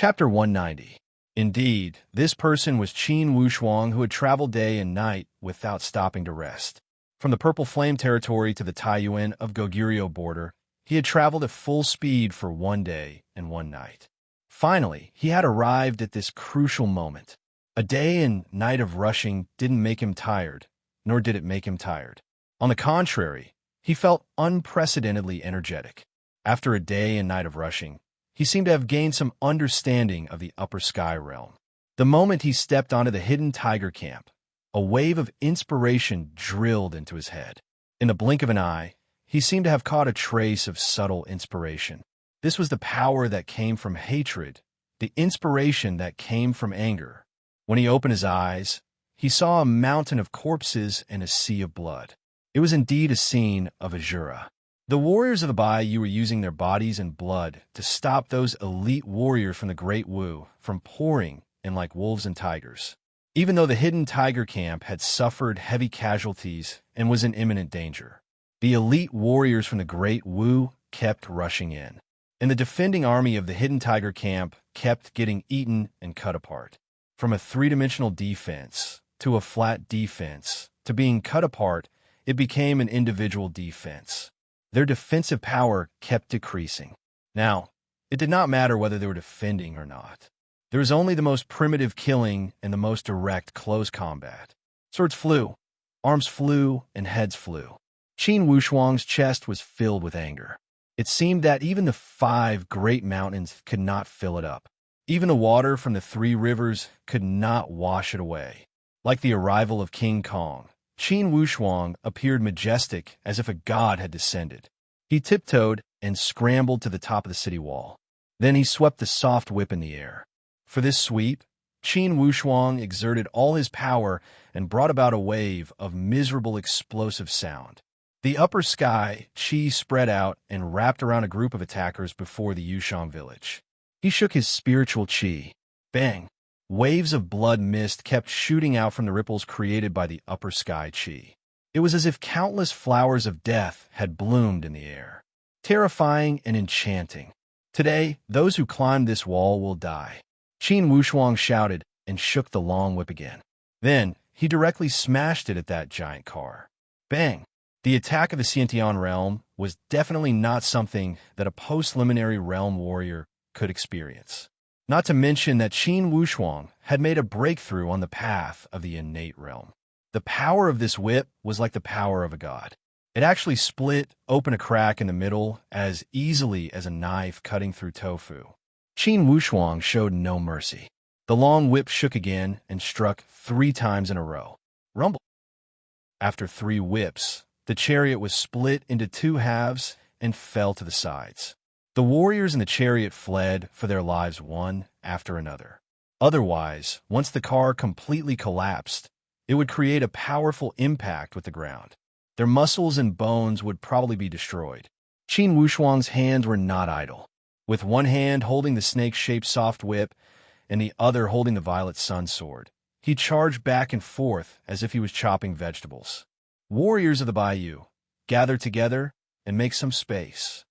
Chapter 190. Indeed, this person was Qin Wushuang, who had traveled day and night without stopping to rest. From the Purple Flame territory to the Taiyuan of Goguryeo border, he had traveled at full speed for 1 day and 1 night. Finally, he had arrived at this crucial moment. A day and night of rushing didn't make him tired, nor did it make him tired. On the contrary, he felt unprecedentedly energetic. After a day and night of rushing, he seemed to have gained some understanding of the upper sky realm. The moment he stepped onto the hidden tiger camp, a wave of inspiration drilled into his head. In the blink of an eye, he seemed to have caught a trace of subtle inspiration. This was the power that came from hatred, the inspiration that came from anger. When he opened his eyes, he saw a mountain of corpses and a sea of blood. It was indeed a scene of Azura. The warriors of the Bayou were using their bodies and blood to stop those elite warriors from the Great Wu from pouring in like wolves and tigers. Even though the hidden tiger camp had suffered heavy casualties and was in imminent danger, the elite warriors from the Great Wu kept rushing in. And the defending army of the hidden tiger camp kept getting eaten and cut apart. From a three-dimensional defense to a flat defense to being cut apart, it became an individual defense. Their defensive power kept decreasing. Now, it did not matter whether they were defending or not. There was only the most primitive killing and the most direct close combat. Swords flew, arms flew, and heads flew. Qin Wushuang's chest was filled with anger. It seemed that even the 5 great mountains could not fill it up. Even the water from the 3 rivers could not wash it away. Like the arrival of King Kong, Qin Wushuang appeared majestic as if a god had descended. He tiptoed and scrambled to the top of the city wall. Then he swept the soft whip in the air. For this sweep, Qin Wushuang exerted all his power and brought about a wave of miserable explosive sound. The upper sky qi spread out and wrapped around a group of attackers before the Yushang village. He shook his spiritual qi. Bang! Waves of blood mist kept shooting out from the ripples created by the upper sky qi. It was as if countless flowers of death had bloomed in the air. Terrifying and enchanting. Today, those who climb this wall will die. Qin Wushuang shouted and shook the long whip again. Then, he directly smashed it at that giant car. Bang! The attack of the Xiantian realm was definitely not something that a post-liminary realm warrior could experience. Not to mention that Qin Wushuang had made a breakthrough on the path of the innate realm. The power of this whip was like the power of a god. It actually split open a crack in the middle as easily as a knife cutting through tofu. Qin Wushuang showed no mercy. The long whip shook again and struck 3 times in a row. Rumble. After 3 whips, the chariot was split into 2 halves and fell to the sides. The warriors in the chariot fled for their lives one after another. Otherwise, once the car completely collapsed, it would create a powerful impact with the ground. Their muscles and bones would probably be destroyed. Qin Wushuang's hands were not idle. With one hand holding the snake-shaped soft whip and the other holding the violet sun sword, he charged back and forth as if he was chopping vegetables. Warriors of the Bayou, gather together and make some space.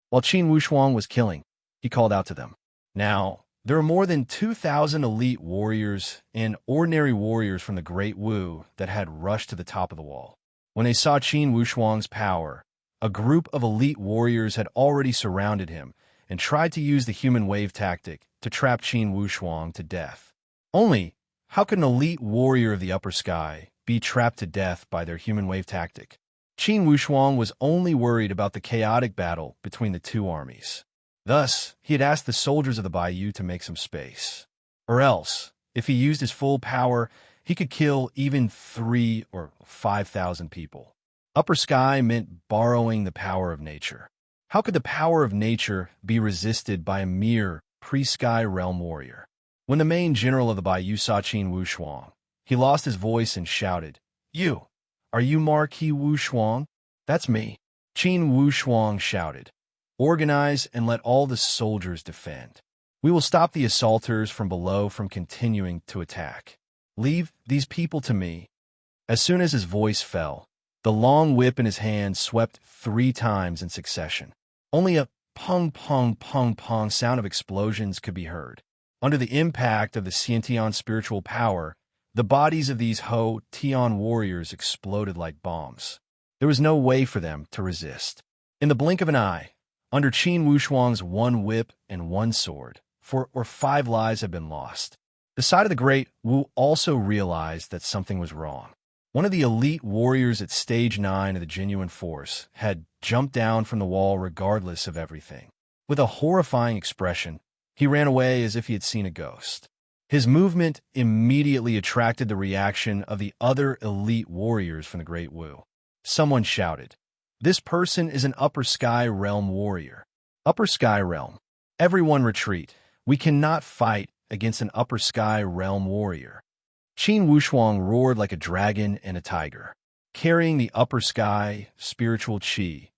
While Qin Wushuang was killing, he called out to them. Now, there are more than 2,000 elite warriors and ordinary warriors from the Great Wu that had rushed to the top of the wall. When they saw Qin Wushuang's power, a group of elite warriors had already surrounded him and tried to use the human wave tactic to trap Qin Wushuang to death. Only, how could an elite warrior of the upper sky be trapped to death by their human wave tactic? Qin Wushuang was only worried about the chaotic battle between the 2 armies. Thus, he had asked the soldiers of the Bayou to make some space. Or else, if he used his full power, he could kill even 3 or 5,000 people. Upper sky meant borrowing the power of nature. How could the power of nature be resisted by a mere pre-sky realm warrior? When the main general of the Bayou saw Qin Wushuang, he lost his voice and shouted, "You! Are you Marquis Wushuang?" "That's me," Qin Wushuang shouted. "Organize and let all the soldiers defend. We will stop the assaulters from below from continuing to attack. Leave these people to me." As soon as his voice fell, the long whip in his hand swept 3 times in succession. Only a pong, pong, pong, pong sound of explosions could be heard. Under the impact of the Xiantian spiritual power, the bodies of these Ho Tian warriors exploded like bombs. There was no way for them to resist. In the blink of an eye, under Qin Wushuang's one whip and one sword, 4 or 5 lives had been lost. The side of the great Wu also realized that something was wrong. One of the elite warriors at Stage 9 of the genuine force had jumped down from the wall regardless of everything. With a horrifying expression, he ran away as if he had seen a ghost. His movement immediately attracted the reaction of the other elite warriors from the Great Wu. Someone shouted, "This person is an Upper Sky Realm warrior." Upper Sky Realm. Everyone retreat. We cannot fight against an Upper Sky Realm warrior. Qin Wushuang roared like a dragon and a tiger, carrying the upper sky spiritual qi.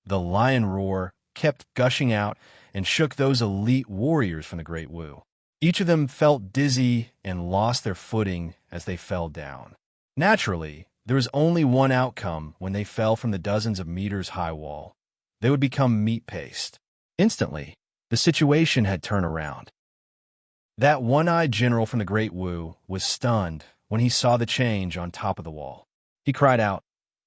The lion roar kept gushing out and shook those elite warriors from the Great Wu. Each of them felt dizzy and lost their footing as they fell down. Naturally, there was only one outcome when they fell from the dozens of meters high wall. They would become meat paste. Instantly, the situation had turned around. That one-eyed general from the Great Wu was stunned when he saw the change on top of the wall. He cried out,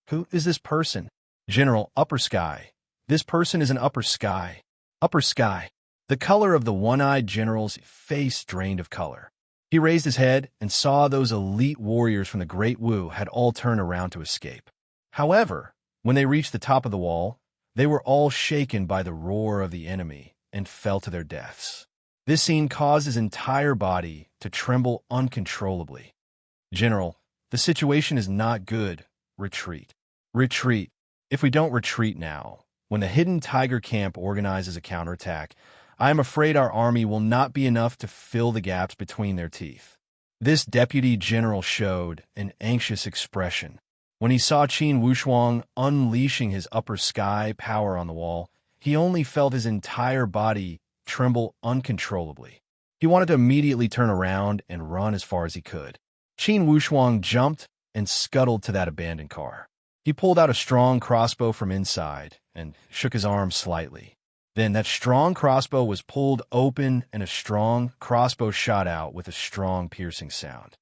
"Who is this person?" "General, Upper Sky. This person is an Upper Sky. Upper Sky." The color of the one-eyed general's face drained of color. He raised his head and saw those elite warriors from the Great Wu had all turned around to escape. However, when they reached the top of the wall, they were all shaken by the roar of the enemy and fell to their deaths. This scene caused his entire body to tremble uncontrollably. "General, the situation is not good. Retreat. Retreat. If we don't retreat now, when the hidden tiger camp organizes a counterattack, I am afraid our army will not be enough to fill the gaps between their teeth." This deputy general showed an anxious expression. When he saw Qin Wushuang unleashing his upper sky power on the wall, he only felt his entire body tremble uncontrollably. He wanted to immediately turn around and run as far as he could. Qin Wushuang jumped and scuttled to that abandoned car. He pulled out a strong crossbow from inside and shook his arm slightly. Then that strong crossbow was pulled open and a strong crossbow shot out with a strong piercing sound.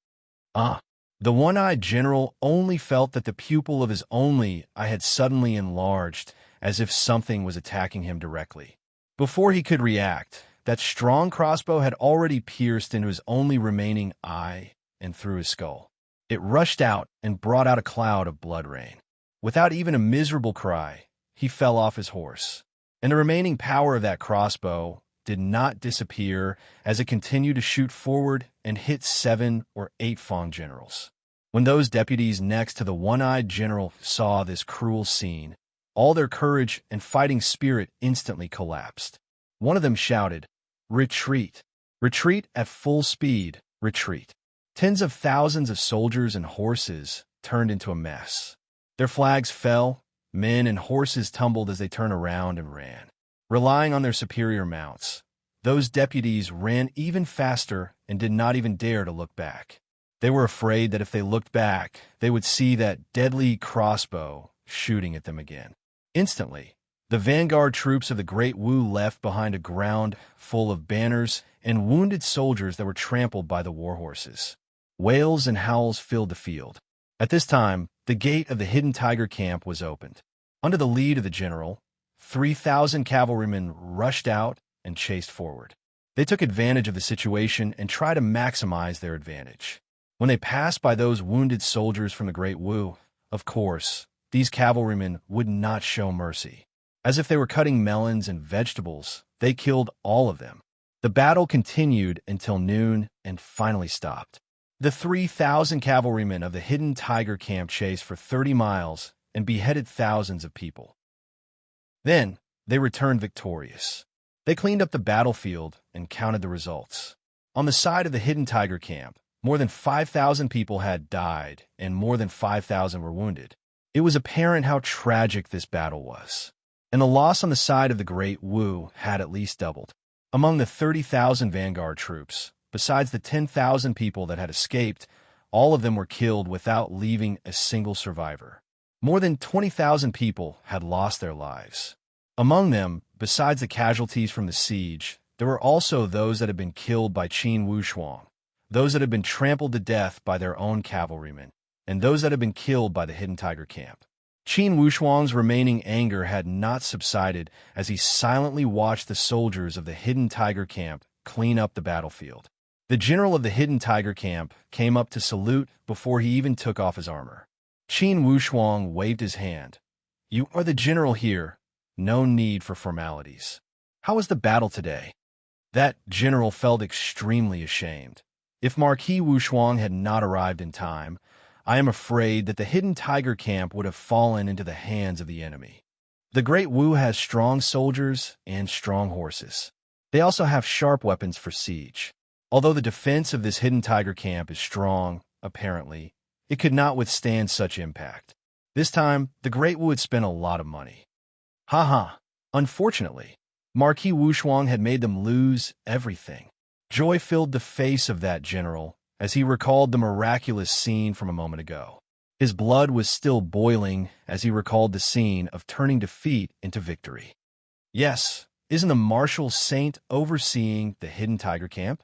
The one-eyed general only felt that the pupil of his only eye had suddenly enlarged, as if something was attacking him directly. Before he could react, that strong crossbow had already pierced into his only remaining eye and through his skull. It rushed out and brought out a cloud of blood rain. Without even a miserable cry, he fell off his horse. And the remaining power of that crossbow did not disappear as it continued to shoot forward and hit 7 or 8 Fang generals. When those deputies next to the one-eyed general saw this cruel scene, all their courage and fighting spirit instantly collapsed. One of them shouted, "Retreat! Retreat at full speed! Retreat!" Tens of thousands of soldiers and horses turned into a mess. Their flags fell, men and horses tumbled as they turned around and ran. Relying on their superior mounts, those deputies ran even faster and did not even dare to look back. They were afraid that if they looked back, they would see that deadly crossbow shooting at them again. Instantly, the vanguard troops of the Great Wu left behind a ground full of banners and wounded soldiers that were trampled by the war horses. Wails and howls filled the field. At this time, the gate of the hidden tiger camp was opened. Under the lead of the general, 3,000 cavalrymen rushed out and chased forward. They took advantage of the situation and tried to maximize their advantage. When they passed by those wounded soldiers from the Great Wu, of course, these cavalrymen would not show mercy. As if they were cutting melons and vegetables, they killed all of them. The battle continued until noon and finally stopped. The 3,000 cavalrymen of the hidden tiger camp chased for 30 miles and beheaded thousands of people. Then, they returned victorious. They cleaned up the battlefield and counted the results. On the side of the hidden tiger camp, more than 5,000 people had died and more than 5,000 were wounded. It was apparent how tragic this battle was. And the loss on the side of the Great Wu had at least doubled. Among the 30,000 vanguard troops, besides the 10,000 people that had escaped, all of them were killed without leaving a single survivor. More than 20,000 people had lost their lives. Among them, besides the casualties from the siege, there were also those that had been killed by Qin Wushuang, those that had been trampled to death by their own cavalrymen, and those that had been killed by the Hidden Tiger camp. Qin Wushuang's remaining anger had not subsided as he silently watched the soldiers of the Hidden Tiger camp clean up the battlefield. The general of the Hidden Tiger camp came up to salute before he even took off his armor. Qin Wushuang waved his hand. "You are the general here. No need for formalities. How was the battle today?" That general felt extremely ashamed. If Marquis Wushuang had not arrived in time, I am afraid that the Hidden Tiger camp would have fallen into the hands of the enemy. The Great Wu has strong soldiers and strong horses. They also have sharp weapons for siege. Although the defense of this Hidden Tiger camp is strong, apparently, it could not withstand such impact. This time, the Great Wu had spent a lot of money. Haha. Unfortunately, Marquis Wushuang had made them lose everything. Joy filled the face of that general as he recalled the miraculous scene from a moment ago. His blood was still boiling as he recalled the scene of turning defeat into victory. Yes, isn't the martial saint overseeing the Hidden Tiger camp?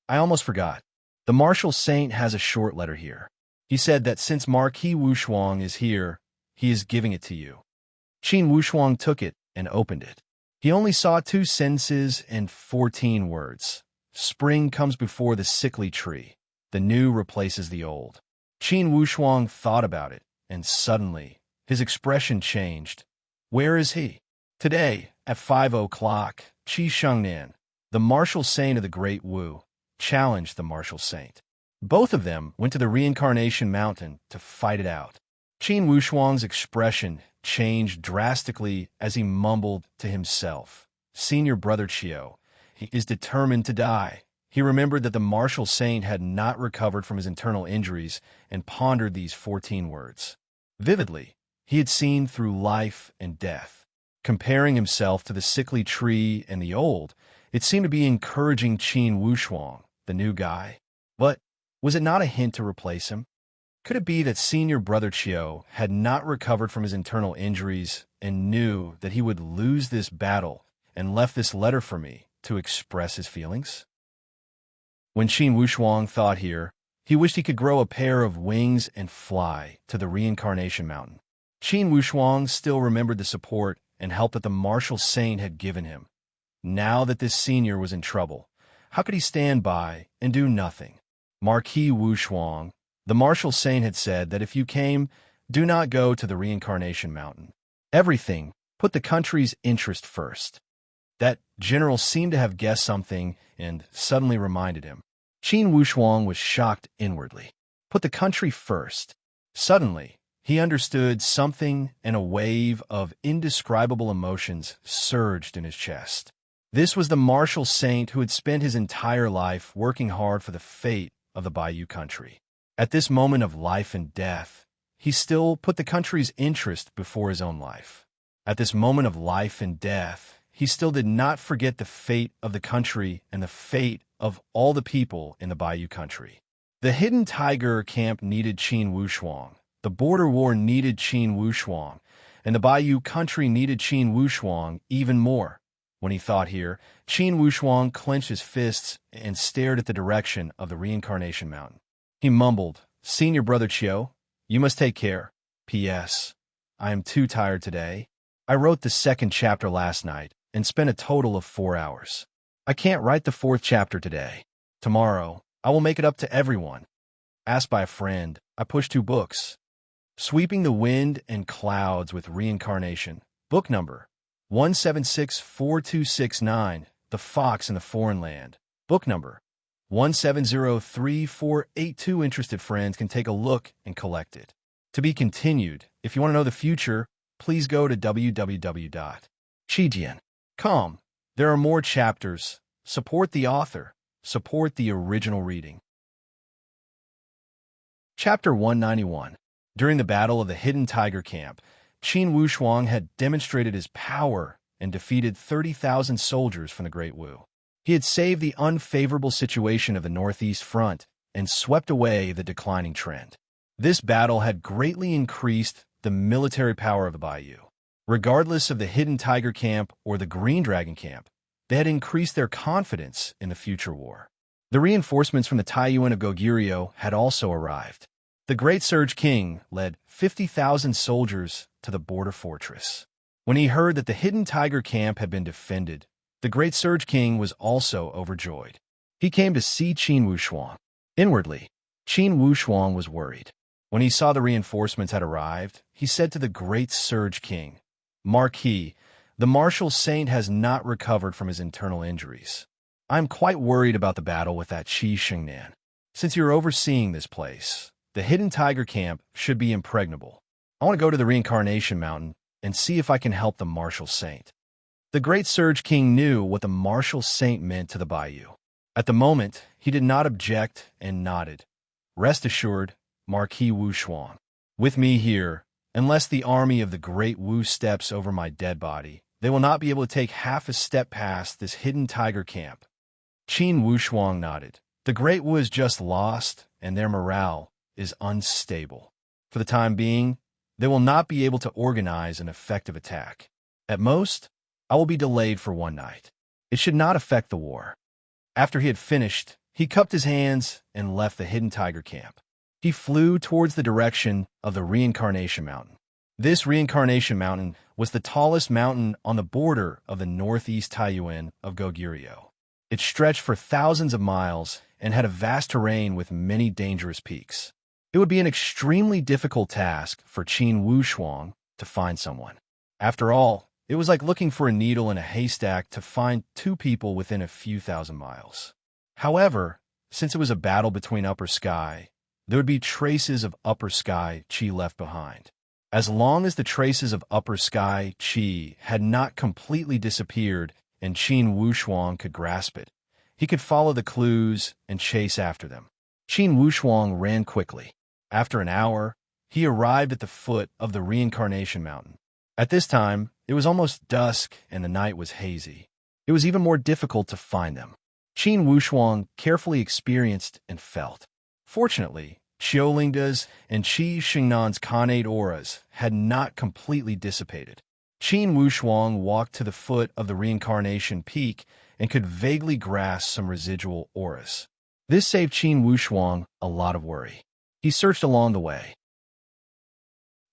I almost forgot. The martial saint has a short letter here. He said that since Marquis Wushuang is here, he is giving it to you. Qin Wushuang took it and opened it. He only saw 2 sentences and 14 words. Spring comes before the sickly tree. The new replaces the old. Qin Wushuang thought about it, and suddenly, his expression changed. Where is he? Today, at 5 o'clock, Qi Shengnian, the martial saint of the Great Wu, challenged the martial saint. Both of them went to the Reincarnation Mountain to fight it out. Qin Wushuang's expression changed drastically as he mumbled to himself. Senior brother Qiu, he is determined to die. He remembered that the martial saint had not recovered from his internal injuries and pondered these 14 words. Vividly, he had seen through life and death. Comparing himself to the sickly tree and the old, it seemed to be encouraging Qin Wushuang, the new guy. But was it not a hint to replace him? Could it be that senior brother Qiu had not recovered from his internal injuries and knew that he would lose this battle and left this letter for me to express his feelings? When Qin Wushuang thought here, he wished he could grow a pair of wings and fly to the Reincarnation Mountain. Qin Wushuang still remembered the support and help that the martial saint had given him. Now that this senior was in trouble, how could he stand by and do nothing? Marquis Wushuang, the martial saint, had said that if you came, do not go to the Reincarnation Mountain. Everything, put the country's interest first. That general seemed to have guessed something and suddenly reminded him. Qin Wushuang was shocked inwardly. Put the country first. Suddenly, he understood something, and a wave of indescribable emotions surged in his chest. This was the martial saint who had spent his entire life working hard for the fate of the Bayou country. At this moment of life and death, he still put the country's interest before his own life. At this moment of life and death, he still did not forget the fate of the country and the fate of all the people in the Bayou country. The Hidden Tiger camp needed Qin Wushuang. The border war needed Qin Wushuang, and the Bayou country needed Qin Wushuang even more. When he thought here, Qin Wushuang clenched his fists and stared at the direction of the Reincarnation Mountain. He mumbled, "Senior brother Qiu, you must take care. P.S. I am too tired today. I wrote the 2nd chapter last night and spent a total of 4 hours. I can't write the 4th chapter today. Tomorrow, I will make it up to everyone. Asked by a friend, I pushed 2 books. Sweeping the Wind and Clouds with Reincarnation, book number 1764269, The Fox in the Foreign Land, book number 1703482. Interested friends can take a look and collect it. To be continued. If you want to know the future, please go to www.chijian.com. There are more chapters. Support the author. Support the original reading. Chapter 191. During the Battle of the Hidden Tiger Camp, Qin Wushuang had demonstrated his power and defeated 30,000 soldiers from the Great Wu. He had saved the unfavorable situation of the Northeast Front and swept away the declining trend. This battle had greatly increased the military power of the Bayou. Regardless of the Hidden Tiger Camp or the Green Dragon Camp, They had increased their confidence in the future war. The reinforcements from the Taiyuan of Goguryeo had also arrived. The Great Surge King led 50,000 soldiers to the border fortress. When he heard that the hidden tiger camp had been defended, the Great Surge King was also overjoyed. He came to see Qin Wushuang. Inwardly, Qin Wushuang was worried. When he saw the reinforcements had arrived, he said to the Great Surge King, "Marquis, the martial saint has not recovered from his internal injuries. I am quite worried about the battle with that Qi Shengnan. Since you're overseeing this place, the hidden tiger camp should be impregnable. I want to go to the Reincarnation Mountain and see if I can help the martial saint." The Great Surge King knew what the martial saint meant to the Bayou. At the moment, he did not object and nodded. "Rest assured, Marquis Wushuang. With me here, unless the army of the Great Wu steps over my dead body, they will not be able to take half a step past this hidden tiger camp." Qin Wushuang nodded. The Great Wu is just lost, and their morale is unstable. For the time being, they will not be able to organize an effective attack. At most, I will be delayed for one night. It should not affect the war. After he had finished, he cupped his hands and left the hidden tiger camp. He flew towards the direction of the Reincarnation Mountain. This Reincarnation Mountain was the tallest mountain on the border of the northeast Taiyuan of Goguryeo. It stretched for thousands of miles and had a vast terrain with many dangerous peaks. It would be an extremely difficult task for Qin Wushuang to find someone. After all, it was like looking for a needle in a haystack to find two people within a few thousand miles. However, since it was a battle between Upper Sky, there would be traces of Upper Sky Qi left behind. As long as the traces of Upper Sky Qi had not completely disappeared and Qin Wushuang could grasp it, he could follow the clues and chase after them. Qin Wushuang ran quickly. After an hour, he arrived at the foot of the Reincarnation Mountain. At this time, it was almost dusk and the night was hazy. It was even more difficult to find them. Qin Wushuang carefully experienced and felt. Fortunately, Xiaolingda's and Qi Xingnan's Khanate auras had not completely dissipated. Qin Wushuang walked to the foot of the Reincarnation Peak and could vaguely grasp some residual auras. This saved Qin Wushuang a lot of worry. He searched along the way.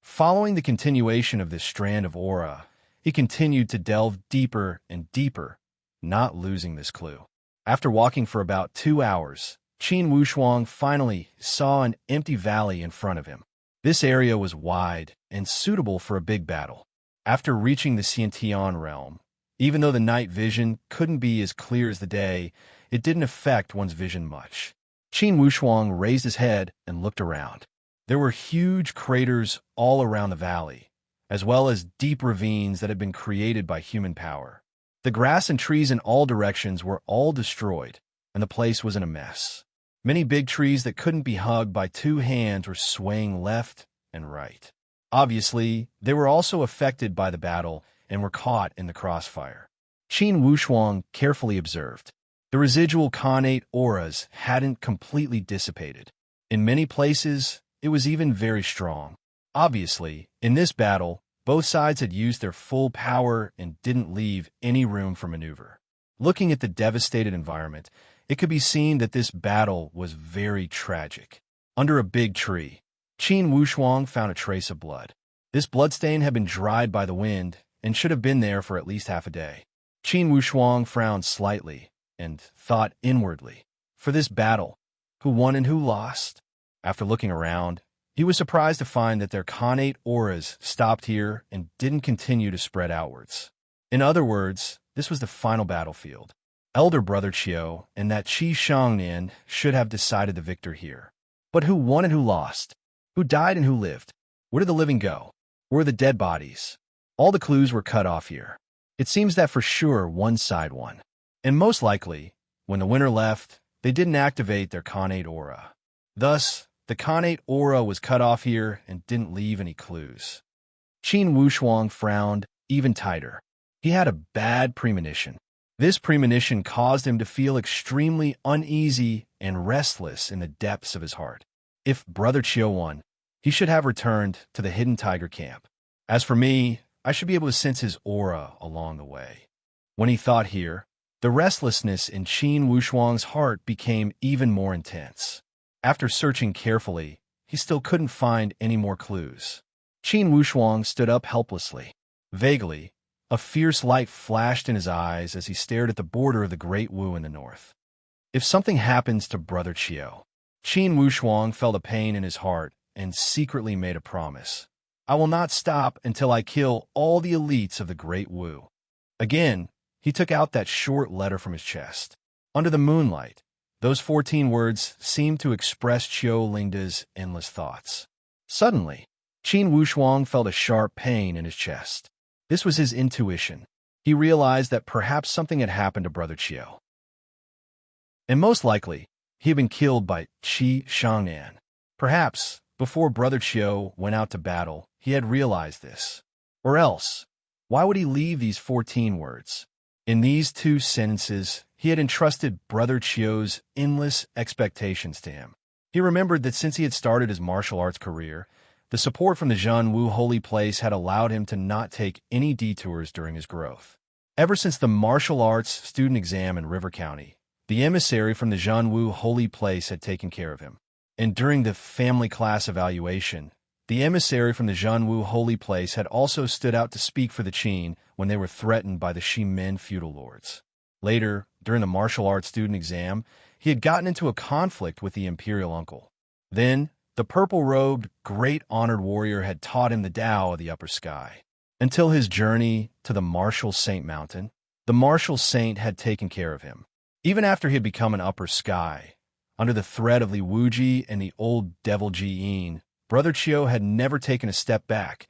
Following the continuation of this strand of aura, he continued to delve deeper and deeper, not losing this clue. After walking for about 2 hours, Qin Wushuang finally saw an empty valley in front of him. This area was wide and suitable for a big battle. After reaching the Xiantian realm, even though the night vision couldn't be as clear as the day, it didn't affect one's vision much. Qin Wushuang raised his head and looked around. There were huge craters all around the valley, as well as deep ravines that had been created by human power. The grass and trees in all directions were all destroyed, and the place was in a mess. Many big trees that couldn't be hugged by 2 hands were swaying left and right. Obviously, they were also affected by the battle and were caught in the crossfire. Qin Wushuang carefully observed. The residual Khanate auras hadn't completely dissipated. In many places, it was even very strong. Obviously, in this battle, both sides had used their full power and didn't leave any room for maneuver. Looking at the devastated environment, it could be seen that this battle was very tragic. Under a big tree, Qin Wushuang found a trace of blood. This bloodstain had been dried by the wind and should have been there for at least half a day. Qin Wushuang frowned slightly and thought inwardly, for this battle, who won and who lost? After looking around, he was surprised to find that their Khanate auras stopped here and didn't continue to spread outwards. In other words, this was the final battlefield. Elder Brother Qiu and that Qi Shangnian should have decided the victor here. But who won and who lost? Who died and who lived? Where did the living go? Where were the dead bodies? All the clues were cut off here. It seems that for sure one side won. And most likely, when the winner left, they didn't activate their Khanate aura. Thus, the Khanate aura was cut off here and didn't leave any clues. Qin Wushuang frowned even tighter. He had a bad premonition. This premonition caused him to feel extremely uneasy and restless in the depths of his heart. If Brother Qiu won, he should have returned to the hidden tiger camp. As for me, I should be able to sense his aura along the way. When he thought here, The restlessness in Qin Wushuang's heart became even more intense. After searching carefully, he still couldn't find any more clues. Qin Wushuang stood up helplessly. Vaguely, a fierce light flashed in his eyes as he stared at the border of the Great Wu in the north. If something happens to Brother Qiu, Qin Wushuang felt a pain in his heart and secretly made a promise. I will not stop until I kill all the elites of the Great Wu. Again, he took out that short letter from his chest. Under the moonlight, those 14 words seemed to express Qiu Lingda's endless thoughts. Suddenly, Qin Wushuang felt a sharp pain in his chest. This was his intuition. He realized that perhaps something had happened to Brother Qiu. And most likely, he had been killed by Qi Shangnan. Perhaps, before Brother Qiu went out to battle, he had realized this. Or else, why would he leave these 14 words? In these 2 sentences, he had entrusted Brother Qiu's endless expectations to him. He remembered that since he had started his martial arts career, the support from the Zhanwu holy place had allowed him to not take any detours during his growth. Ever since the martial arts student exam in River County, the emissary from the Zhanwu holy place had taken care of him. And during the family class evaluation, the emissary from the Zhanwu holy place had also stood out to speak for the Qin when they were threatened by the Shimen feudal lords. Later, during the martial arts student exam, he had gotten into a conflict with the imperial uncle. Then, the purple-robed, great honored warrior had taught him the Tao of the upper sky. Until his journey to the martial saint mountain, the martial saint had taken care of him. Even after he had become an upper sky, under the threat of Li Wuji and the old devil Ji Yin, Brother Qiu had never taken a step back.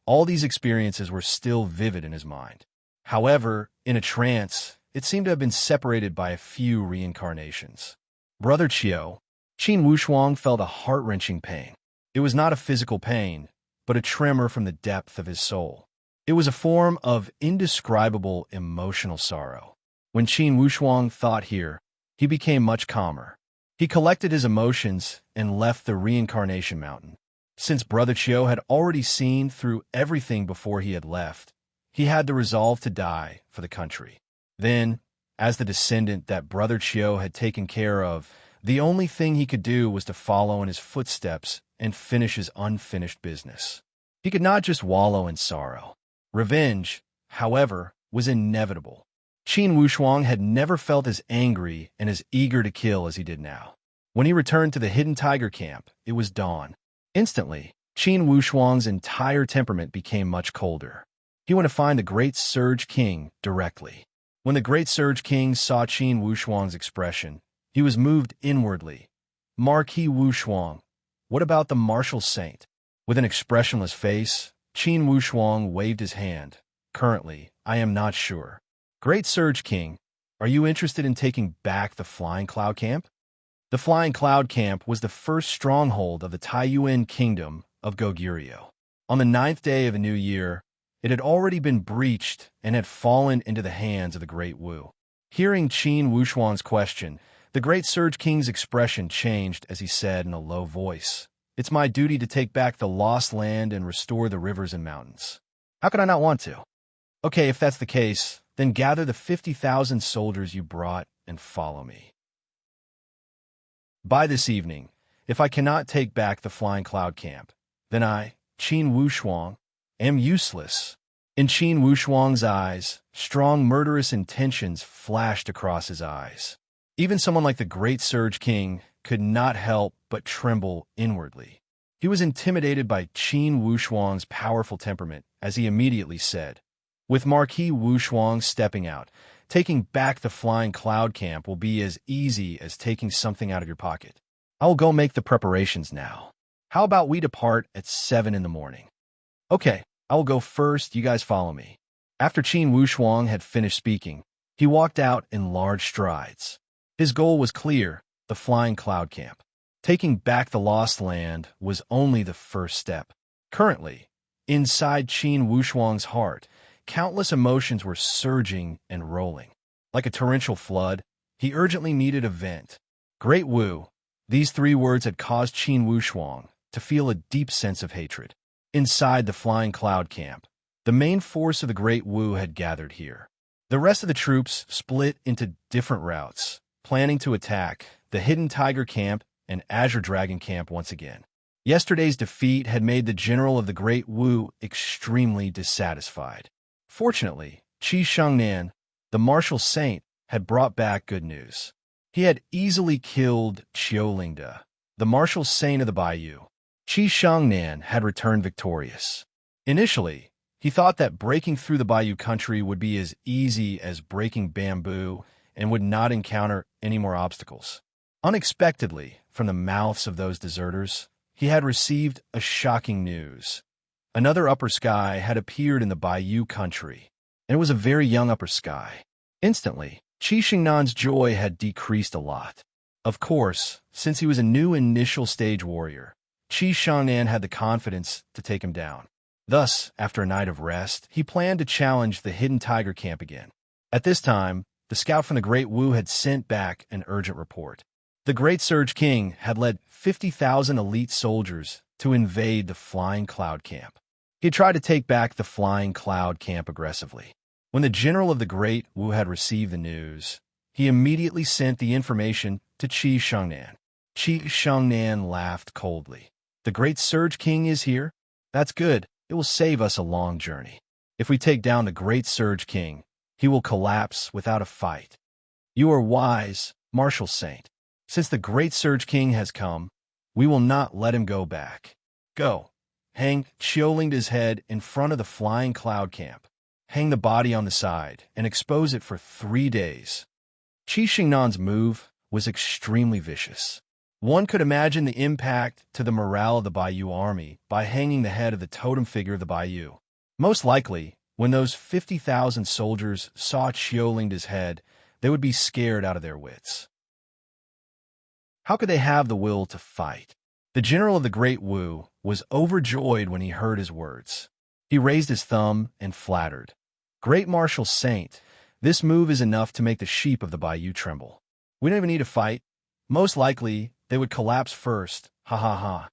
All these experiences were still vivid in his mind. However, in a trance, it seemed to have been separated by a few reincarnations. Brother Qiu, Qin Wushuang felt a heart-wrenching pain. It was not a physical pain, but a tremor from the depth of his soul. It was a form of indescribable emotional sorrow. When Qin Wushuang thought here, he became much calmer. He collected his emotions and left the reincarnation mountain. Since Brother Qiu had already seen through everything before he had left, he had the resolve to die for the country. Then, as the descendant that Brother Qiu had taken care of, the only thing he could do was to follow in his footsteps and finish his unfinished business. He could not just wallow in sorrow. Revenge, however, was inevitable. Qin Wushuang had never felt as angry and as eager to kill as he did now. When he returned to the hidden tiger camp, it was dawn. Instantly, Qin Wushuang's entire temperament became much colder. He went to find the Great Surge King directly. When the Great Surge King saw Qin Wushuang's expression, he was moved inwardly. Marquis Wushuang, what about the martial saint? With an expressionless face, Qin Wushuang waved his hand. Currently, I am not sure. Great Surge King, are you interested in taking back the Flying Cloud Camp? The Flying Cloud Camp was the first stronghold of the Taiyuan kingdom of Goguryeo. On the 9th day of the new year, it had already been breached and had fallen into the hands of the Great Wu. Hearing Qin Wushuang's question, the Great Surge King's expression changed as he said in a low voice, "It's my duty to take back the lost land and restore the rivers and mountains. How could I not want to? Okay, if that's the case, then gather the 50,000 soldiers you brought and follow me. By this evening, if I cannot take back the Flying Cloud Camp, then I, Qin Wushuang, am useless." In Qin Wushuang's eyes, strong murderous intentions flashed across his eyes. Even someone like the Great Surge King could not help but tremble inwardly. He was intimidated by Qin Wushuang's powerful temperament as he immediately said, "With Marquis Wushuang stepping out, taking back the Flying Cloud Camp will be as easy as taking something out of your pocket. I will go make the preparations now. How about we depart at 7 in the morning? Okay, I will go first, you guys follow me." After Qin Wushuang had finished speaking, he walked out in large strides. His goal was clear, the Flying Cloud Camp. Taking back the lost land was only the first step. Currently, inside Qin Wushuang's heart, countless emotions were surging and rolling. Like a torrential flood, he urgently needed a vent. Great Wu, these 3 words had caused Qin Wushuang to feel a deep sense of hatred. Inside the Flying Cloud Camp, the main force of the Great Wu had gathered here. The rest of the troops split into different routes, planning to attack the Hidden Tiger Camp and Azure Dragon Camp once again. Yesterday's defeat had made the general of the Great Wu extremely dissatisfied. Fortunately, Qi Shengnan, the martial saint, had brought back good news. He had easily killed Qiulingde, the martial saint of the Bayou. Qi Shengnan had returned victorious. Initially, he thought that breaking through the Bayou country would be as easy as breaking bamboo and would not encounter any more obstacles. Unexpectedly, from the mouths of those deserters, he had received a shocking news. Another Upper Sky had appeared in the Bayou country, and it was a very young Upper Sky. Instantly, Qi Shengnan's joy had decreased a lot. Of course, since he was a new initial stage warrior, Qi Shengnan had the confidence to take him down. Thus, after a night of rest, he planned to challenge the Hidden Tiger Camp again. At this time, the scout from the Great Wu had sent back an urgent report. The Great Surge King had led 50,000 elite soldiers to invade the Flying Cloud Camp. He tried to take back the Flying Cloud Camp aggressively. When the general of the Great Wu had received the news, he immediately sent the information to Qi Shengnan. Qi Shengnan laughed coldly. The Great Surge King is here? That's good. It will save us a long journey. If we take down the Great Surge King, he will collapse without a fight. You are wise, martial saint. Since the Great Surge King has come, we will not let him go back. Go. Hang Qiulingde's head in front of the Flying Cloud Camp. Hang the body on the side and expose it for 3 days. Qi Shengnan's move was extremely vicious. One could imagine the impact to the morale of the Bayou army by hanging the head of the totem figure of the Bayou. Most likely, when those 50,000 soldiers saw Qiulingde's head, they would be scared out of their wits. How could they have the will to fight? The general of the Great Wu was overjoyed when he heard his words. He raised his thumb and flattered. Great martial saint, this move is enough to make the sheep of the Bayou tremble. We don't even need to fight. Most likely, they would collapse first. Ha ha ha.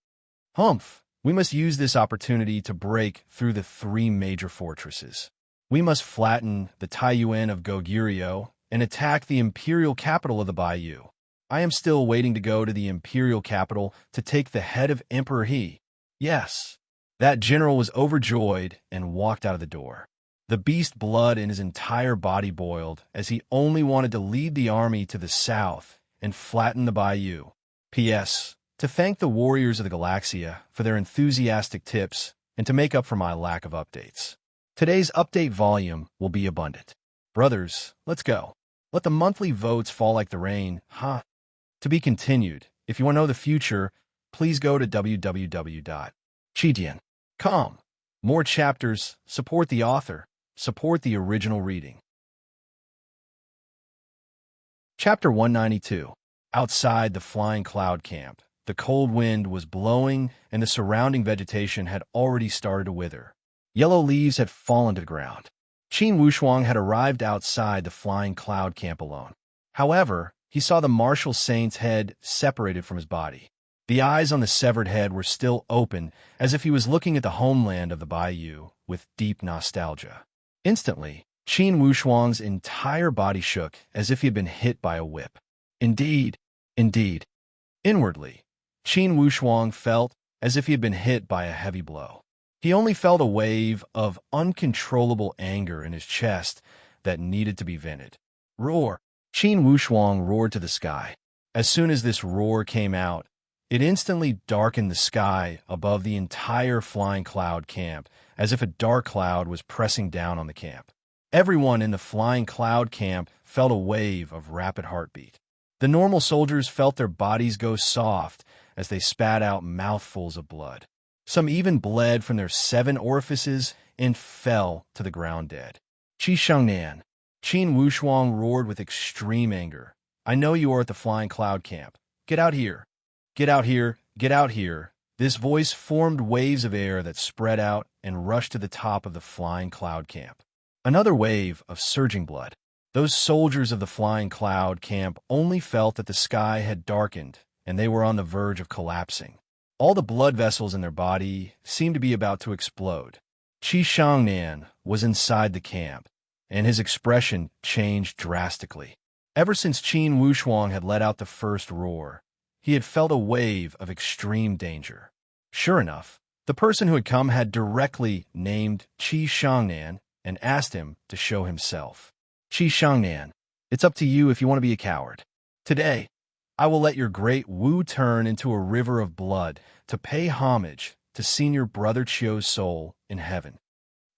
Humph! We must use this opportunity to break through the 3 major fortresses. We must flatten the Taiyuan of Goguryeo and attack the imperial capital of the Bayou. I am still waiting to go to the imperial capital to take the head of Emperor He. Yes. That general was overjoyed and walked out of the door. The beast blood in his entire body boiled as he only wanted to lead the army to the south and flatten the Bayou. P.S. To thank the warriors of the Galaxia for their enthusiastic tips and to make up for my lack of updates. Today's update volume will be abundant. Brothers, let's go. Let the monthly votes fall like the rain, huh? To be continued. If you want to know the future, please go to www.chidian.com. More chapters, support the author, support the original reading. Chapter 192. Outside the Flying Cloud Camp, the cold wind was blowing and the surrounding vegetation had already started to wither. Yellow leaves had fallen to the ground. Qin Wushuang had arrived outside the Flying Cloud Camp alone. However, he saw the martial saint's head separated from his body. The eyes on the severed head were still open, as if he was looking at the homeland of the Bayou with deep nostalgia. Instantly, Qin Wushuang's entire body shook as if he had been hit by a whip. Indeed. Inwardly, Qin Wushuang felt as if he had been hit by a heavy blow. He only felt a wave of uncontrollable anger in his chest that needed to be vented. Roar! Qin Wushuang roared to the sky. As soon as this roar came out, it instantly darkened the sky above the entire Flying Cloud Camp, as if a dark cloud was pressing down on the camp. Everyone in the Flying Cloud Camp felt a wave of rapid heartbeat. The normal soldiers felt their bodies go soft as they spat out mouthfuls of blood. Some even bled from their 7 orifices and fell to the ground dead. Qi Shengnan. Qin Wushuang roared with extreme anger. I know you are at the Flying Cloud Camp. Get out here. Get out here. Get out here. This voice formed waves of air that spread out and rushed to the top of the Flying Cloud Camp. Another wave of surging blood. Those soldiers of the Flying Cloud Camp only felt that the sky had darkened and they were on the verge of collapsing. All the blood vessels in their body seemed to be about to explode. Qi Shengnan was inside the camp, and his expression changed drastically. Ever since Qin Wushuang had let out the first roar, he had felt a wave of extreme danger. Sure enough, the person who had come had directly named Qi Shangnan and asked him to show himself. Qi Shangnan, it's up to you if you want to be a coward. Today, I will let your great Wu turn into a river of blood to pay homage to Senior Brother Qiu's soul in heaven.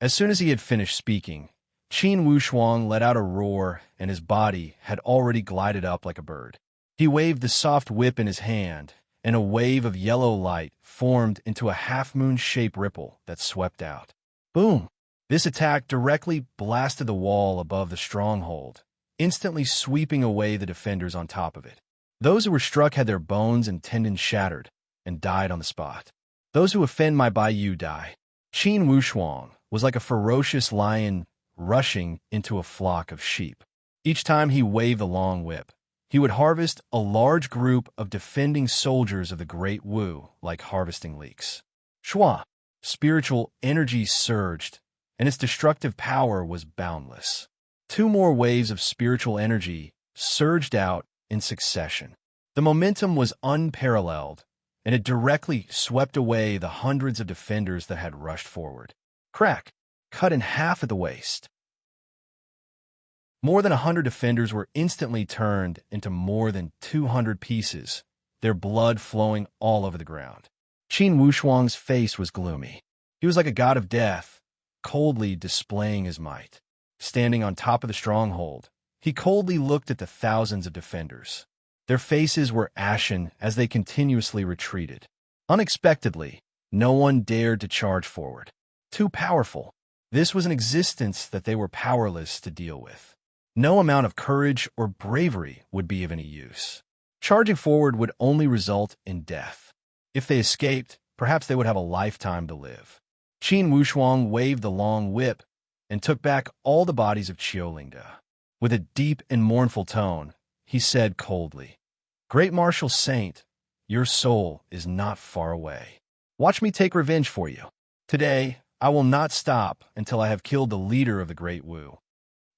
As soon as he had finished speaking, Qin Wushuang let out a roar, and his body had already glided up like a bird. He waved the soft whip in his hand, and a wave of yellow light formed into a half-moon-shaped ripple that swept out. Boom! This attack directly blasted the wall above the stronghold, instantly sweeping away the defenders on top of it. Those who were struck had their bones and tendons shattered and died on the spot. Those who offend my Baiyu die. Qin Wushuang was like a ferocious lion rushing into a flock of sheep. Each time he waved the long whip, he would harvest a large group of defending soldiers of the Great Wu like harvesting leeks. Shua, spiritual energy surged, and its destructive power was boundless. 2 more waves of spiritual energy surged out in succession. The momentum was unparalleled, and it directly swept away the hundreds of defenders that had rushed forward. Crack! Cut in half at the waist. More than 100 defenders were instantly turned into more than 200 pieces, their blood flowing all over the ground. Qin Wushuang's face was gloomy. He was like a god of death, coldly displaying his might. Standing on top of the stronghold, he coldly looked at the thousands of defenders. Their faces were ashen as they continuously retreated. Unexpectedly, no one dared to charge forward. Too powerful. This was an existence that they were powerless to deal with. No amount of courage or bravery would be of any use. Charging forward would only result in death. If they escaped, perhaps they would have a lifetime to live. Qin Wushuang waved the long whip and took back all the bodies of Qiolingde. With a deep and mournful tone, he said coldly, "Great Martial Saint, your soul is not far away. Watch me take revenge for you. Today, I will not stop until I have killed the leader of the Great Wu."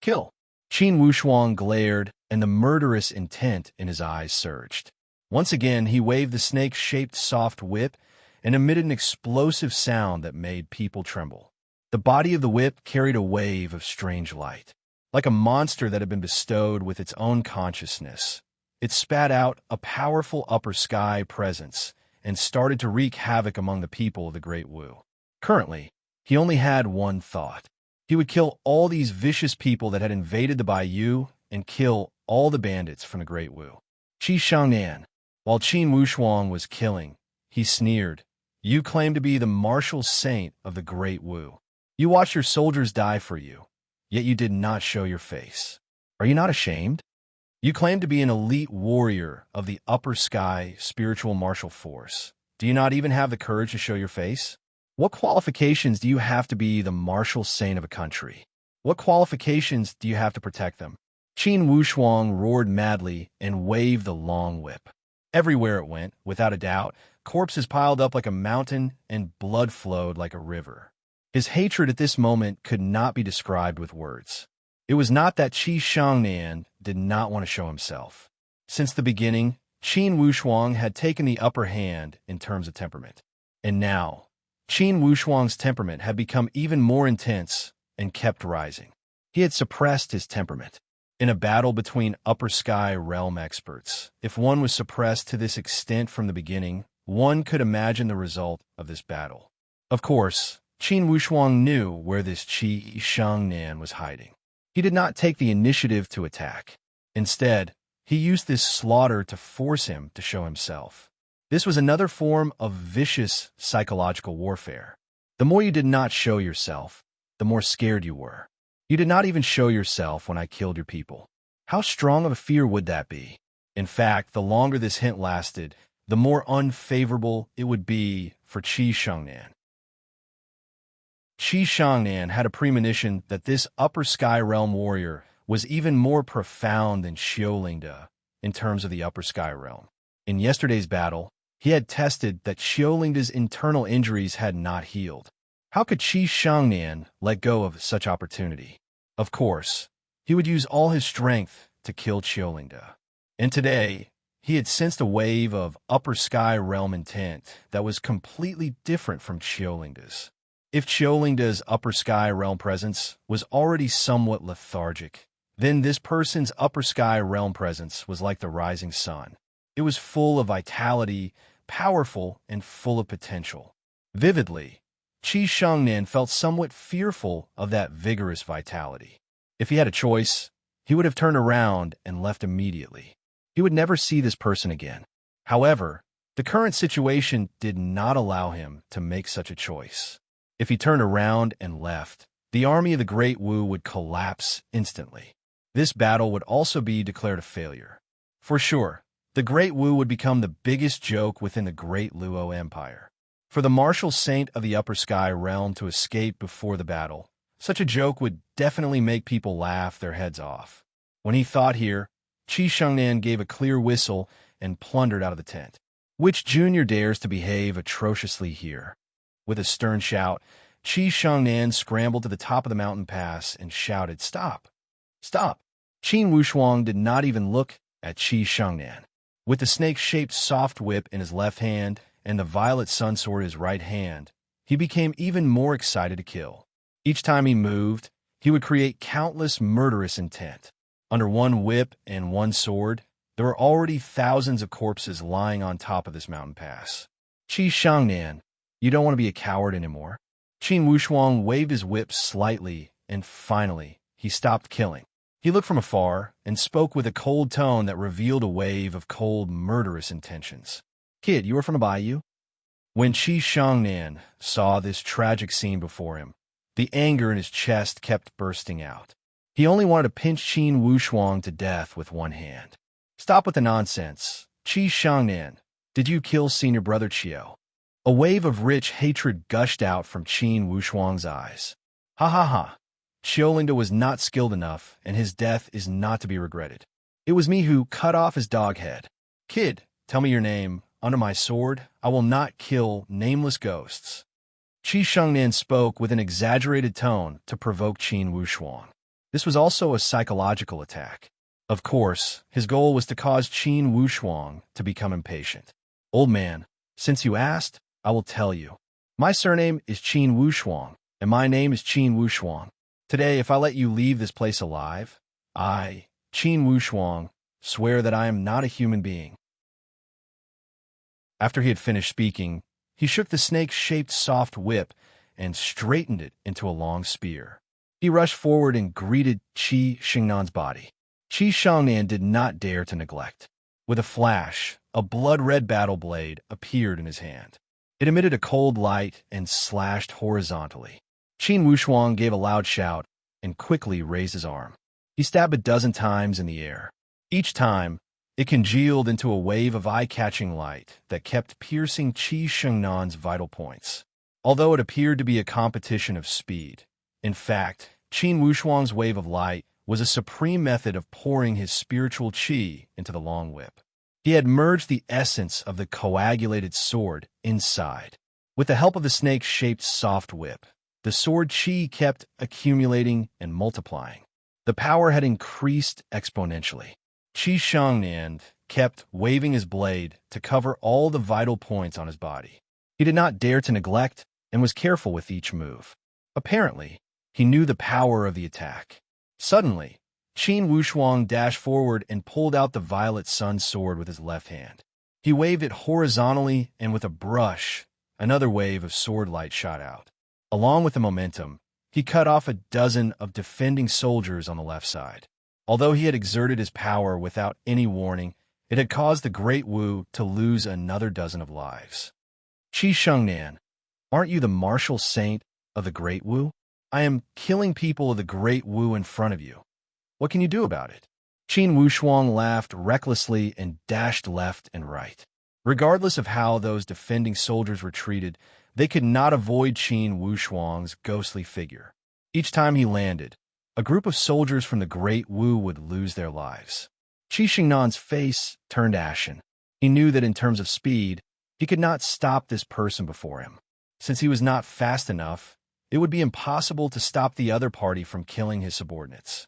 Kill! Qin Wushuang glared, and the murderous intent in his eyes surged. Once again, he waved the snake-shaped soft whip and emitted an explosive sound that made people tremble. The body of the whip carried a wave of strange light. Like a monster that had been bestowed with its own consciousness, it spat out a powerful upper sky presence and started to wreak havoc among the people of the Great Wu. Currently, he only had one thought. He would kill all these vicious people that had invaded the Baiyu and kill all the bandits from the Great Wu. Qi Shangnan, while Qin Wushuang was killing, he sneered, "You claim to be the martial saint of the Great Wu. You watched your soldiers die for you, yet you did not show your face. Are you not ashamed? You claim to be an elite warrior of the upper sky spiritual martial force. Do you not even have the courage to show your face? What qualifications do you have to be the martial saint of a country? What qualifications do you have to protect them?" Qin Wushuang roared madly and waved the long whip. Everywhere it went, without a doubt, corpses piled up like a mountain and blood flowed like a river. His hatred at this moment could not be described with words. It was not that Qi Shangnan did not want to show himself. Since the beginning, Qin Wushuang had taken the upper hand in terms of temperament. And now, Qin Wushuang's temperament had become even more intense and kept rising. He had suppressed his temperament. In a battle between upper sky realm experts, if one was suppressed to this extent from the beginning, one could imagine the result of this battle. Of course, Qin Wushuang knew where this Qi Shangnan was hiding. He did not take the initiative to attack. Instead, he used this slaughter to force him to show himself. This was another form of vicious psychological warfare. The more you did not show yourself, the more scared you were. You did not even show yourself when I killed your people. How strong of a fear would that be? In fact, the longer this hint lasted, the more unfavorable it would be for Qi Shangnan. Qi Shangnan had a premonition that this upper sky realm warrior was even more profound than Qiolingde in terms of the upper sky realm. In yesterday's battle, he had tested that Qiolingde's internal injuries had not healed. How could Qi Shangnan let go of such opportunity? Of course, he would use all his strength to kill Chiolingda. And today, he had sensed a wave of upper sky realm intent that was completely different from Chiolingda's. If Chiolingda's upper sky realm presence was already somewhat lethargic, then this person's upper sky realm presence was like the rising sun. It was full of vitality, powerful, and full of potential. Vividly, Qi Shengnan felt somewhat fearful of that vigorous vitality. If he had a choice, he would have turned around and left immediately. He would never see this person again. However, the current situation did not allow him to make such a choice. If he turned around and left, the army of the Great Wu would collapse instantly. This battle would also be declared a failure. For sure, the Great Wu would become the biggest joke within the Great Luo Empire. For the martial saint of the upper sky realm to escape before the battle, such a joke would definitely make people laugh their heads off. When he thought here, Qi Shengnan gave a clear whistle and plundered out of the tent. Which junior dares to behave atrociously here? With a stern shout, Qi Shengnan scrambled to the top of the mountain pass and shouted, "Stop! Stop!" Qin Wushuang did not even look at Qi Shengnan. With the snake-shaped soft whip in his left hand and the violet sun sword in his right hand, he became even more excited to kill. Each time he moved, he would create countless murderous intent. Under one whip and one sword, there were already thousands of corpses lying on top of this mountain pass. Qi Shengnan, you don't want to be a coward anymore. Qin Wushuang waved his whip slightly, and finally, he stopped killing. He looked from afar and spoke with a cold tone that revealed a wave of cold, murderous intentions. "Kid, you are from the bayou?" When Qi Shengnan saw this tragic scene before him, the anger in his chest kept bursting out. He only wanted to pinch Qin Wushuang to death with one hand. "Stop with the nonsense. Qi Shengnan, did you kill senior brother Qiu?" A wave of rich hatred gushed out from Qin Wushuang's eyes. "Ha ha ha. Chiolingda was not skilled enough, and his death is not to be regretted. It was me who cut off his dog head. Kid, tell me your name. Under my sword, I will not kill nameless ghosts." Qi Shengnan spoke with an exaggerated tone to provoke Qin Wushuang. This was also a psychological attack. Of course, his goal was to cause Qin Wushuang to become impatient. "Old man, since you asked, I will tell you. My surname is Qin Wushuang, and my name is Qin Wushuang. Today, if I let you leave this place alive, I, Qin Wushuang, swear that I am not a human being." After he had finished speaking, he shook the snake-shaped soft whip and straightened it into a long spear. He rushed forward and greeted Qi Shengnan's body. Qi Shengnan did not dare to neglect. With a flash, a blood-red battle blade appeared in his hand. It emitted a cold light and slashed horizontally. Qin Wushuang gave a loud shout and quickly raised his arm. He stabbed a dozen times in the air. Each time, it congealed into a wave of eye-catching light that kept piercing Qi Shengnan's vital points. Although it appeared to be a competition of speed, in fact, Qin Wushuang's wave of light was a supreme method of pouring his spiritual qi into the long whip. He had merged the essence of the coagulated sword inside. With the help of the snake-shaped soft whip, the sword qi kept accumulating and multiplying. The power had increased exponentially. Qi Shengnan kept waving his blade to cover all the vital points on his body. He did not dare to neglect and was careful with each move. Apparently, he knew the power of the attack. Suddenly, Qin Wushuang dashed forward and pulled out the violet sun sword with his left hand. He waved it horizontally, and with a brush, another wave of sword light shot out. Along with the momentum, he cut off a dozen of defending soldiers on the left side. Although he had exerted his power without any warning, it had caused the Great Wu to lose another dozen of lives. "Qi Shengnan, aren't you the martial saint of the Great Wu? I am killing people of the Great Wu in front of you. What can you do about it?" Qin Wushuang laughed recklessly and dashed left and right. Regardless of how those defending soldiers were treated, they could not avoid Qin Wushuang's ghostly figure. Each time he landed, a group of soldiers from the Great Wu would lose their lives. Qi Shengnan's face turned ashen. He knew that in terms of speed, he could not stop this person before him. Since he was not fast enough, it would be impossible to stop the other party from killing his subordinates.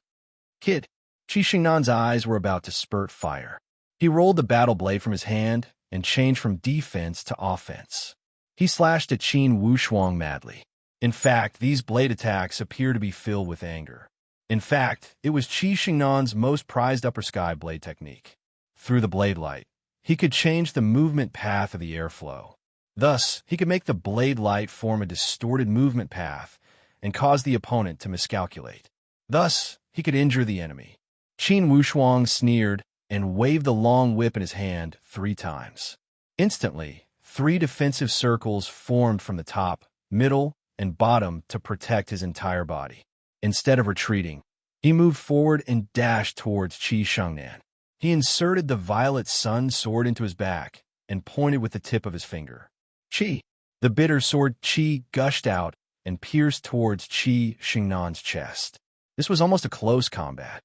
Kid, Qi Xingnan's eyes were about to spurt fire. He rolled the battle blade from his hand and changed from defense to offense. He slashed at Qin Wushuang madly. In fact, these blade attacks appear to be filled with anger. In fact, it was Qi Xingnan's most prized upper sky blade technique. Through the blade light, he could change the movement path of the airflow. Thus, he could make the blade light form a distorted movement path and cause the opponent to miscalculate. Thus, he could injure the enemy. Qin Wushuang sneered and waved the long whip in his hand 3 times. Instantly, 3 defensive circles formed from the top, middle, and bottom to protect his entire body. Instead of retreating, he moved forward and dashed towards Qi Shangnan. He inserted the violet sun sword into his back and pointed with the tip of his finger. Qi! The bitter sword Qi gushed out and pierced towards Qi Xingnan's chest. This was almost a close combat.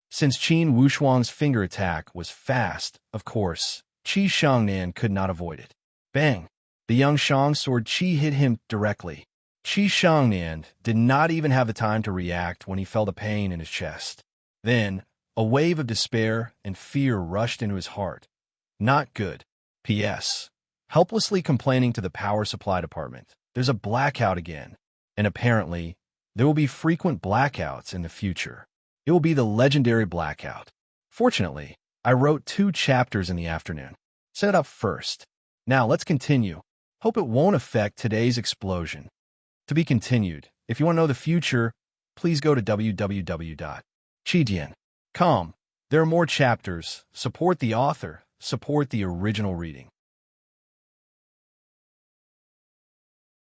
Since Qin Wushuang's finger attack was fast, of course, Qi Shangnan could not avoid it. Bang! The young Shang sword Qi hit him directly. Qi Shangnan did not even have the time to react when he felt a pain in his chest. Then, a wave of despair and fear rushed into his heart. Not good. P.S. Helplessly complaining to the power supply department, there's a blackout again, and apparently, there will be frequent blackouts in the future. It will be the legendary blackout. Fortunately, I wrote 2 chapters in the afternoon. Set it up first. Now let's continue. Hope it won't affect today's explosion. To be continued. If you want to know the future, please go to www.chidian.com. There are more chapters. Support the author. Support the original reading.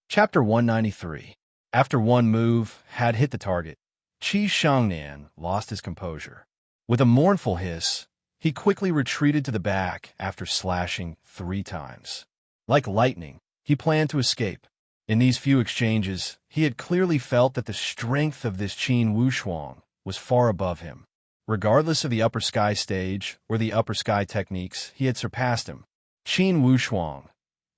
Chapter 193. After one move had hit the target, Qi Shangnan lost his composure. With a mournful hiss, he quickly retreated to the back after slashing 3 times. Like lightning, he planned to escape. In these few exchanges, he had clearly felt that the strength of this Qin Wushuang was far above him. Regardless of the upper sky stage or the upper sky techniques, he had surpassed him. Qin Wushuang.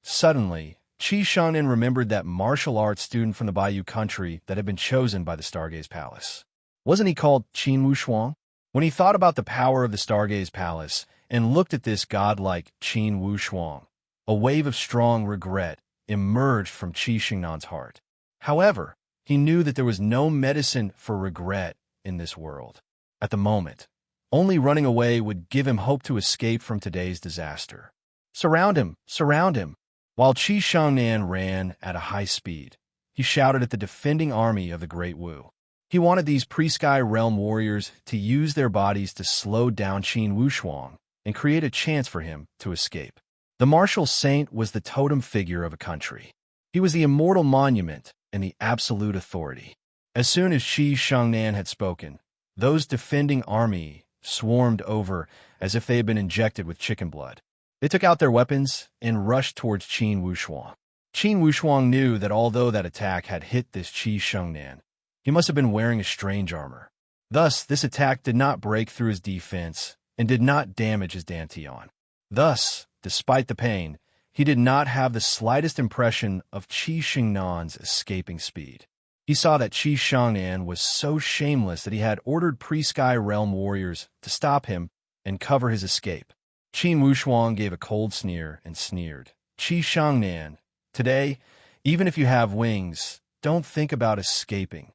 Suddenly, Qi Shangnan remembered that martial arts student from the Bayou country that had been chosen by the Stargaze Palace. Wasn't he called Qin Wushuang? When he thought about the power of the Stargaze Palace and looked at this godlike Qin Wushuang, a wave of strong regret emerged from Qi Xingnan's heart. However, he knew that there was no medicine for regret in this world. At the moment, only running away would give him hope to escape from today's disaster. Surround him! Surround him! While Qi Shangnan ran at a high speed, he shouted at the defending army of the Great Wu. He wanted these pre-sky realm warriors to use their bodies to slow down Qin Wushuang and create a chance for him to escape. The martial saint was the totem figure of a country. He was the immortal monument and the absolute authority. As soon as Qi Shangnan had spoken, those defending army swarmed over as if they had been injected with chicken blood. They took out their weapons and rushed towards Qin Wushuang. Qin Wushuang knew that although that attack had hit this Qi Shangnan, he must have been wearing a strange armor. Thus, this attack did not break through his defense and did not damage his dantian. Thus, despite the pain, he did not have the slightest impression of Qi Xingnan's escaping speed. He saw that Qi Shangnan was so shameless that he had ordered pre-sky realm warriors to stop him and cover his escape. Qin Wushuang gave a cold sneer and sneered. Qi Shangnan, today, even if you have wings, don't think about escaping.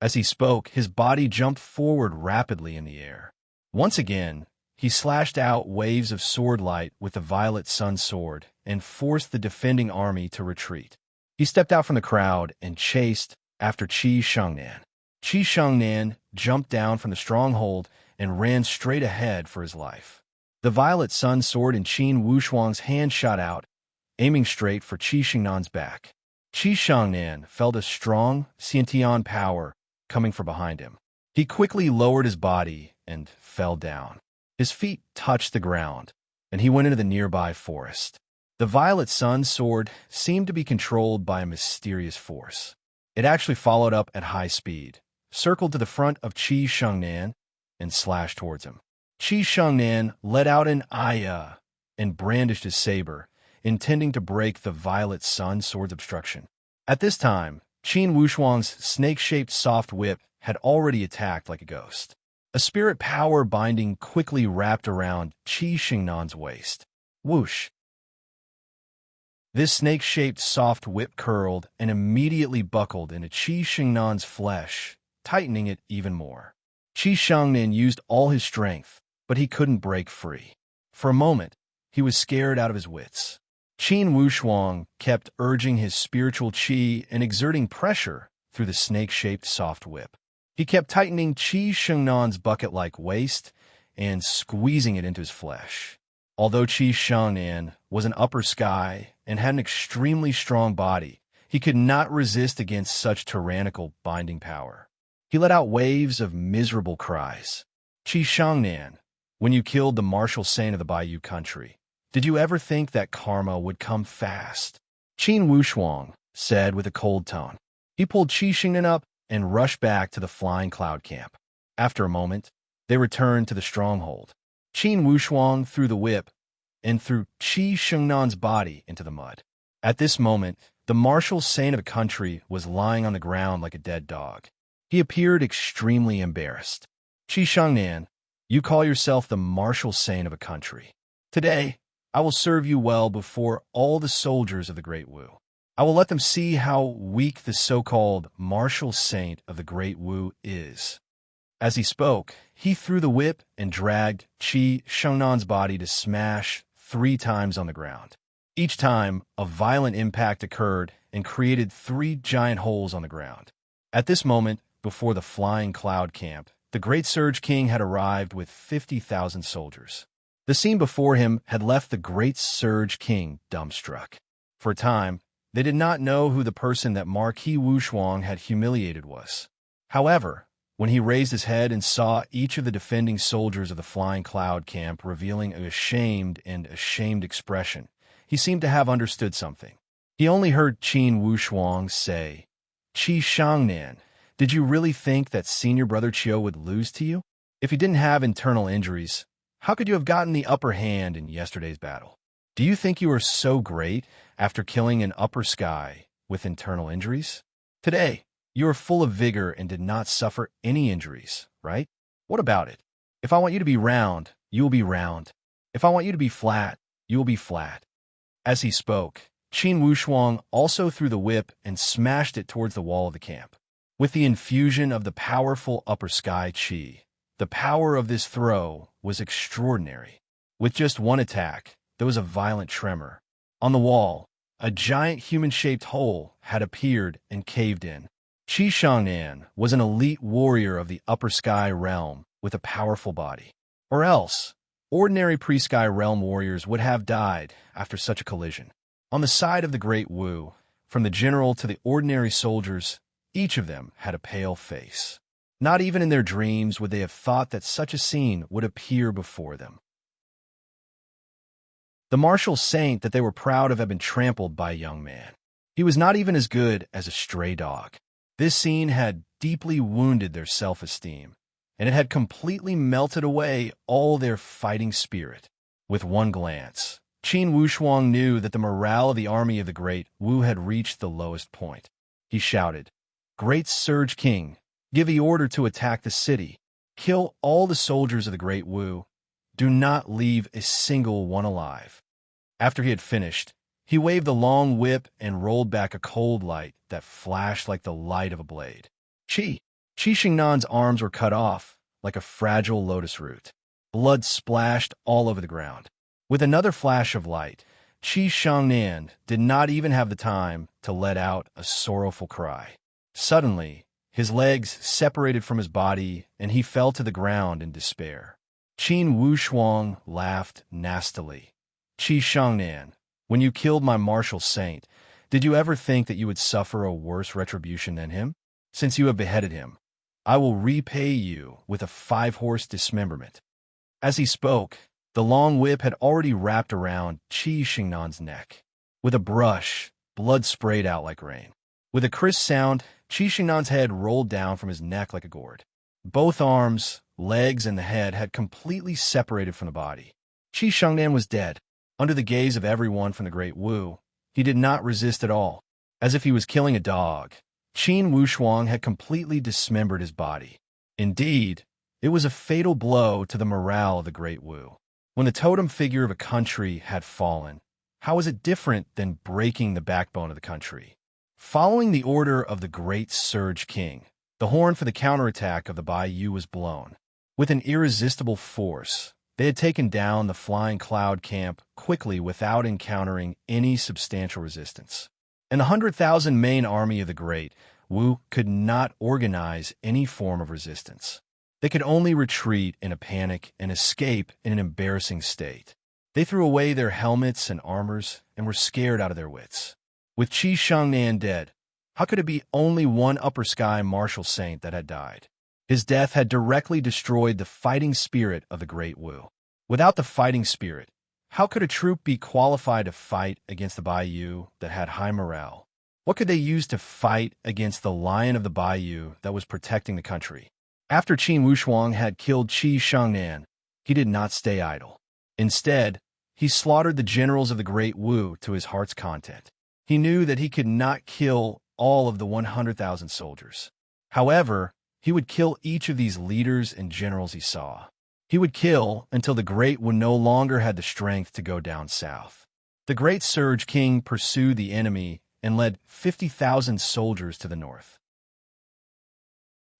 As he spoke, his body jumped forward rapidly in the air. Once again, he slashed out waves of sword light with the violet sun sword and forced the defending army to retreat. He stepped out from the crowd and chased after Qi Shangnan. Qi Shangnan jumped down from the stronghold and ran straight ahead for his life. The violet sun sword in Qin Wushuang's hand shot out, aiming straight for Qi Xingnan's back. Qi Shangnan felt a strong Xiantian power coming from behind him. He quickly lowered his body and fell down. His feet touched the ground, and he went into the nearby forest. The violet sun sword seemed to be controlled by a mysterious force. It actually followed up at high speed, circled to the front of Qi Shangnan, and slashed towards him. Qi Shangnan let out an "Aya" and brandished his saber, intending to break the violet sun sword's obstruction. At this time, Qin Wushuang's snake-shaped soft whip had already attacked like a ghost. A spirit power binding quickly wrapped around Qi Xingnan's waist. Whoosh! This snake-shaped soft whip curled and immediately buckled into Qi Xingnan's flesh, tightening it even more. Qi Shangnan used all his strength, but he couldn't break free. For a moment, he was scared out of his wits. Qin Wushuang kept urging his spiritual qi and exerting pressure through the snake-shaped soft whip. He kept tightening Qi Shengnan's bucket-like waist and squeezing it into his flesh. Although Qi Shengnan was an upper sky and had an extremely strong body, he could not resist against such tyrannical binding power. He let out waves of miserable cries. Qi Shengnan, when you killed the martial saint of the Bayou country, did you ever think that karma would come fast? Qin Wushuang said with a cold tone. He pulled Qi Shengnan up and rushed back to the flying cloud camp. After a moment, they returned to the stronghold. Qin Wushuang threw the whip and threw Qi Shengnan's body into the mud. At this moment, the martial saint of the country was lying on the ground like a dead dog. He appeared extremely embarrassed. Qi Shengnan, you call yourself the martial saint of a country. Today, I will serve you well before all the soldiers of the Great Wu. I will let them see how weak the so-called martial saint of the Great Wu is. As he spoke, he threw the whip and dragged Qi Shengnan's body to smash 3 times on the ground. Each time, a violent impact occurred and created 3 giant holes on the ground. At this moment, before the flying cloud camp, the Great Surge King had arrived with 50,000 soldiers. The scene before him had left the Great Surge King dumbstruck. For a time, they did not know who the person that Marquis Wushuang had humiliated was. However, when he raised his head and saw each of the defending soldiers of the Flying Cloud camp revealing a ashamed expression, he seemed to have understood something. He only heard Qin Wushuang say, Qi Shangnan, did you really think that senior brother Qiu would lose to you? If he didn't have internal injuries, how could you have gotten the upper hand in yesterday's battle? Do you think you are so great after killing an upper sky with internal injuries? Today, you are full of vigor and did not suffer any injuries, right? What about it? If I want you to be round, you will be round. If I want you to be flat, you will be flat. As he spoke, Qin Wushuang also threw the whip and smashed it towards the wall of the camp. With the infusion of the powerful upper sky qi, the power of this throw was extraordinary. With just one attack, there was a violent tremor. On the wall, a giant human-shaped hole had appeared and caved in. Qi Shangnan was an elite warrior of the upper sky realm with a powerful body. Or else, ordinary pre-sky realm warriors would have died after such a collision. On the side of the Great Wu, from the general to the ordinary soldiers, each of them had a pale face. Not even in their dreams would they have thought that such a scene would appear before them. The martial saint that they were proud of had been trampled by a young man. He was not even as good as a stray dog. This scene had deeply wounded their self-esteem, and it had completely melted away all their fighting spirit. With one glance, Qin Wushuang knew that the morale of the army of the Great Wu had reached the lowest point. He shouted, Great Surge King, give the order to attack the city. Kill all the soldiers of the Great Wu. Do not leave a single one alive. After he had finished, he waved the long whip and rolled back a cold light that flashed like the light of a blade. Qi Shengnan's arms were cut off like a fragile lotus root. Blood splashed all over the ground. With another flash of light, Qi Shengnan did not even have the time to let out a sorrowful cry. Suddenly, his legs separated from his body and he fell to the ground in despair. Qin Wushuang laughed nastily. Qi Shengnan, when you killed my martial saint, did you ever think that you would suffer a worse retribution than him? Since you have beheaded him, I will repay you with a 5-horse dismemberment. As he spoke, the long whip had already wrapped around Qi Shengnan's neck. With a brush, blood sprayed out like rain. With a crisp sound, Qi Shengnan's head rolled down from his neck like a gourd. Both arms, legs, and the head had completely separated from the body. Qi Shengnan was dead. Under the gaze of everyone from the Great Wu, he did not resist at all. As if he was killing a dog, Qin Wushuang had completely dismembered his body. Indeed, it was a fatal blow to the morale of the Great Wu. When the totem figure of a country had fallen, how was it different than breaking the backbone of the country? Following the order of the Great Surge King, the horn for the counterattack of the Baiyu was blown. With an irresistible force, they had taken down the Flying Cloud camp quickly without encountering any substantial resistance. And the 100,000 main army of the Great Wu could not organize any form of resistance. They could only retreat in a panic and escape in an embarrassing state. They threw away their helmets and armors and were scared out of their wits. With Qi Shangnan dead, how could it be only one upper sky martial saint that had died? His death had directly destroyed the fighting spirit of the Great Wu. Without the fighting spirit, how could a troop be qualified to fight against the Baiyu that had high morale? What could they use to fight against the lion of the Baiyu that was protecting the country? After Qin Wushuang had killed Qi Shangnan, he did not stay idle. Instead, he slaughtered the generals of the Great Wu to his heart's content. He knew that he could not kill all of the 100,000 soldiers. However, he would kill each of these leaders and generals he saw. He would kill until the Great Wu no longer had the strength to go down south. The Great Surge King pursued the enemy and led 50,000 soldiers to the north.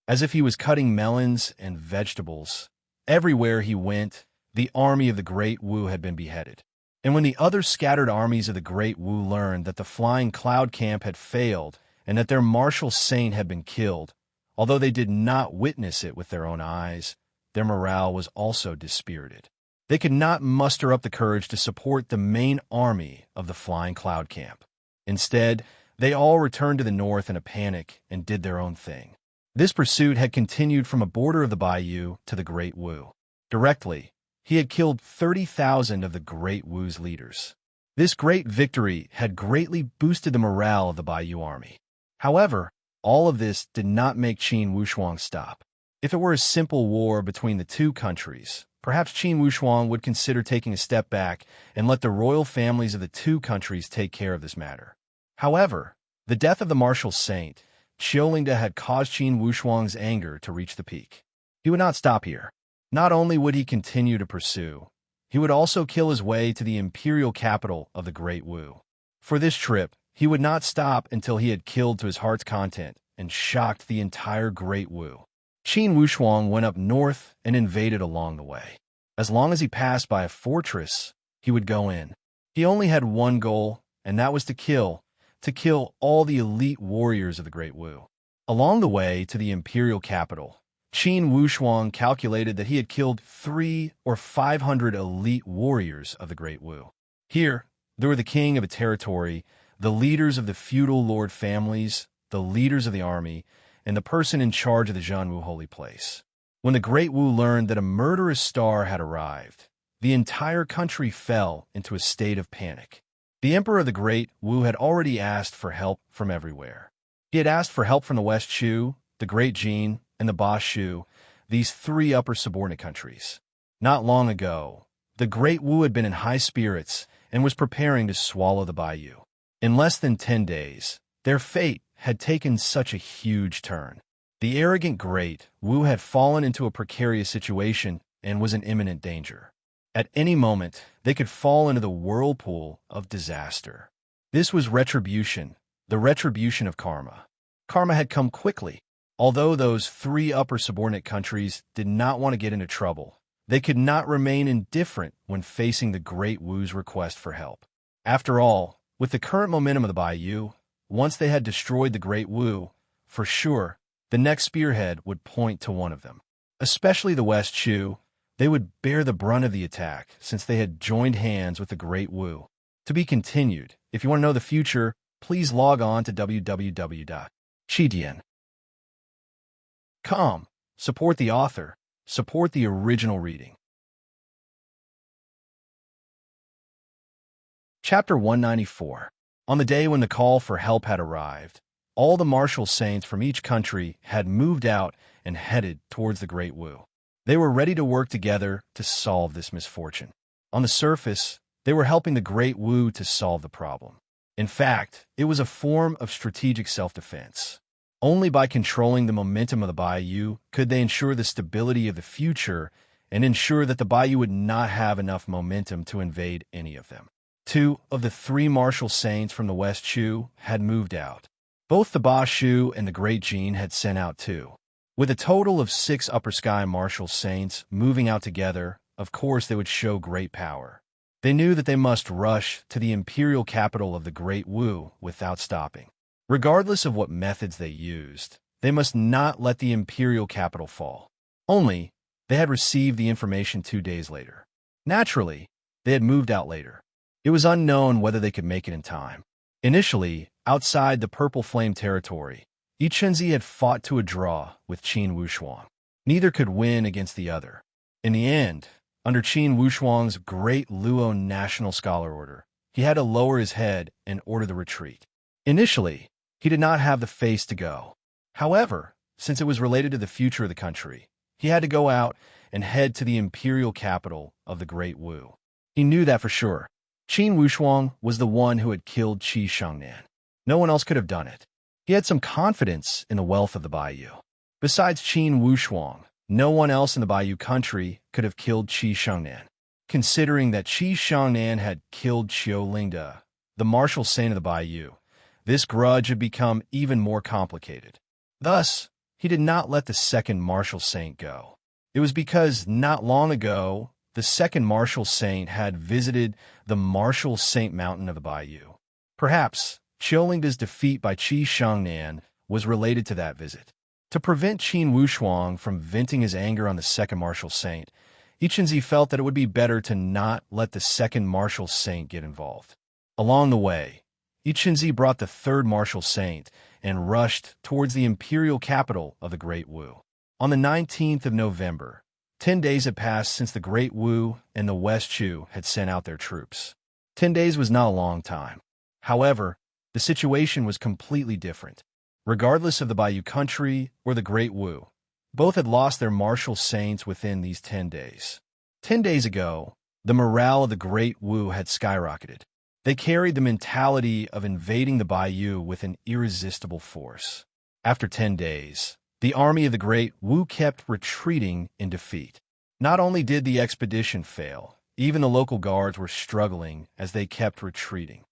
As if he was cutting melons and vegetables, everywhere he went, the army of the Great Wu had been beheaded. And when the other scattered armies of the Great Wu learned that the Flying Cloud camp had failed and that their martial saint had been killed, although they did not witness it with their own eyes, their morale was also dispirited. They could not muster up the courage to support the main army of the Flying Cloud camp. Instead, they all returned to the north in a panic and did their own thing. This pursuit had continued from a border of the Baiyu to the Great Wu. Directly, he had killed 30,000 of the Great Wu's leaders. This great victory had greatly boosted the morale of the Baiyu army. However, all of this did not make Qin Wushuang stop. If it were a simple war between the two countries, perhaps Qin Wushuang would consider taking a step back and let the royal families of the two countries take care of this matter. However, the death of the martial saint, Qiulingda, had caused Qin Wushuang's anger to reach the peak. He would not stop here. Not only would he continue to pursue, he would also kill his way to the imperial capital of the Great Wu. For this trip, he would not stop until he had killed to his heart's content and shocked the entire Great Wu. Qin Wushuang went up north and invaded along the way. As long as he passed by a fortress, he would go in. He only had one goal, and that was to kill all the elite warriors of the Great Wu. Along the way to the imperial capital, Qin Wushuang calculated that he had killed 300 or 500 elite warriors of the Great Wu. Here, there were the king of a territory, the leaders of the feudal lord families, the leaders of the army, and the person in charge of the Zhanwu holy place. When the Great Wu learned that a murderous star had arrived, the entire country fell into a state of panic. The emperor of the Great Wu had already asked for help from everywhere. He had asked for help from the West Shu, the Great Jin, and the Ba Shu, these three upper subordinate countries. Not long ago, the Great Wu had been in high spirits and was preparing to swallow the Baiyu. In less than 10 days, their fate had taken such a huge turn. The arrogant Great Wu had fallen into a precarious situation and was in imminent danger. At any moment, they could fall into the whirlpool of disaster. This was retribution, the retribution of karma. Karma had come quickly. Although those three upper subordinate countries did not want to get into trouble, they could not remain indifferent when facing the Great Wu's request for help. After all, with the current momentum of the Baiyu, once they had destroyed the Great Wu, for sure, the next spearhead would point to one of them. Especially the West Shu, they would bear the brunt of the attack since they had joined hands with the Great Wu. To be continued. If you want to know the future, please log on to www.chidian.com. Support the author. Support the original reading. Chapter 194. On the day when the call for help had arrived, all the martial saints from each country had moved out and headed towards the Great Wu. They were ready to work together to solve this misfortune. On the surface, they were helping the Great Wu to solve the problem. In fact, it was a form of strategic self-defense. Only by controlling the momentum of the bayou could they ensure the stability of the future and ensure that the bayou would not have enough momentum to invade any of them. Two of the three martial saints from the West Chu had moved out. Both the Ba Shu and the Great Gene had sent out too. With a total of 6 Upper Sky martial saints moving out together, of course they would show great power. They knew that they must rush to the imperial capital of the Great Wu without stopping. Regardless of what methods they used, they must not let the imperial capital fall. Only, they had received the information 2 days later. Naturally, they had moved out later. It was unknown whether they could make it in time. Initially, outside the Purple Flame territory, Yichenzi had fought to a draw with Qin Wushuang. Neither could win against the other. In the end, under Qin Wushuang's Great Luo National Scholar Order, he had to lower his head and order the retreat. Initially, he did not have the face to go. However, since it was related to the future of the country, he had to go out and head to the imperial capital of the Great Wu. He knew that for sure. Qin Wushuang was the one who had killed Qi Shangnan. No one else could have done it. He had some confidence in the wealth of the bayou. Besides Qin Wushuang, no one else in the bayou country could have killed Qi Shangnan. Considering that Qi Shangnan had killed Qiu Lingde, the martial saint of the bayou, this grudge had become even more complicated. Thus, he did not let the second martial saint go. It was because not long ago, the second martial saint had visited the martial saint mountain of the bayou. Perhaps Qiu Lingde's defeat by Qi Shangnan was related to that visit. To prevent Qin Wushuang from venting his anger on the second martial saint, Yichenzi felt that it would be better to not let the second martial saint get involved. Along the way, Yichenzi brought the third martial saint and rushed towards the imperial capital of the Great Wu. On the 19th of November, 10 days had passed since the Great Wu and the West Chu had sent out their troops. 10 days was not a long time. However, the situation was completely different. Regardless of the Bayou country or the Great Wu, both had lost their martial saints within these 10 days. 10 days ago, the morale of the Great Wu had skyrocketed. They carried the mentality of invading the Bayou with an irresistible force. After 10 days, the army of the Great Wu kept retreating in defeat. Not only did the expedition fail, even the local guards were struggling as they kept retreating.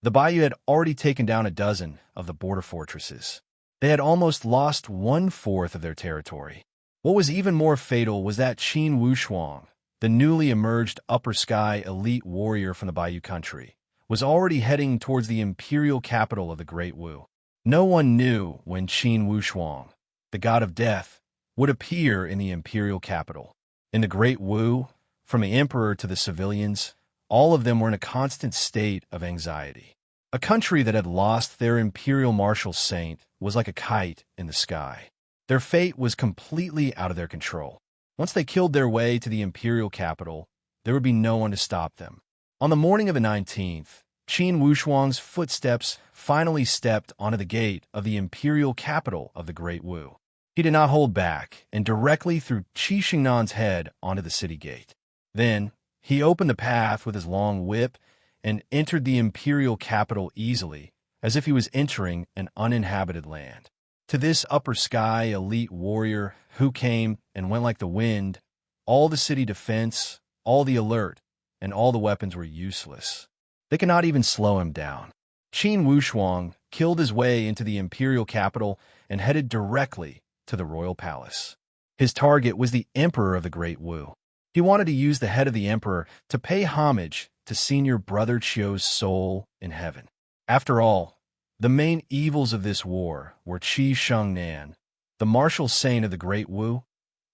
The Bayou had already taken down a dozen of the border fortresses. They had almost lost 1/4 of their territory. What was even more fatal was that Qin Wushuang, the newly emerged Upper Sky elite warrior from the Bayou country, was already heading towards the imperial capital of the Great Wu. No one knew when Qin Wushuang, the god of death, would appear in the imperial capital. In the Great Wu, from the emperor to the civilians, all of them were in a constant state of anxiety. A country that had lost their imperial martial saint was like a kite in the sky. Their fate was completely out of their control. Once they killed their way to the imperial capital, there would be no one to stop them. On the morning of the 19th, Qin Wushuang's footsteps finally stepped onto the gate of the imperial capital of the Great Wu. He did not hold back and directly threw Qi Shingnan's head onto the city gate. Then, he opened the path with his long whip and entered the imperial capital easily, as if he was entering an uninhabited land. To this Upper Sky elite warrior who came and went like the wind, all the city defense, all the alert, and all the weapons were useless. They could not even slow him down. Qin Wushuang killed his way into the imperial capital and headed directly to the royal palace. His target was the emperor of the Great Wu. He wanted to use the head of the emperor to pay homage to senior brother Qiu's soul in heaven. After all, the main evils of this war were Qi Shangnan, the martial saint of the Great Wu,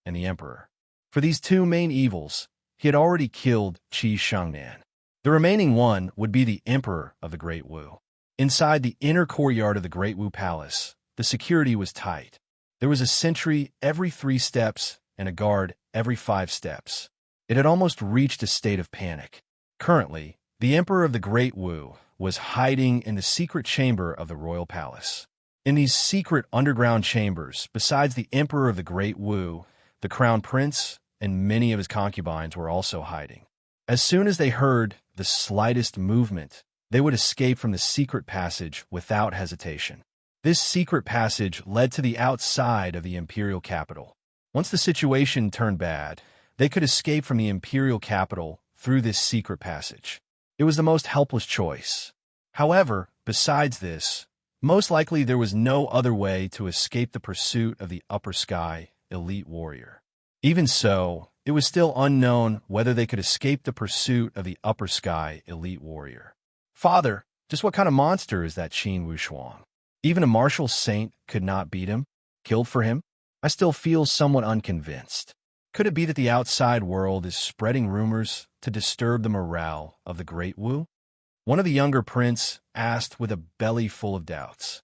and the emperor. For these two main evils, he had already killed Qi Shangnan. The remaining one would be the emperor of the Great Wu. Inside the inner courtyard of the Great Wu Palace, the security was tight. There was a sentry every 3 steps and a guard every 5 steps. It had almost reached a state of panic. Currently, the emperor of the Great Wu was hiding in the secret chamber of the royal palace. In these secret underground chambers, besides the emperor of the Great Wu, the crown prince and many of his concubines were also hiding. As soon as they heard the slightest movement they would escape from the secret passage without hesitation. This secret passage led to the outside of the imperial capital. Once the situation turned bad, they could escape from the imperial capital through this secret passage. It was the most helpless choice. However, besides this, most likely there was no other way to escape the pursuit of the upper sky elite warrior. Even so, it was still unknown whether they could escape the pursuit of the upper sky elite warrior. Father, just what kind of monster is that Qin Wushuang? Even a martial saint could not beat him? Killed for him? I still feel somewhat unconvinced. Could it be that the outside world is spreading rumors to disturb the morale of the Great Wu? One of the younger prince asked with a belly full of doubts.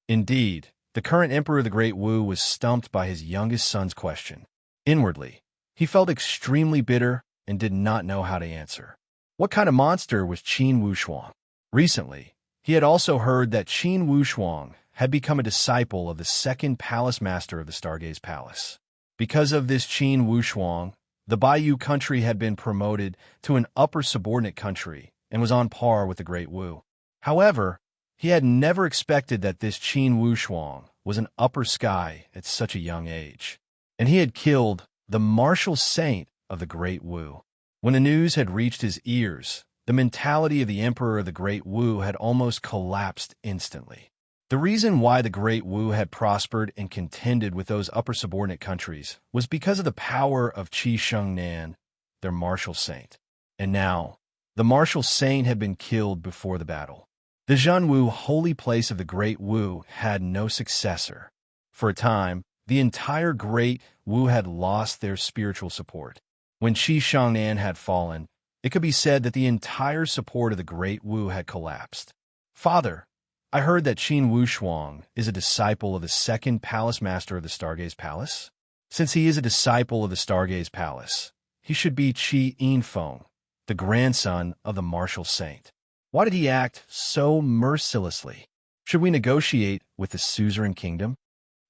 Indeed, the current emperor of the Great Wu was stumped by his youngest son's question. Inwardly, he felt extremely bitter and did not know how to answer. What kind of monster was Qin Wushuang? Recently, he had also heard that Qin Wushuang had become a disciple of the second palace master of the Stargaze Palace. Because of this Qin Wushuang, the Baiyu country had been promoted to an upper subordinate country and was on par with the Great Wu. However, he had never expected that this Qin Wushuang was an upper sky at such a young age, and he had killed the martial saint of the Great Wu. When the news had reached his ears, the mentality of the emperor of the Great Wu had almost collapsed instantly. The reason why the Great Wu had prospered and contended with those upper subordinate countries was because of the power of Qi Shengnan, their martial saint. And now, the martial saint had been killed before the battle. The Zhenwu holy place of the Great Wu had no successor. For a time, the entire Great Wu had lost their spiritual support. When Qi Shengnan had fallen, it could be said that the entire support of the Great Wu had collapsed. Father, I heard that Qin Wushuang is a disciple of the second palace master of the Stargaze Palace. Since he is a disciple of the Stargaze Palace, he should be Qi Yinfeng, the grandson of the martial saint. Why did he act so mercilessly? Should we negotiate with the suzerain kingdom?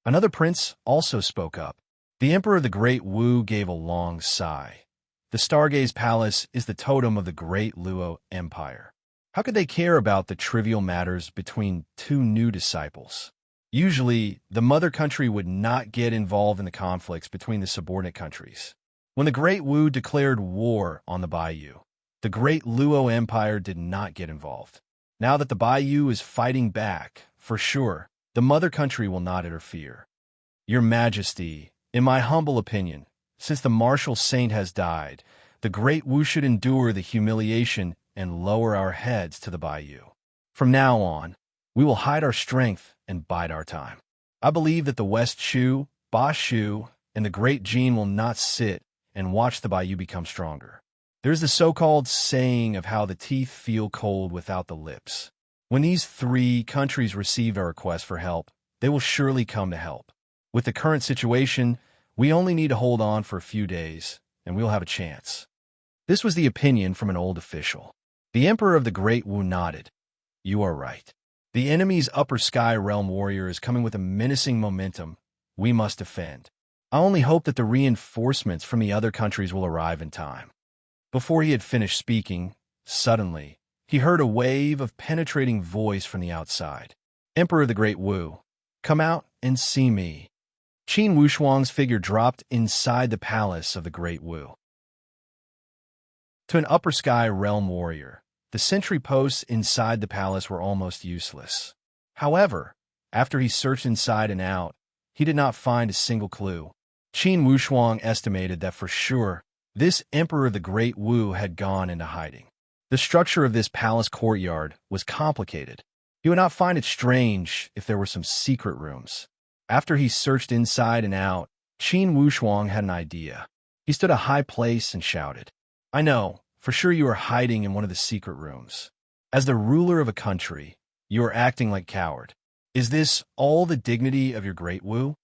Another prince also spoke up. The emperor of the Great Wu gave a long sigh. The Stargaze Palace is the totem of the Great Luo Empire. How could they care about the trivial matters between two new disciples? Usually, the mother country would not get involved in the conflicts between the subordinate countries. When the Great Wu declared war on the Baiyu, the Great Luo Empire did not get involved. Now that the Baiyu is fighting back, for sure, the mother country will not interfere. Your Majesty, in my humble opinion, since the martial saint has died, the Great Wu should endure the humiliation and lower our heads to the Baiyu. From now on, we will hide our strength and bide our time. I believe that the West Shu, Ba Shu, and the Great Jin will not sit and watch the Baiyu become stronger. There's the so-called saying of how the teeth feel cold without the lips. When these three countries receive our request for help, they will surely come to help. With the current situation, we only need to hold on for a few days, and we'll have a chance. This was the opinion from an old official. The Emperor of the Great Wu nodded. You are right. The enemy's upper sky realm warrior is coming with a menacing momentum. We must defend. I only hope that the reinforcements from the other countries will arrive in time. Before he had finished speaking, suddenly, he heard a wave of penetrating voice from the outside. Emperor of the Great Wu, come out and see me. Qin Wushuang's figure dropped inside the palace of the Great Wu. To an upper sky realm warrior, the sentry posts inside the palace were almost useless. However, after he searched inside and out, he did not find a single clue. Qin Wushuang estimated that for sure, this emperor of the Great Wu had gone into hiding. The structure of this palace courtyard was complicated. He would not find it strange if there were some secret rooms. After he searched inside and out, Qin Wushuang had an idea. He stood a high place and shouted, I know, for sure you are hiding in one of the secret rooms. As the ruler of a country, you are acting like coward. Is this all the dignity of your Great Wu?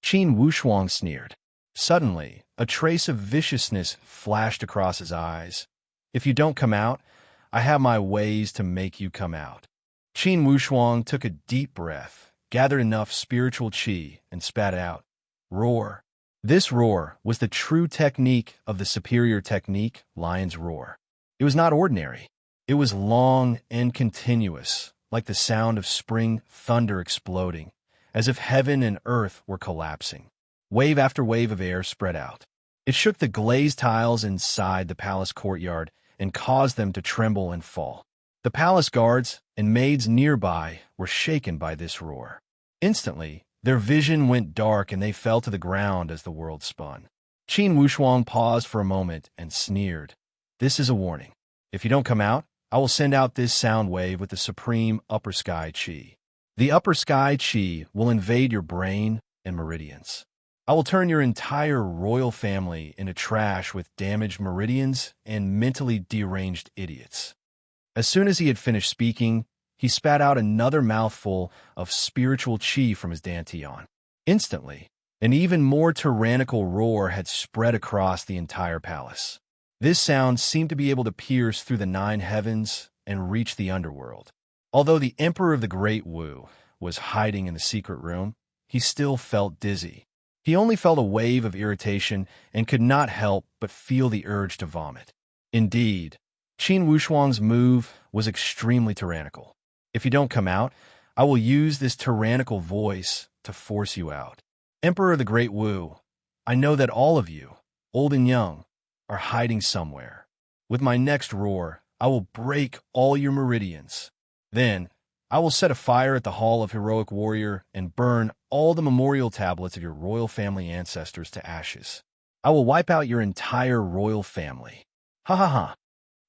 Qin Wushuang sneered. Suddenly, a trace of viciousness flashed across his eyes. If you don't come out, I have my ways to make you come out. Qin Wushuang took a deep breath, gathered enough spiritual qi, and spat out. Roar. This roar was the true technique of the superior technique, Lion's Roar. It was not ordinary. It was long and continuous, like the sound of spring thunder exploding, as if heaven and earth were collapsing. Wave after wave of air spread out. It shook the glazed tiles inside the palace courtyard and caused them to tremble and fall. The palace guards and maids nearby were shaken by this roar. Instantly, their vision went dark and they fell to the ground as the world spun. Qin Wushuang paused for a moment and sneered. "This is a warning. If you don't come out, I will send out this sound wave with the supreme upper sky qi. The upper sky qi will invade your brain and meridians. I will turn your entire royal family into trash with damaged meridians and mentally deranged idiots." As soon as he had finished speaking, he spat out another mouthful of spiritual qi from his dantian. Instantly, an even more tyrannical roar had spread across the entire palace. This sound seemed to be able to pierce through the 9 heavens and reach the underworld. Although the Emperor of the Great Wu was hiding in the secret room, he still felt dizzy. He only felt a wave of irritation and could not help but feel the urge to vomit. Indeed, Qin Wushuang's move was extremely tyrannical. "If you don't come out, I will use this tyrannical voice to force you out. Emperor of the Great Wu, I know that all of you, old and young, are hiding somewhere. With my next roar, I will break all your meridians. Then, I will set a fire at the Hall of Heroic Warrior and burn all the memorial tablets of your royal family ancestors to ashes. I will wipe out your entire royal family." Ha ha ha.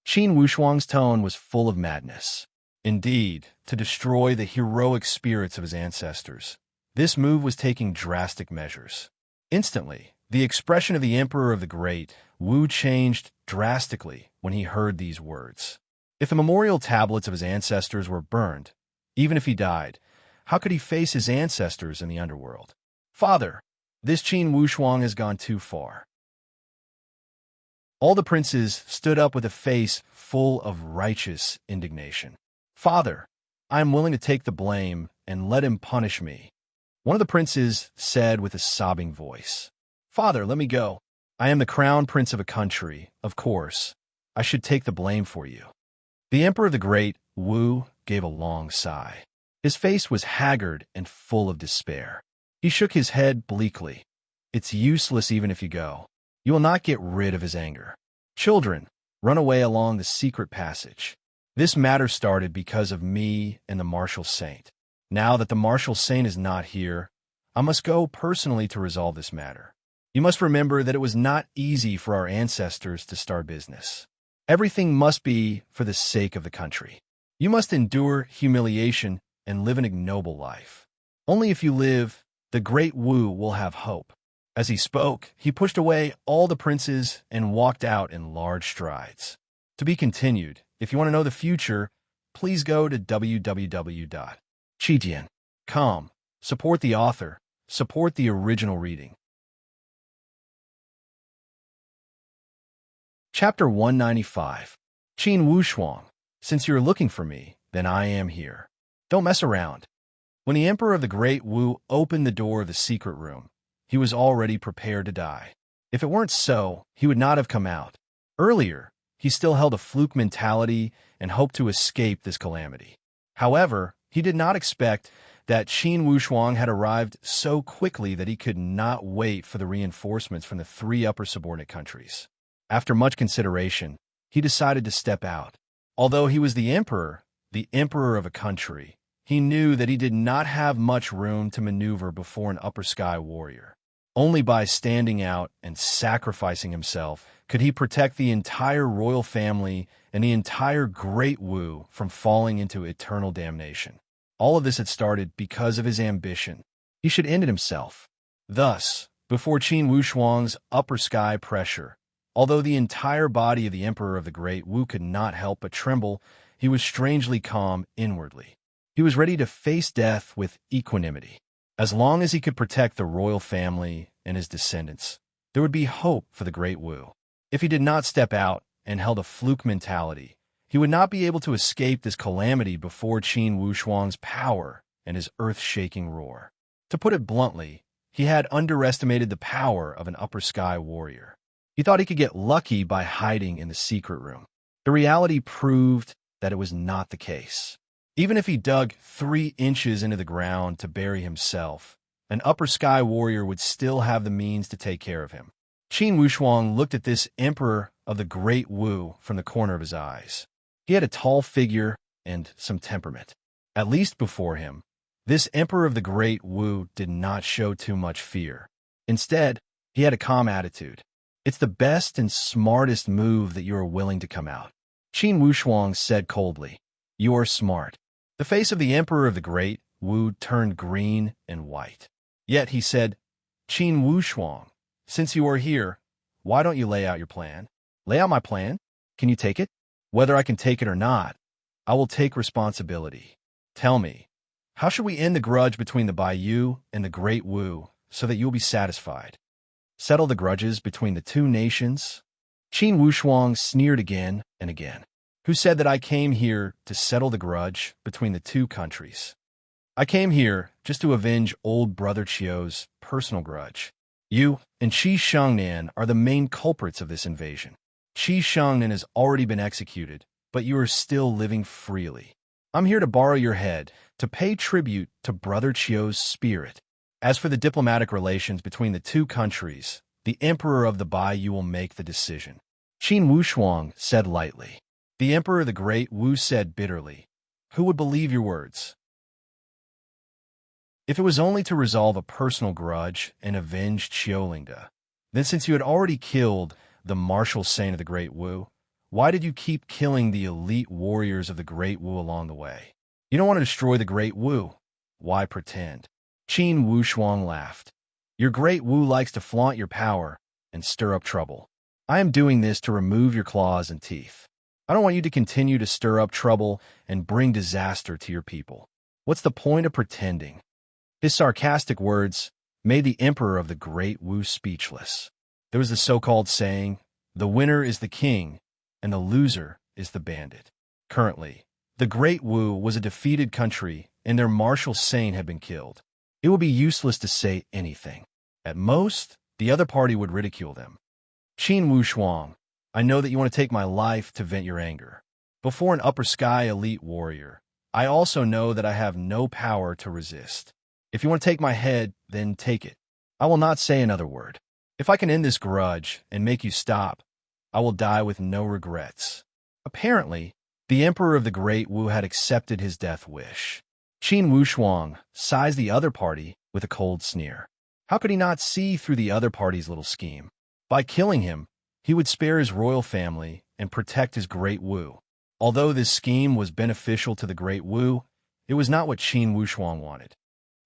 Qin Wushuang's tone was full of madness. Indeed, to destroy the heroic spirits of his ancestors, this move was taking drastic measures. Instantly, the expression of the Emperor of the Great Wu changed drastically when he heard these words. If the memorial tablets of his ancestors were burned, even if he died, how could he face his ancestors in the underworld? "Father, this Qin Wushuang has gone too far." All the princes stood up with a face full of righteous indignation. "Father, I am willing to take the blame and let him punish me." One of the princes said with a sobbing voice, "Father, let me go. I am the crown prince of a country, of course. I should take the blame for you." The Emperor of the Great Wu gave a long sigh. His face was haggard and full of despair. He shook his head bleakly. "It's useless even if you go. You will not get rid of his anger. Children, run away along the secret passage. This matter started because of me and the Martial Saint. Now that the Martial Saint is not here, I must go personally to resolve this matter. You must remember that it was not easy for our ancestors to start business. Everything must be for the sake of the country. You must endure humiliation and live an ignoble life. Only if you live, the Great Wu will have hope." As he spoke, he pushed away all the princes and walked out in large strides. To be continued. If you want to know the future, please go to www.chijian.com. Support the author. Support the original reading. Chapter 195. Qin Wushuang. Since you're looking for me, then I am here. Don't mess around. When the Emperor of the Great Wu opened the door of the secret room, he was already prepared to die. If it weren't so, he would not have come out. Earlier, he still held a fluke mentality and hoped to escape this calamity. However, he did not expect that Qin Wushuang had arrived so quickly that he could not wait for the reinforcements from the 3 upper subordinate countries. After much consideration, he decided to step out. Although he was the emperor of a country, he knew that he did not have much room to maneuver before an upper sky warrior. Only by standing out and sacrificing himself could he protect the entire royal family and the entire Great Wu from falling into eternal damnation. All of this had started because of his ambition. He should end it himself. Thus, before Qin Wushuang's upper sky pressure, although the entire body of the Emperor of the Great Wu could not help but tremble, he was strangely calm inwardly. He was ready to face death with equanimity. As long as he could protect the royal family and his descendants, there would be hope for the Great Wu. If he did not step out and held a fluke mentality, he would not be able to escape this calamity before Qin Wushuang's power and his earth-shaking roar. To put it bluntly, he had underestimated the power of an upper sky warrior. He thought he could get lucky by hiding in the secret room. The reality proved that it was not the case. Even if he dug 3 inches into the ground to bury himself, an upper sky warrior would still have the means to take care of him. Qin Wushuang looked at this emperor of the Great Wu from the corner of his eyes. He had a tall figure and some temperament. At least before him, this emperor of the Great Wu did not show too much fear. Instead, he had a calm attitude. It's the best and smartest move that you are willing to come out. Qin Wushuang said coldly, "You are smart." The face of the emperor of the Great Wu turned green and white. Yet he said, "Qin Wushuang, since you are here, why don't you lay out your plan?" "Lay out my plan? Can you take it?" "Whether I can take it or not, I will take responsibility. Tell me, how should we end the grudge between the Baiyu and the Great Wu so that you will be satisfied?" "Settle the grudges between the 2 nations?" Qin Wushuang sneered again and again. "Who said that I came here to settle the grudge between the 2 countries? I came here just to avenge old brother Qiu's personal grudge. You and Qi Shengnan are the main culprits of this invasion. Qi Shengnan has already been executed, but you are still living freely. I'm here to borrow your head, to pay tribute to brother Qiu's spirit. As for the diplomatic relations between the 2 countries, the emperor of the Baiyu will make the decision." Qin Wushuang said lightly. The emperor of the Great Wu said bitterly, "Who would believe your words? If it was only to resolve a personal grudge and avenge Qiolingde, then since you had already killed the martial saint of the Great Wu, why did you keep killing the elite warriors of the Great Wu along the way? You don't want to destroy the Great Wu. Why pretend?" Qin Wushuang laughed. "Your Great Wu likes to flaunt your power and stir up trouble. I am doing this to remove your claws and teeth. I don't want you to continue to stir up trouble and bring disaster to your people. What's the point of pretending?" His sarcastic words made the emperor of the Great Wu speechless. There was the so-called saying, "The winner is the king, and the loser is the bandit." Currently, the Great Wu was a defeated country, and their martial saint had been killed. It would be useless to say anything. At most, the other party would ridicule them. "Qin Wushuang, I know that you want to take my life to vent your anger. Before an upper sky elite warrior, I also know that I have no power to resist. If you want to take my head, then take it. I will not say another word. If I can end this grudge and make you stop, I will die with no regrets." Apparently, the emperor of the Great Wu had accepted his death wish. Qin Wushuang sized the other party with a cold sneer. How could he not see through the other party's little scheme? By killing him, he would spare his royal family and protect his Great Wu. Although this scheme was beneficial to the Great Wu, it was not what Qin Wushuang wanted.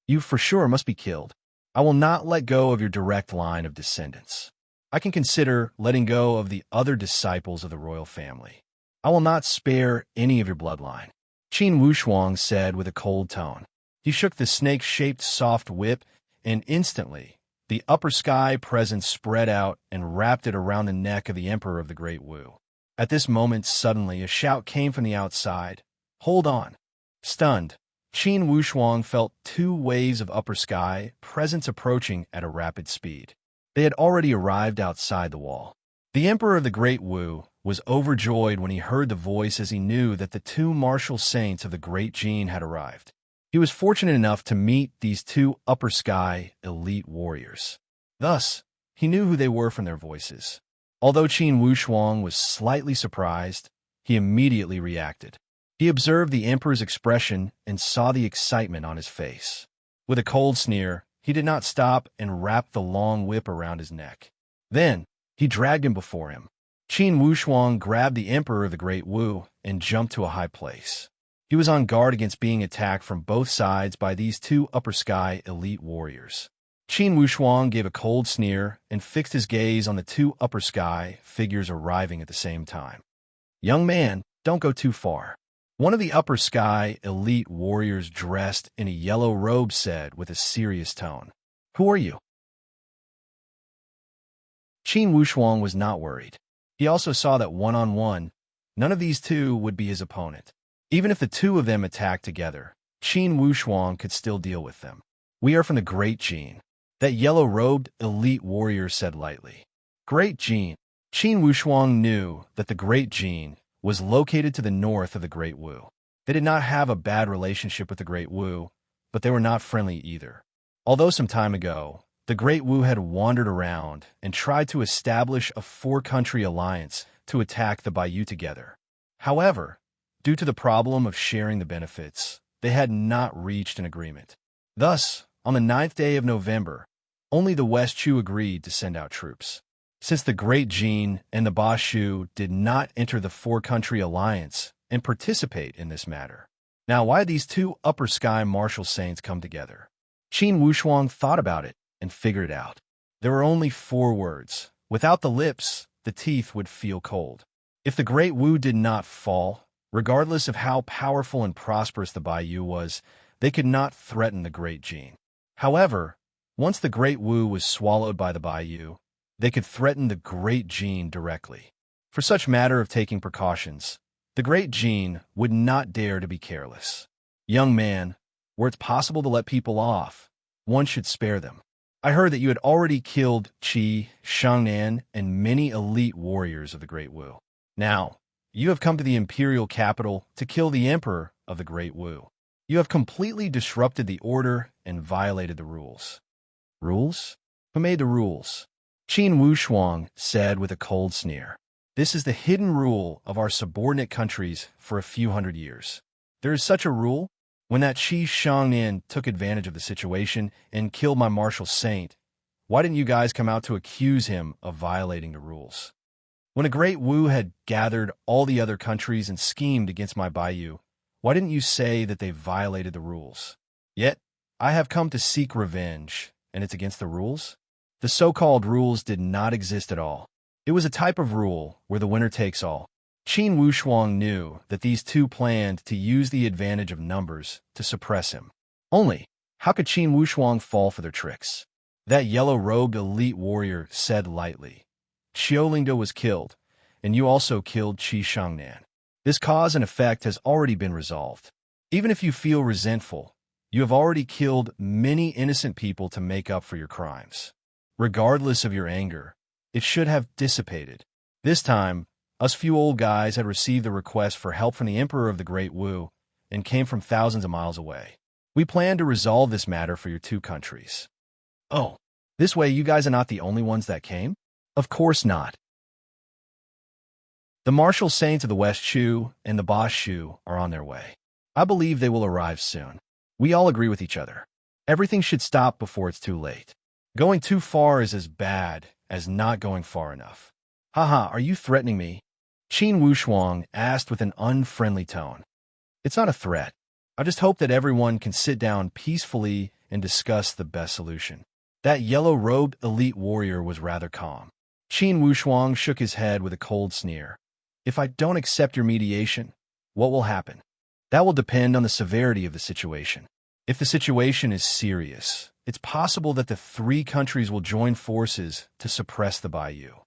"You for sure must be killed. I will not let go of your direct line of descendants. I can consider letting go of the other disciples of the royal family. I will not spare any of your bloodline," Qin Wushuang said with a cold tone. He shook the snake-shaped soft whip, and instantly, the upper sky presence spread out and wrapped it around the neck of the emperor of the Great Wu. At this moment, suddenly, a shout came from the outside. "Hold on!" Stunned, Qin Wushuang felt 2 waves of upper sky presence approaching at a rapid speed. They had already arrived outside the wall. The emperor of the Great Wu was overjoyed when he heard the voice, as he knew that the 2 martial saints of the Great Jin had arrived. He was fortunate enough to meet these 2 upper sky elite warriors. Thus, he knew who they were from their voices. Although Qin Wushuang was slightly surprised, he immediately reacted. He observed the emperor's expression and saw the excitement on his face. With a cold sneer, he did not stop and wrapped the long whip around his neck. Then, he dragged him before him. Qin Wushuang grabbed the emperor of the Great Wu and jumped to a high place. He was on guard against being attacked from both sides by these 2 upper sky elite warriors. Qin Wushuang gave a cold sneer and fixed his gaze on the 2 upper sky figures arriving at the same time. "Young man, don't go too far," one of the upper sky elite warriors dressed in a yellow robe said with a serious tone. "Who are you?" Qin Wushuang was not worried. He also saw that one-on-one, none of these 2 would be his opponent. Even if the 2 of them attacked together, Qin Wushuang could still deal with them. "We are from the Great Jin," that yellow-robed elite warrior said lightly. Great Jin. Qin Wushuang knew that the Great Jin was located to the north of the Great Wu. They did not have a bad relationship with the Great Wu, but they were not friendly either. Although some time ago, the Great Wu had wandered around and tried to establish a four-country alliance to attack the Baiyu together. However, due to the problem of sharing the benefits, they had not reached an agreement. Thus, on the 9th day of November, only the West Chu agreed to send out troops. Since the Great Jin and the Ba Shu did not enter the four-country alliance and participate in this matter. Now, why these two upper sky martial saints come together? Qin Wushuang thought about it and figured it out. There were only 4 words. Without the lips, the teeth would feel cold. If the Great Wu did not fall, regardless of how powerful and prosperous the Baiyu was, they could not threaten the Great Jin. However, once the Great Wu was swallowed by the Baiyu, they could threaten the Great Jin directly. For such matter of taking precautions, the Great Jin would not dare to be careless. Young man, where it's possible to let people off, one should spare them. I heard that you had already killed Qi, Shangnan, and many elite warriors of the Great Wu. Now, you have come to the imperial capital to kill the emperor of the Great Wu. You have completely disrupted the order and violated the rules. Rules? Who made the rules? Qin Wushuang said with a cold sneer. This is the hidden rule of our subordinate countries for a few hundred years. There is such a rule. When that Qi Shangnan took advantage of the situation and killed my martial saint, why didn't you guys come out to accuse him of violating the rules? When a Great Wu had gathered all the other countries and schemed against my Baiyu, why didn't you say that they violated the rules? Yet, I have come to seek revenge, and it's against the rules? The so-called rules did not exist at all. It was a type of rule where the winner takes all. Qin Wushuang knew that these two planned to use the advantage of numbers to suppress him. Only, how could Qin Wushuang fall for their tricks? That yellow-robed elite warrior said lightly, Xiaolingdo was killed, and you also killed Qi Shangnan. This cause and effect has already been resolved. Even if you feel resentful, you have already killed many innocent people to make up for your crimes. Regardless of your anger, it should have dissipated. This time, us few old guys had received a request for help from the Emperor of the Great Wu and came from thousands of miles away. We plan to resolve this matter for your two countries. Oh, this way you guys are not the only ones that came? Of course not. The martial saints of the West Chu and the Ba Shu are on their way. I believe they will arrive soon. We all agree with each other. Everything should stop before it's too late. Going too far is as bad as not going far enough. Haha, are you threatening me? Qin Wushuang asked with an unfriendly tone. It's not a threat. I just hope that everyone can sit down peacefully and discuss the best solution. That yellow-robed elite warrior was rather calm. Qin Wushuang shook his head with a cold sneer. If I don't accept your mediation, what will happen? That will depend on the severity of the situation. If the situation is serious, it's possible that the 3 countries will join forces to suppress the Baiyu.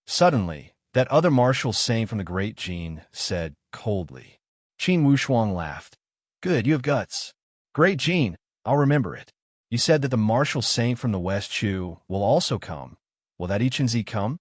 Suddenly, that other martial saint from the Great Jin said coldly. Qin Wushuang laughed. Good, you have guts. Great Jin, I'll remember it. You said that the martial saint from the West Chu will also come. Will that Ichenzi come?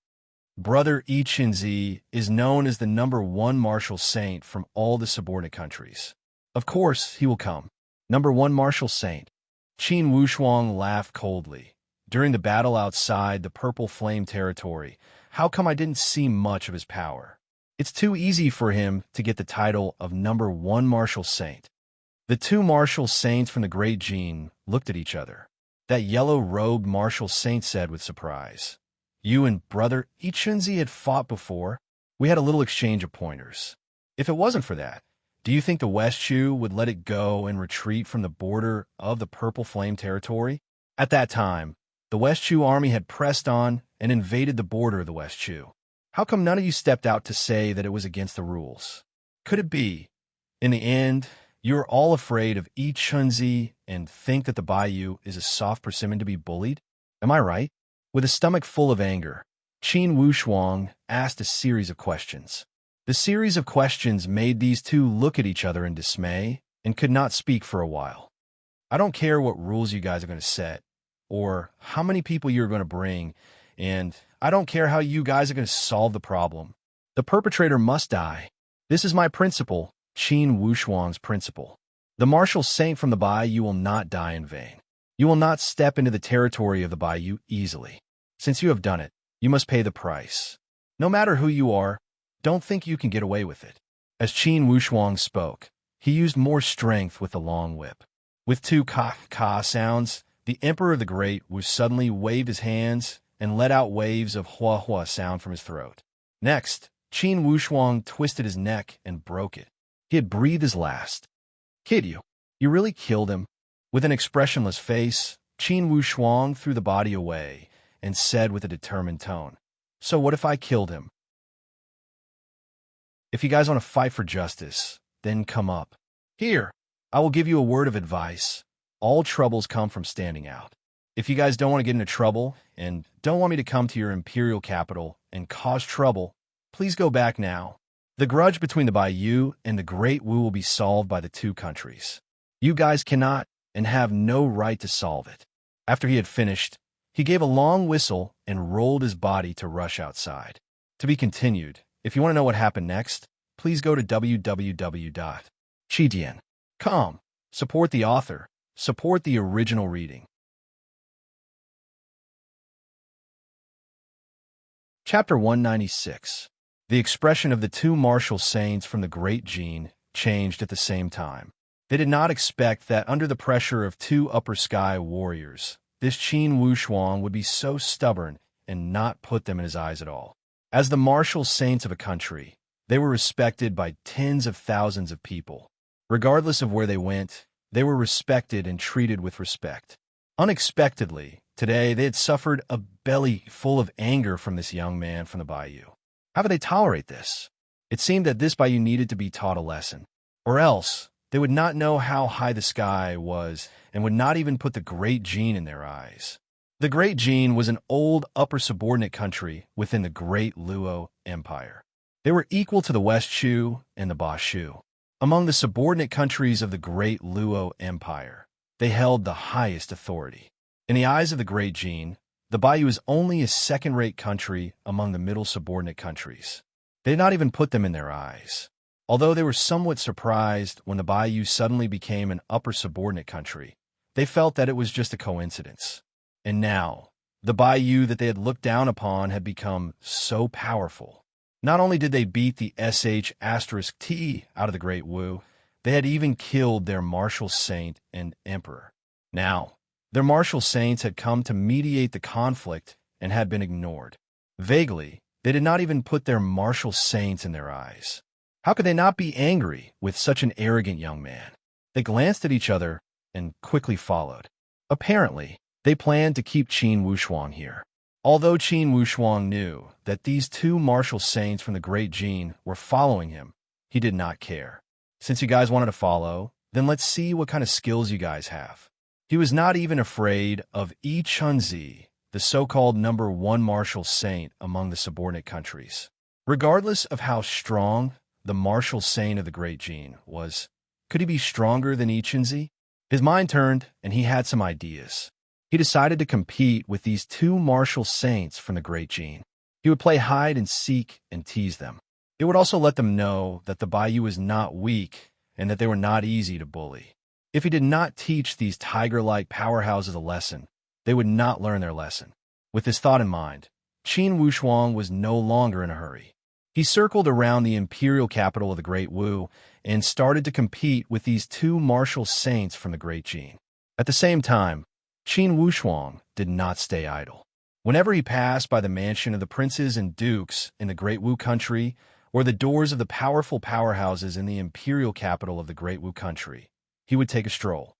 Brother Ichenzi is known as the #1 martial saint from all the subordinate countries. Of course, he will come. #1 martial saint. Qin Wushuang laughed coldly. During the battle outside the Purple Flame territory, how come I didn't see much of his power? It's too easy for him to get the title of #1 martial saint. The 2 martial saints from the Great Jin looked at each other. That yellow-robed martial saint said with surprise, You and Brother Ichenzi had fought before. We had a little exchange of pointers. If it wasn't for that, do you think the West Chu would let it go and retreat from the border of the Purple Flame territory? At that time, the West Chu army had pressed on and invaded the border of the West Chu. How come none of you stepped out to say that it was against the rules? Could it be, in the end, you are all afraid of Ichenzi and think that the Baiyu is a soft persimmon to be bullied? Am I right? With a stomach full of anger, Qin Wushuang asked a series of questions. The series of questions made these two look at each other in dismay and could not speak for a while. I don't care what rules you guys are going to set, or how many people you're going to bring, and I don't care how you guys are going to solve the problem. The perpetrator must die. This is my principle, Qin Wushuang's principle. The martial saint from the Bayou will not die in vain. You will not step into the territory of the Bayou easily. Since you have done it, you must pay the price. No matter who you are, don't think you can get away with it. As Qin Wushuang spoke, he used more strength with the long whip. With two ka-ka sounds, the Emperor of the Great Wu suddenly waved his hands and let out waves of hua-hua sound from his throat. Next, Qin Wushuang twisted his neck and broke it. He had breathed his last. Kid, you really killed him? With an expressionless face, Qin Wushuang threw the body away and said with a determined tone, "So what if I killed him? If you guys want to fight for justice, then come up. Here, I will give you a word of advice. All troubles come from standing out. If you guys don't want to get into trouble and don't want me to come to your imperial capital and cause trouble, please go back now. The grudge between the Bayou and the Great Wu will be solved by the two countries. You guys cannot and have no right to solve it." After he had finished, he gave a long whistle and rolled his body to rush outside. To be continued. If you want to know what happened next, please go to www.chidian.com. Support the author. Support the original reading. Chapter 196. The expression of the two martial saints from the Great Jin changed at the same time. They did not expect that under the pressure of two upper sky warriors, this Qin Wushuang would be so stubborn and not put them in his eyes at all. As the martial saints of a country, they were respected by tens of thousands of people. Regardless of where they went, they were respected and treated with respect. Unexpectedly, today they had suffered a belly full of anger from this young man from the Bayou. How could they tolerate this? It seemed that this Bayou needed to be taught a lesson, or else they would not know how high the sky was and would not even put the Great Jin in their eyes. The Great Jin was an old upper subordinate country within the Great Luo Empire. They were equal to the West Shu and the Ba Shu. Among the subordinate countries of the Great Luo Empire, they held the highest authority. In the eyes of the Great Jin, the Bayou is only a second-rate country among the middle subordinate countries. They did not even put them in their eyes. Although they were somewhat surprised when the Bayou suddenly became an upper subordinate country, they felt that it was just a coincidence. And now, the Bayou that they had looked down upon had become so powerful. Not only did they beat the *T out of the Great Wu, they had even killed their martial saint and emperor. Now, their martial saints had come to mediate the conflict and had been ignored. Vaguely, they did not even put their martial saints in their eyes. How could they not be angry with such an arrogant young man? They glanced at each other and quickly followed. Apparently, they planned to keep Qin Wushuang here. Although Qin Wushuang knew that these two martial saints from the Great Jin were following him, he did not care. Since you guys wanted to follow, then let's see what kind of skills you guys have. He was not even afraid of Yi Chunzi, the so-called #1 martial saint among the subordinate countries. Regardless of how strong the martial saint of the Great Jin was, could he be stronger than Yi Chunzi? His mind turned, and he had some ideas. He decided to compete with these two martial saints from the Great Jin. He would play hide and seek and tease them. It would also let them know that the Bayou was not weak and that they were not easy to bully. If he did not teach these tiger-like powerhouses a lesson, they would not learn their lesson. With this thought in mind, Qin Wushuang was no longer in a hurry. He circled around the imperial capital of the Great Wu and started to compete with these two martial saints from the Great Jin. At the same time, Qin Wushuang did not stay idle. Whenever he passed by the mansion of the princes and dukes in the Great Wu country or the doors of the powerful powerhouses in the imperial capital of the Great Wu country, he would take a stroll.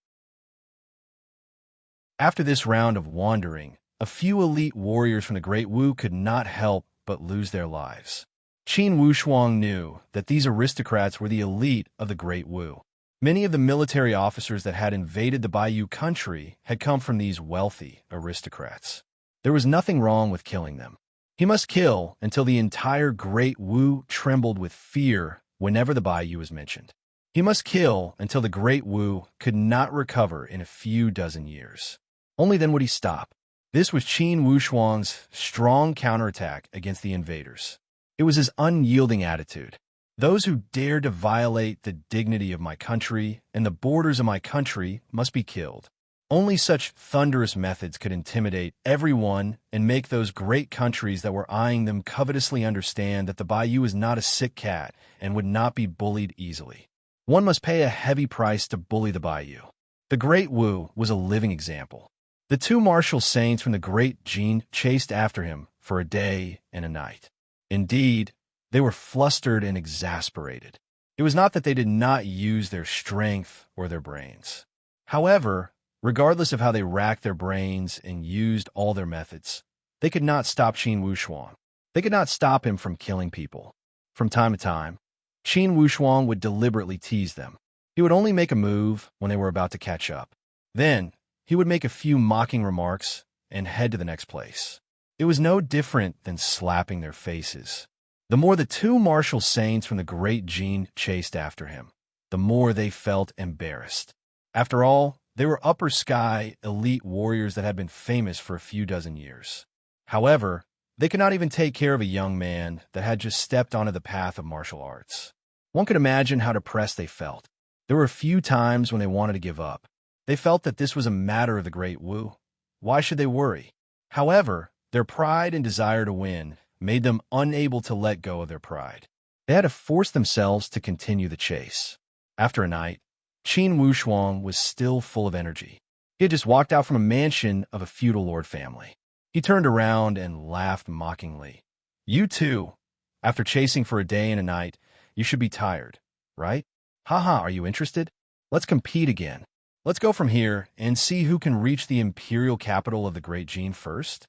After this round of wandering, a few elite warriors from the Great Wu could not help but lose their lives. Qin Wushuang knew that these aristocrats were the elite of the Great Wu. Many of the military officers that had invaded the Bayou country had come from these wealthy aristocrats. There was nothing wrong with killing them. He must kill until the entire Great Wu trembled with fear whenever the Bayou was mentioned. He must kill until the Great Wu could not recover in a few dozen years. Only then would he stop. This was Qin Wushuang's strong counterattack against the invaders. It was his unyielding attitude. Those who dare to violate the dignity of my country and the borders of my country must be killed. Only such thunderous methods could intimidate everyone and make those great countries that were eyeing them covetously understand that the Bayou is not a sick cat and would not be bullied easily. One must pay a heavy price to bully the Bayou. The Great Wu was a living example. The two martial saints from the Great Jin chased after him for a day and a night. Indeed, they were flustered and exasperated. It was not that they did not use their strength or their brains. However, regardless of how they racked their brains and used all their methods, they could not stop Qin Wushuang. They could not stop him from killing people. From time to time, Qin Wushuang would deliberately tease them. He would only make a move when they were about to catch up. Then, he would make a few mocking remarks and head to the next place. It was no different than slapping their faces. The more the two martial saints from the Great Jin chased after him, the more they felt embarrassed. After all, they were upper sky elite warriors that had been famous for a few dozen years. However, they could not even take care of a young man that had just stepped onto the path of martial arts. One could imagine how depressed they felt. There were a few times when they wanted to give up. They felt that this was a matter of the Great Wu. Why should they worry? However, their pride and desire to win made them unable to let go of their pride. They had to force themselves to continue the chase. After a night, Qin Wushuang was still full of energy. He had just walked out from a mansion of a feudal lord family. He turned around and laughed mockingly. You too. After chasing for a day and a night, you should be tired, right? Haha, are you interested? Let's compete again. Let's go from here and see who can reach the imperial capital of the Great Jin first.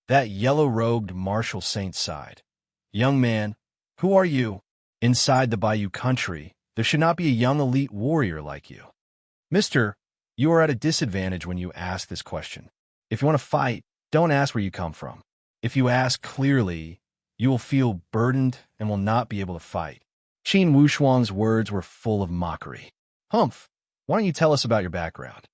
That yellow-robed martial saint sighed. Young man, who are you? Inside the Bayou country, there should not be a young elite warrior like you. Mister, you are at a disadvantage when you ask this question. If you want to fight, don't ask where you come from. If you ask clearly, you will feel burdened and will not be able to fight. Qin Wushuang's words were full of mockery. Humph, why don't you tell us about your background?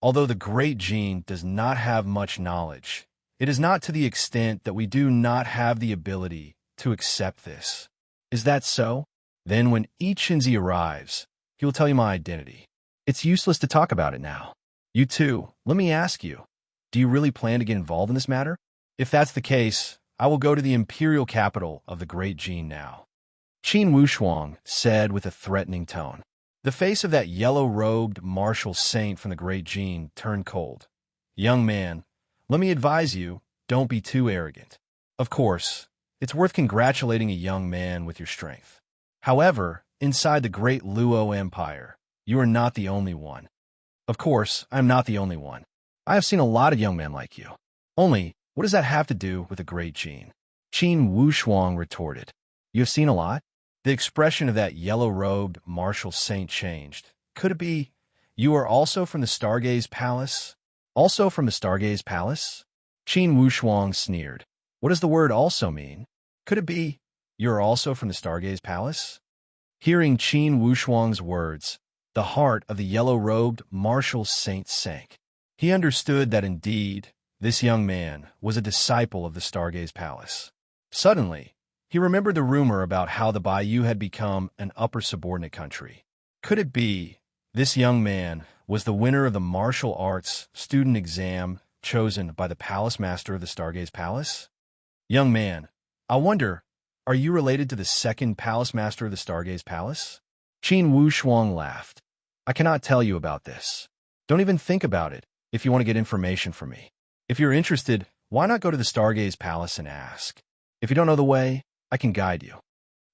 Although the Great Jin does not have much knowledge, it is not to the extent that we do not have the ability to accept this. Is that so? Then when I Chinzi arrives, he will tell you my identity. It's useless to talk about it now. You too, let me ask you, do you really plan to get involved in this matter? If that's the case, I will go to the imperial capital of the Great Jin now. Qin Wushuang said with a threatening tone. The face of that yellow-robed martial saint from the Great Jin turned cold. Young man, let me advise you, don't be too arrogant. Of course, it's worth congratulating a young man with your strength. However, inside the great Luo Empire, you are not the only one. Of course, I am not the only one. I have seen a lot of young men like you. Only, what does that have to do with the Great Jin? Qin Wushuang retorted. You have seen a lot? The expression of that yellow-robed martial saint changed. Could it be, you are also from the Stargaze Palace? Also from the Stargaze Palace? Qin Wushuang sneered. What does the word also mean? Could it be, you are also from the Stargaze Palace? Hearing Qin Wushuang's words, the heart of the yellow-robed martial saint sank. He understood that indeed, this young man was a disciple of the Stargaze Palace. Suddenly, he remembered the rumor about how the Bayou had become an upper subordinate country. Could it be, this young man was the winner of the martial arts student exam chosen by the palace master of the Stargaze Palace? Young man, I wonder, are you related to the second palace master of the Stargaze Palace? Qin Wushuang laughed. I cannot tell you about this. Don't even think about it if you want to get information from me. If you're interested, why not go to the Stargaze Palace and ask? If you don't know the way, I can guide you.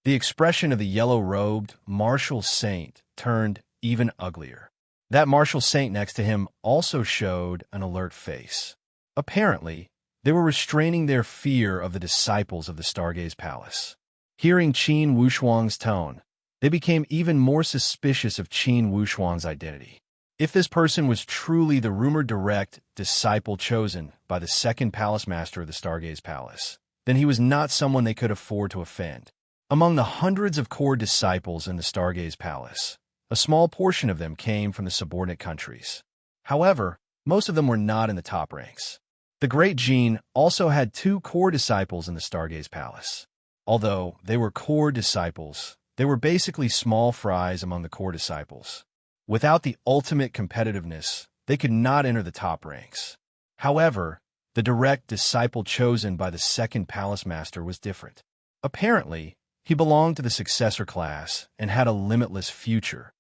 The expression of the yellow-robed martial saint turned even uglier. That martial saint next to him also showed an alert face. Apparently, they were restraining their fear of the disciples of the Stargaze Palace. Hearing Qin Wushuang's tone, they became even more suspicious of Qin Wushuang's identity. If this person was truly the rumored direct disciple chosen by the second palace master of the Stargaze Palace, then he was not someone they could afford to offend. Among the hundreds of core disciples in the Stargaze Palace, a small portion of them came from the subordinate countries. However, most of them were not in the top ranks. The Great Jin also had 2 core disciples in the Stargaze Palace. Although they were core disciples, they were basically small fries among the core disciples. Without the ultimate competitiveness, they could not enter the top ranks. However, the direct disciple chosen by the second palace master was different. Apparently, he belonged to the successor class and had a limitless future.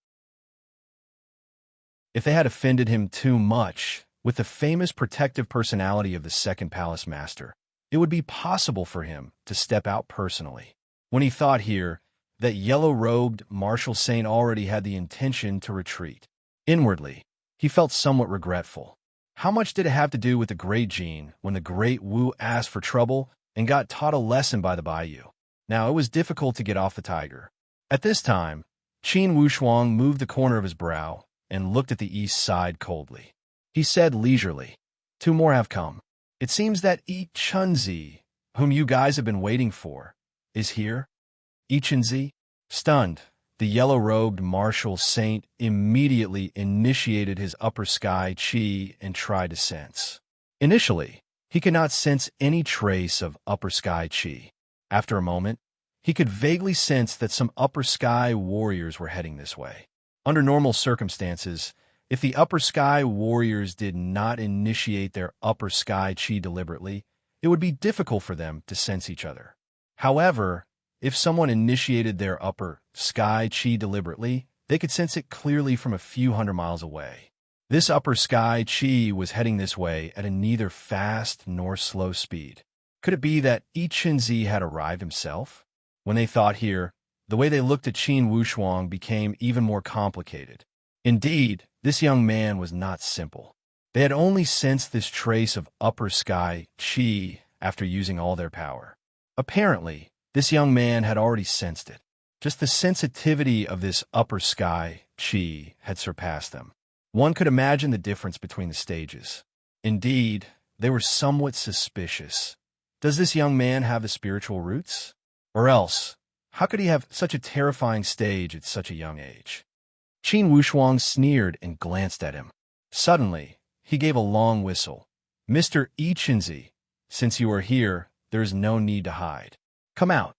If they had offended him too much, with the famous protective personality of the second palace master, it would be possible for him to step out personally. When he thought here, that yellow-robed martial saint already had the intention to retreat. Inwardly, he felt somewhat regretful. How much did it have to do with the Great Gene when the Great Wu asked for trouble and got taught a lesson by the Bayou? Now, it was difficult to get off the tiger. At this time, Qin Wushuang moved the corner of his brow and looked at the east side coldly. He said leisurely, "Two more have come. It seems that Yi Chunzi, whom you guys have been waiting for, is here." Yi Chunzi? Stunned, the yellow-robed martial saint immediately initiated his upper sky chi and tried to sense. Initially, he could not sense any trace of upper sky chi. After a moment, he could vaguely sense that some upper sky warriors were heading this way. Under normal circumstances, if the upper sky warriors did not initiate their upper sky chi deliberately, it would be difficult for them to sense each other. However, if someone initiated their upper sky chi deliberately, they could sense it clearly from a few hundred miles away. This upper sky chi was heading this way at a neither fast nor slow speed. Could it be that Yi Chunzi had arrived himself? When they thought here, the way they looked at Qin Wushuang became even more complicated. Indeed, this young man was not simple. They had only sensed this trace of upper sky chi after using all their power. Apparently, this young man had already sensed it. Just the sensitivity of this upper sky chi had surpassed them. One could imagine the difference between the stages. Indeed, they were somewhat suspicious. Does this young man have the spiritual roots? Or else, how could he have such a terrifying stage at such a young age? Qin Wushuang sneered and glanced at him. Suddenly, he gave a long whistle. "Mr. Yi Chunzi, since you are here, there is no need to hide. Come out."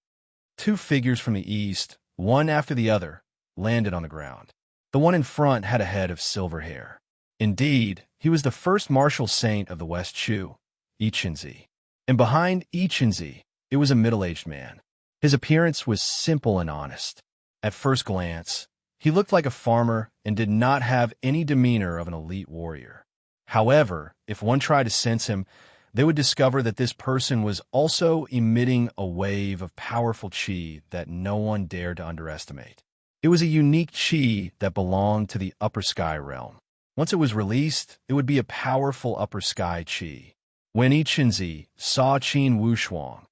Two figures from the east, one after the other, landed on the ground. The one in front had a head of silver hair. Indeed, he was the first martial saint of the West Chu, Yi Chunzi. And behind Yi Chunzi, it was a middle-aged man. His appearance was simple and honest. At first glance, he looked like a farmer and did not have any demeanor of an elite warrior. However, if one tried to sense him, they would discover that this person was also emitting a wave of powerful qi that no one dared to underestimate. It was a unique qi that belonged to the upper sky realm. Once it was released, it would be a powerful upper sky qi. When Yi Chunzi saw Qin Wushuang,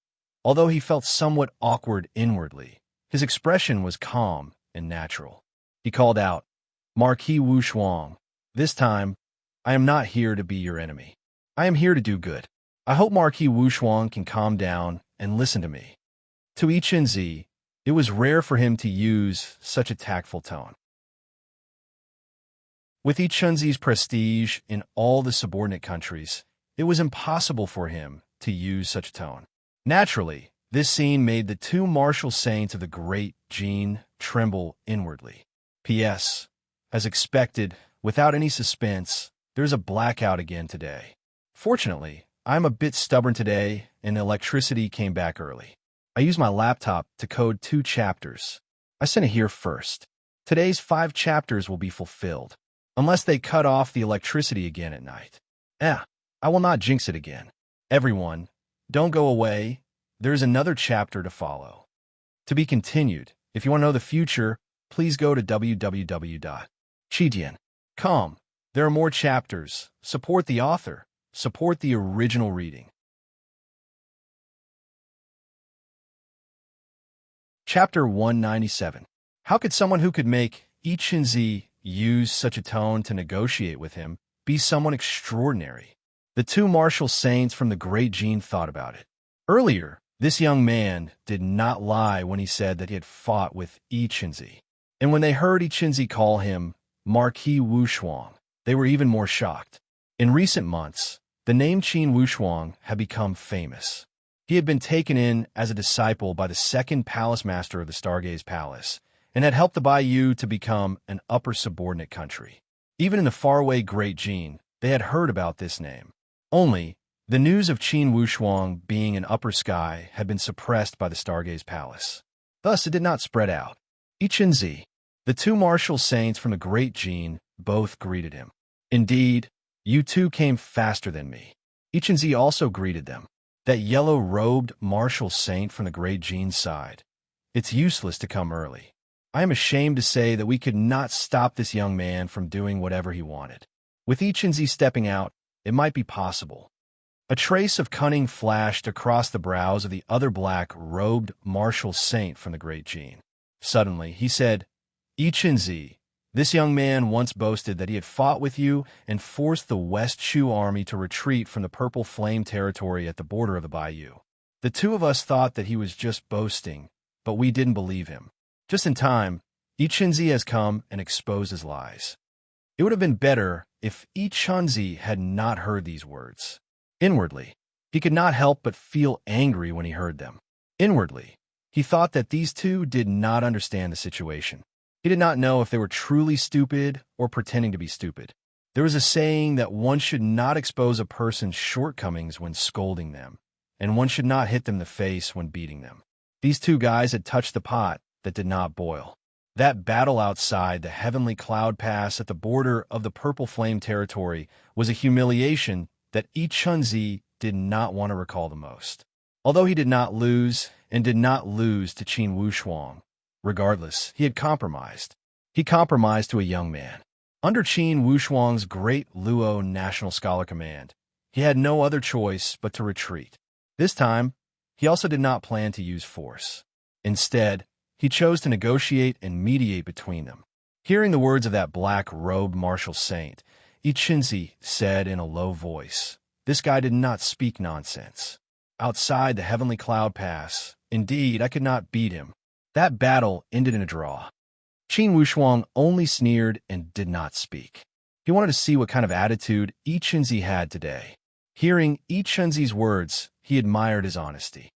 although he felt somewhat awkward inwardly, his expression was calm and natural. He called out, "Marquis Wushuang, this time, I am not here to be your enemy. I am here to do good. I hope Marquis Wushuang can calm down and listen to me." To Yi Chunzi, it was rare for him to use such a tactful tone. With Yi Chunzi's prestige in all the subordinate countries, it was impossible for him to use such a tone. Naturally, this scene made the two martial saints of the Great Gene tremble inwardly. P.S. As expected, without any suspense, there's a blackout again today. Fortunately, I'm a bit stubborn today, and the electricity came back early. I used my laptop to code 2 chapters. I sent it here first. Today's 5 chapters will be fulfilled, unless they cut off the electricity again at night. I will not jinx it again. Everyone, don't go away. There is another chapter to follow. To be continued. If you want to know the future, please go to www.chidian.com. There are more chapters. Support the author. Support the original reading. Chapter 197. How could someone who could make Yi Chunzi use such a tone to negotiate with him be someone extraordinary? The two martial saints from the Great Gene thought about it. Earlier, this young man did not lie when he said that he had fought with Yi Chunzi. And when they heard Yi Chunzi call him Marquis Wushuang, they were even more shocked. In recent months, the name Qin Wushuang had become famous. He had been taken in as a disciple by the second palace master of the Stargaze Palace, and had helped the Bayou to become an upper subordinate country. Even in the faraway Great Jin, they had heard about this name. Only, the news of Qin Wushuang being an upper sky had been suppressed by the Stargaze Palace. Thus, it did not spread out. Ichenzi, the two martial saints from the Great Jin, both greeted him. Indeed, you two came faster than me. Ichenzi also greeted them. That yellow-robed martial saint from the Great Jin's side. It's useless to come early. I am ashamed to say that we could not stop this young man from doing whatever he wanted. With Ichenzi stepping out, it might be possible. A trace of cunning flashed across the brows of the other black-robed martial saint from the Great Jin. Suddenly, he said, Ichenzi, this young man once boasted that he had fought with you and forced the West Shu army to retreat from the Purple Flame territory at the border of the Bayou. The two of us thought that he was just boasting, but we didn't believe him. Just in time, Ichenzi has come and exposed his lies. It would have been better if Ichenzi had not heard these words. Inwardly, he could not help but feel angry when he heard them. Inwardly, he thought that these two did not understand the situation. He did not know if they were truly stupid or pretending to be stupid. There was a saying that one should not expose a person's shortcomings when scolding them, and one should not hit them in the face when beating them. These two guys had touched the pot that did not boil. That battle outside the Heavenly Cloud Pass at the border of the Purple Flame territory was a humiliation that Ichenzi did not want to recall the most. Although he did not lose, and did not lose to Qin Wushuang, regardless, he had compromised. He compromised to a young man. Under Qin Wushuang's great Luo National Scholar Command, he had no other choice but to retreat. This time, he also did not plan to use force. Instead, he chose to negotiate and mediate between them. Hearing the words of that black-robed martial saint, Ichenzi said in a low voice, "This guy did not speak nonsense. Outside the Heavenly Cloud Pass, indeed, I could not beat him. That battle ended in a draw." Qin Wushuang only sneered and did not speak. He wanted to see what kind of attitude Ichenzi had today. Hearing Ichenzi's words, he admired his honesty.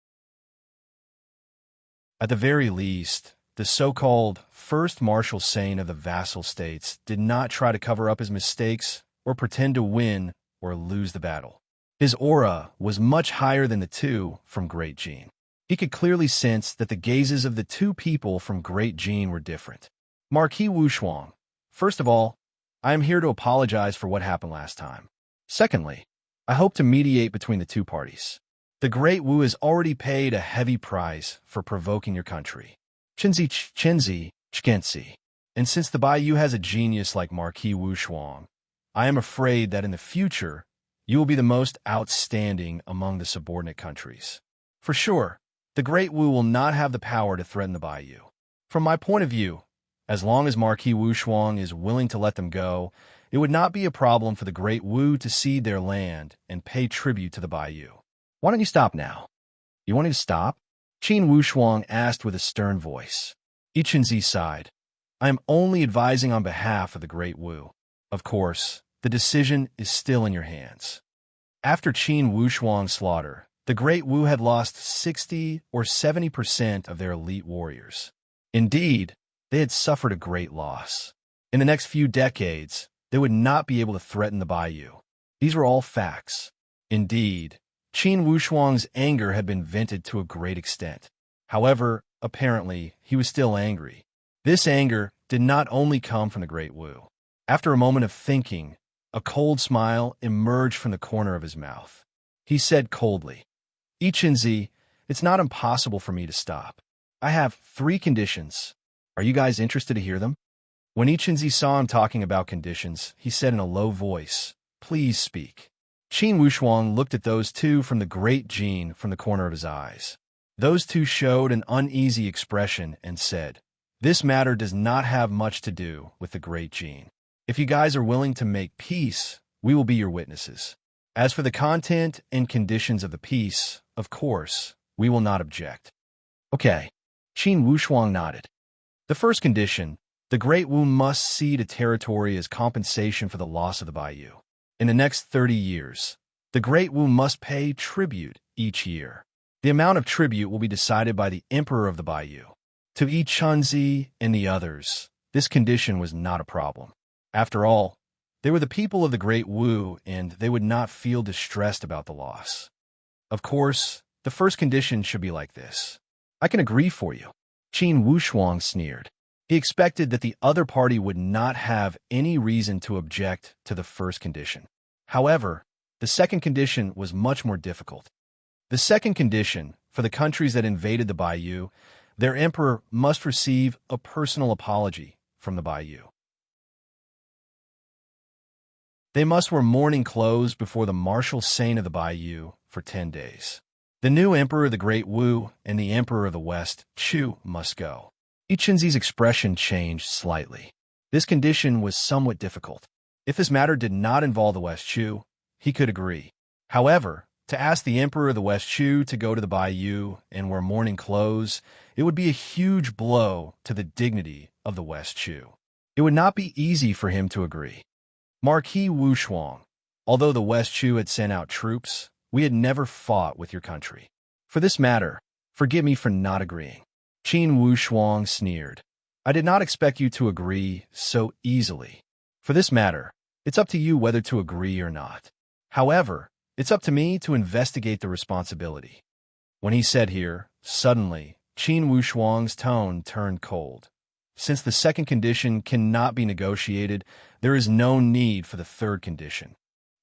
At the very least, the so-called first martial saint of the vassal states did not try to cover up his mistakes or pretend to win or lose the battle. His aura was much higher than the two from Great Jin. He could clearly sense that the gazes of the two people from Great Jin were different. Marquis Wushuang, first of all, I am here to apologize for what happened last time. Secondly, I hope to mediate between the two parties. The Great Wu has already paid a heavy price for provoking your country. Chenzi, and since the Bayou has a genius like Marquis Wushuang, I am afraid that in the future, you will be the most outstanding among the subordinate countries. For sure, the Great Wu will not have the power to threaten the Bayou. From my point of view, as long as Marquis Wushuang is willing to let them go, it would not be a problem for the Great Wu to cede their land and pay tribute to the Bayou. Why don't you stop now? You want me to stop? Qin Wushuang asked with a stern voice. Ichenzi sighed. I am only advising on behalf of the Great Wu. Of course, the decision is still in your hands. After Qin Wushuang's slaughter, the Great Wu had lost 60 or 70% of their elite warriors. Indeed, they had suffered a great loss. In the next few decades, they would not be able to threaten the Bayou. These were all facts. Indeed, Qin Wushuang's anger had been vented to a great extent. However, apparently, he was still angry. This anger did not only come from the Great Wu. After a moment of thinking, a cold smile emerged from the corner of his mouth. He said coldly, Ichenzi, it's not impossible for me to stop. I have 3 conditions. Are you guys interested to hear them? When Ichenzi saw him talking about conditions, he said in a low voice, Please speak. Qin Wushuang looked at those two from the Great Jin from the corner of his eyes. Those two showed an uneasy expression and said, This matter does not have much to do with the Great Jin. If you guys are willing to make peace, we will be your witnesses. As for the content and conditions of the peace, of course, we will not object. Okay. Qin Wushuang nodded. The first condition, the Great Wu must cede a territory as compensation for the loss of the Bayou. In the next 30 years, the Great Wu must pay tribute each year. The amount of tribute will be decided by the emperor of the Bayou. To Yi Chunzi and the others, this condition was not a problem. After all, they were the people of the Great Wu, and they would not feel distressed about the loss. Of course, the first condition should be like this. I can agree for you. Qin Wushuang sneered. He expected that the other party would not have any reason to object to the first condition. However, the second condition was much more difficult. The second condition, for the countries that invaded the Bayou, their emperor must receive a personal apology from the Bayou. They must wear mourning clothes before the martial saint of the Bayou for 10 days. The new emperor of the Great Wu and the emperor of the West, Chu, must go. Yi Chunzi's expression changed slightly. This condition was somewhat difficult. If this matter did not involve the West Chu, he could agree. However, to ask the emperor of the West Chu to go to the Bayou and wear mourning clothes, it would be a huge blow to the dignity of the West Chu. It would not be easy for him to agree. Marquis Wushuang, although the West Chu had sent out troops, we had never fought with your country. For this matter, forgive me for not agreeing. Qin Wushuang sneered. I did not expect you to agree so easily. For this matter, it's up to you whether to agree or not. However, it's up to me to investigate the responsibility. When he said here, suddenly, Qin Wushuang's tone turned cold. Since the second condition cannot be negotiated, there is no need for the third condition.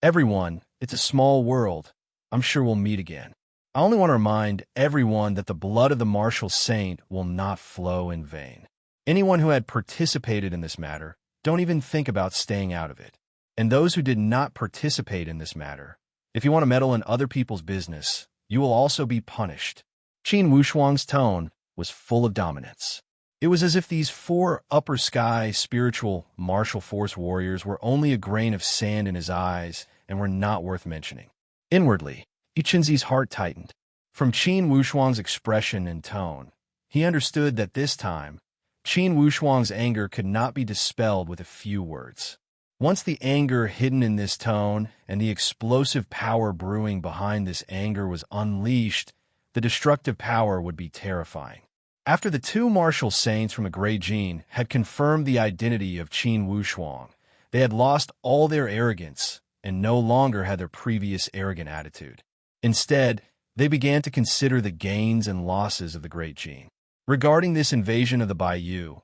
Everyone, it's a small world. I'm sure we'll meet again. I only want to remind everyone that the blood of the martial saint will not flow in vain. Anyone who had participated in this matter, don't even think about staying out of it. And those who did not participate in this matter, if you want to meddle in other people's business, you will also be punished. Qin Wushuang's tone was full of dominance. It was as if these 4 upper sky spiritual martial force warriors were only a grain of sand in his eyes and were not worth mentioning. Inwardly, Yi Chunzi's heart tightened. From Qin Wushuang's expression and tone, he understood that this time, Qin Wushuang's anger could not be dispelled with a few words. Once the anger hidden in this tone and the explosive power brewing behind this anger was unleashed, the destructive power would be terrifying. After the 2 martial saints from the Great Jin had confirmed the identity of Qin Wushuang, they had lost all their arrogance and no longer had their previous arrogant attitude. Instead, they began to consider the gains and losses of the Great Jin. Regarding this invasion of the Bayou,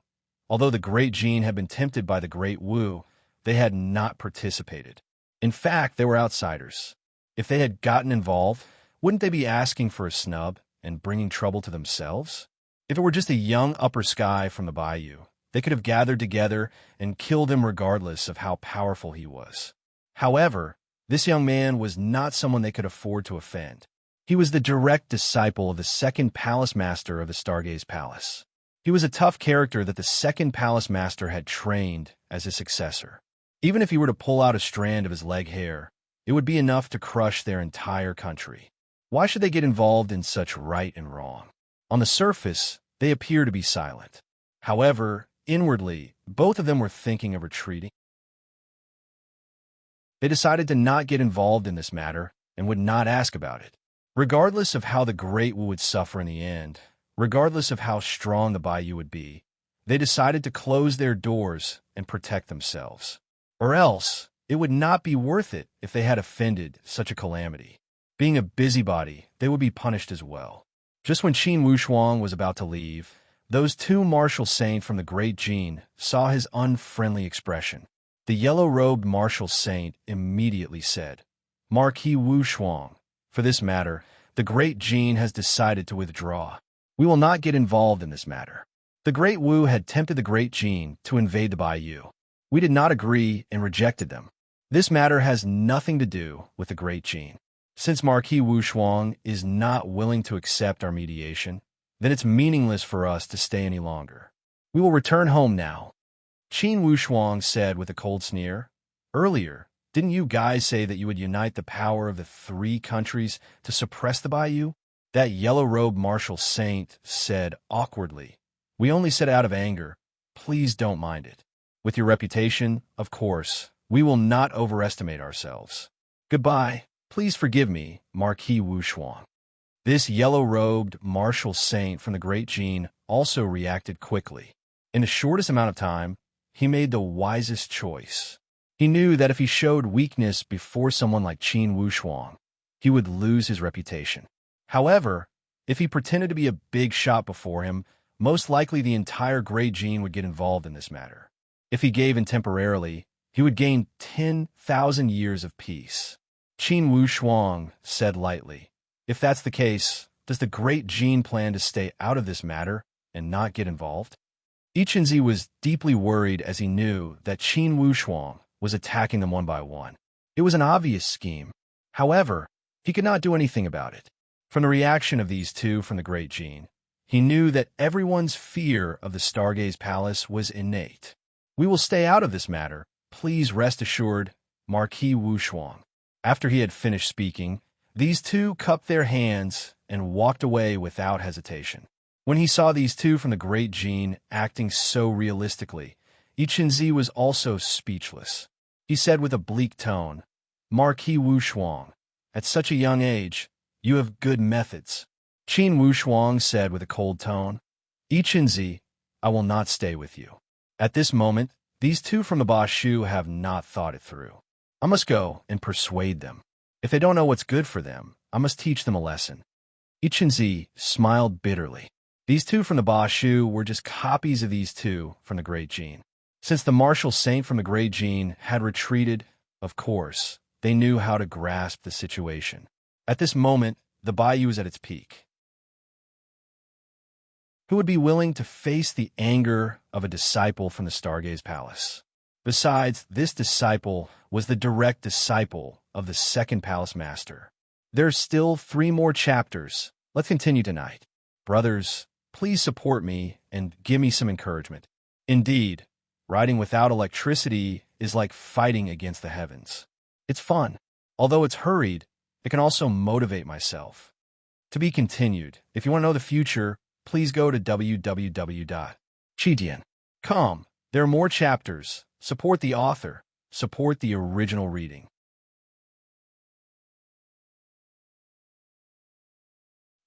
although the Great Jin had been tempted by the Great Wu, they had not participated. In fact, they were outsiders. If they had gotten involved, wouldn't they be asking for a snub and bringing trouble to themselves? If it were just a young upper sky from the Bayou, they could have gathered together and killed him regardless of how powerful he was. However, this young man was not someone they could afford to offend. He was the direct disciple of the second palace master of the Stargaze Palace. He was a tough character that the second palace master had trained as his successor. Even if he were to pull out a strand of his leg hair, it would be enough to crush their entire country. Why should they get involved in such right and wrong? On the surface, they appear to be silent. However, inwardly, both of them were thinking of retreating. They decided to not get involved in this matter and would not ask about it. Regardless of how the Great Wu would suffer in the end, regardless of how strong the Bayou would be, they decided to close their doors and protect themselves. Or else, it would not be worth it if they had offended such a calamity. Being a busybody, they would be punished as well. Just when Qin Wushuang was about to leave, those 2 martial saints from the Great Jin saw his unfriendly expression. The yellow-robed martial saint immediately said, Marquis Wushuang, for this matter, the Great Jin has decided to withdraw. We will not get involved in this matter. The Great Wu had tempted the Great Jin to invade the Bayou. We did not agree and rejected them. This matter has nothing to do with the Great Jin. Since Marquis Wushuang is not willing to accept our mediation, then it's meaningless for us to stay any longer. We will return home now. Qin Wushuang said with a cold sneer, Earlier, didn't you guys say that you would unite the power of the 3 countries to suppress the Bayou? That yellow-robed martial saint said awkwardly, We only said it out of anger. Please don't mind it. With your reputation, of course, we will not overestimate ourselves. Goodbye. Please forgive me, Marquis Wushuang. This yellow-robed martial saint from the Great Gene also reacted quickly. In the shortest amount of time, he made the wisest choice. He knew that if he showed weakness before someone like Qin Wushuang, he would lose his reputation. However, if he pretended to be a big shot before him, most likely the entire Great Gene would get involved in this matter. If he gave in temporarily, he would gain 10,000 years of peace. Qin Wushuang said lightly, "If that's the case, does the Great Gene plan to stay out of this matter and not get involved?" Yiqinzi was deeply worried as he knew that Qin Wushuang was attacking them one by one. It was an obvious scheme. However, he could not do anything about it. From the reaction of these two from the Great Gene, he knew that everyone's fear of the Stargaze Palace was innate. "We will stay out of this matter. Please rest assured, Marquis Wushuang." After he had finished speaking, these two cupped their hands and walked away without hesitation. When he saw these two from the Great Gene acting so realistically, Yiqinzi was also speechless. He said with a bleak tone, "Marquis Wushuang, at such a young age, you have good methods." Qin Wushuang said with a cold tone, "Yiqinzi, I will not stay with you. At this moment, these two from the Ba Shu have not thought it through. I must go and persuade them. If they don't know what's good for them, I must teach them a lesson." Yiqinzi smiled bitterly. These two from the Ba Shu were just copies of these two from the Great Gene. Since the martial saint from the Great Gene had retreated, of course, they knew how to grasp the situation. At this moment, the Bayou was at its peak. Who would be willing to face the anger of a disciple from the Stargaze Palace? Besides, this disciple was the direct disciple of the second palace master. There's still 3 more chapters. Let's continue tonight. Brothers, please support me and give me some encouragement. Indeed, riding without electricity is like fighting against the heavens. It's fun. Although it's hurried, it can also motivate myself. To be continued. If you want to know the future, please go to www.chidian.com. There are more chapters. Support the author. Support the original reading.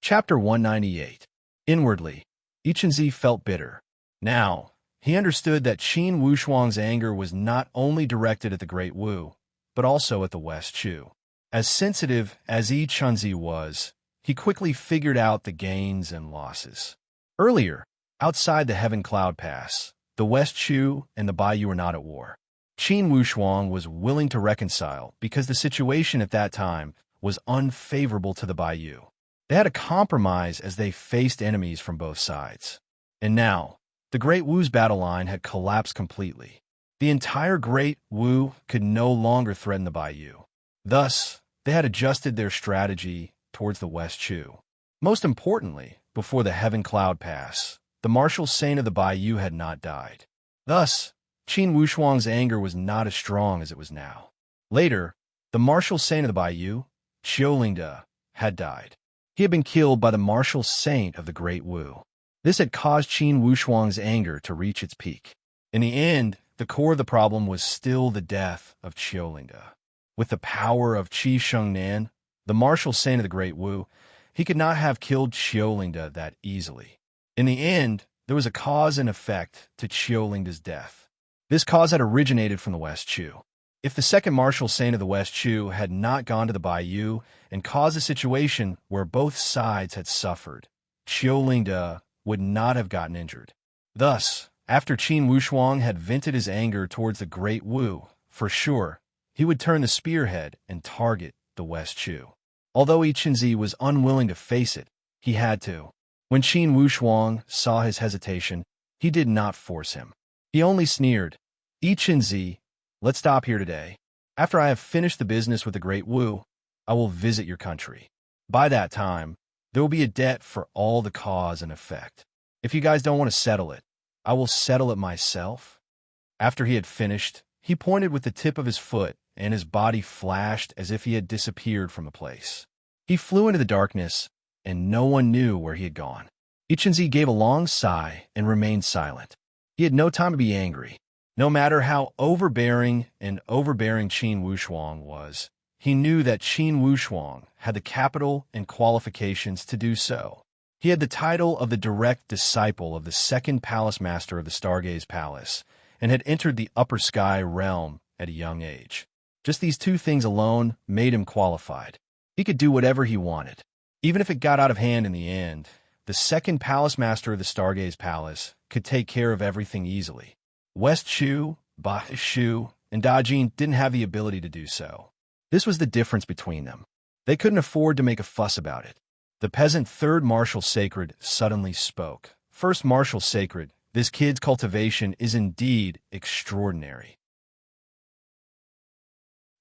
Chapter 198. Inwardly, Yiqinzi felt bitter. Now, he understood that Qin Wushuang's anger was not only directed at the Great Wu, but also at the West Chu. As sensitive as Yiqinzi was, he quickly figured out the gains and losses. Earlier, outside the Heaven Cloud Pass, the West Chu and the Bayou were not at war. Qin Wushuang was willing to reconcile because the situation at that time was unfavorable to the Bayou. They had a compromise as they faced enemies from both sides. And now, the Great Wu's battle line had collapsed completely. The entire Great Wu could no longer threaten the Bayou. Thus, they had adjusted their strategy towards the West Chu. Most importantly, before the Heaven Cloud Pass, the martial saint of the Bayou had not died. Thus, Qin Wushuang's anger was not as strong as it was now. Later, the martial saint of the Bayou, Qiulingde, had died. He had been killed by the martial saint of the Great Wu. This had caused Qin Wushuang's anger to reach its peak. In the end, the core of the problem was still the death of Qiulingde. With the power of Qi Shengnan, the martial saint of the Great Wu, he could not have killed Qiulingde that easily. In the end, there was a cause and effect to Qiulingde's death. This cause had originated from the West Chu. If the second martial saint of the West Chu had not gone to the Bayou and caused a situation where both sides had suffered, Qiulingde would not have gotten injured. Thus, after Qin Wushuang had vented his anger towards the Great Wu, for sure, he would turn the spearhead and target the West Chu. Although Yiqinzi was unwilling to face it, he had to. When Qin Wushuang saw his hesitation, he did not force him. He only sneered, "Yiqinzi, let's stop here today. After I have finished the business with the Great Wu, I will visit your country. By that time, there will be a debt for all the cause and effect. If you guys don't want to settle it, I will settle it myself." After he had finished, he pointed with the tip of his foot, and his body flashed as if he had disappeared from the place. He flew into the darkness, and no one knew where he had gone. Yiqinzi gave a long sigh and remained silent. He had no time to be angry. No matter how overbearing Qin Wushuang was, he knew that Qin Wushuang had the capital and qualifications to do so. He had the title of the direct disciple of the second palace master of the Stargaze Palace, and had entered the upper sky realm at a young age. Just these two things alone made him qualified. He could do whatever he wanted. Even if it got out of hand in the end, the second palace master of the Stargaze Palace could take care of everything easily. West Shu, Ba Shu, and Dajin didn't have the ability to do so. This was the difference between them. They couldn't afford to make a fuss about it. The peasant third martial sacred suddenly spoke. First martial sacred, this kid's cultivation is indeed extraordinary.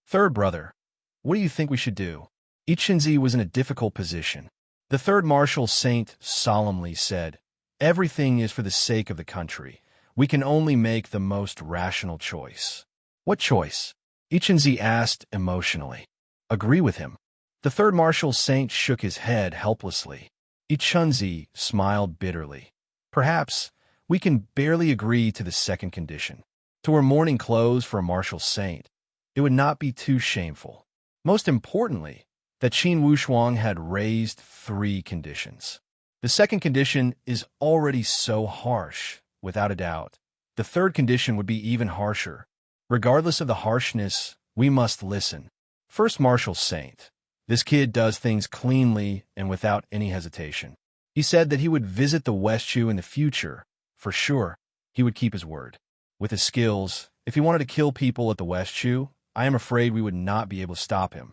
Third brother, what do you think we should do? Ichinzi was in a difficult position. The third martial saint solemnly said, "Everything is for the sake of the country. We can only make the most rational choice." What choice? Ichinzi asked emotionally. Agree with him. The third martial saint shook his head helplessly. Ichinzi smiled bitterly. Perhaps we can barely agree to the second condition. To wear mourning clothes for a martial saint. It would not be too shameful. Most importantly, that Qin Wushuang had raised 3 conditions. The second condition is already so harsh, without a doubt. The third condition would be even harsher. Regardless of the harshness, we must listen. First martial saint. This kid does things cleanly and without any hesitation. He said that he would visit the West Shu in the future. For sure, he would keep his word. With his skills, if he wanted to kill people at the West Shu, I am afraid we would not be able to stop him.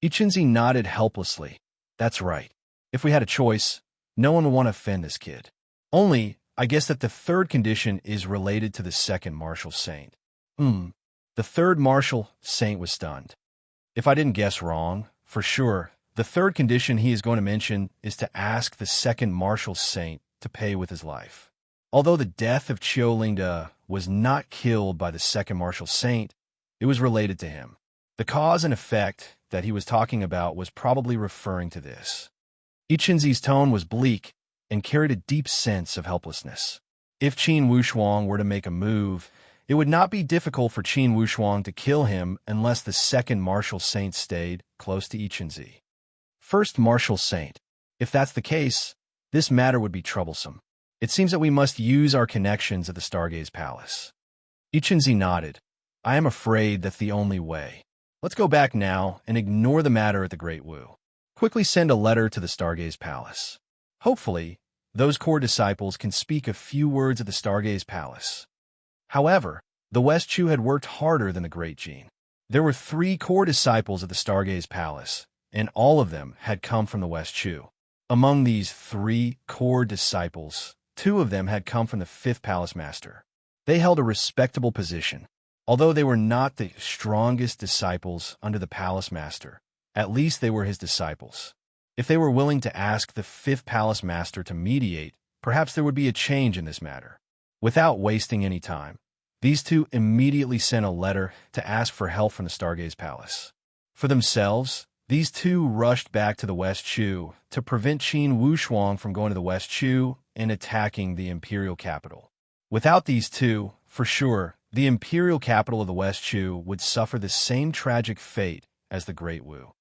Ichinzi nodded helplessly. That's right. If we had a choice, no one would want to offend this kid. Only, I guess that the third condition is related to the second martial saint. The third martial saint was stunned. If I didn't guess wrong, for sure, the third condition he is going to mention is to ask the second martial saint to pay with his life. Although the death of Qiulingde was not killed by the second martial saint, it was related to him. The cause and effect that he was talking about was probably referring to this. Ichinzi's tone was bleak and carried a deep sense of helplessness. If Qin Wushuang were to make a move, it would not be difficult for Qin Wushuang to kill him unless the second martial saint stayed close to Ichinzi. First martial saint. If that's the case, this matter would be troublesome. It seems that we must use our connections at the Stargaze Palace. Ichinzi nodded. I am afraid that's the only way. Let's go back now and ignore the matter at the Great Wu. Quickly send a letter to the Stargaze Palace. Hopefully, those core disciples can speak a few words at the Stargaze Palace. However, the West Shu had worked harder than the Great Jin. There were 3 core disciples at the Stargaze Palace, and all of them had come from the West Shu. Among these 3 core disciples, 2 of them had come from the 5th Palace Master. They held a respectable position. Although they were not the strongest disciples under the Palace Master, at least they were his disciples. If they were willing to ask the 5th Palace Master to mediate, perhaps there would be a change in this matter. Without wasting any time, these 2 immediately sent a letter to ask for help from the Stargaze Palace. For themselves, these 2 rushed back to the West Shu to prevent Qin Wushuang from going to the West Shu and attacking the imperial capital. Without these 2, for sure, the imperial capital of the West Shu would suffer the same tragic fate as the Great Wu.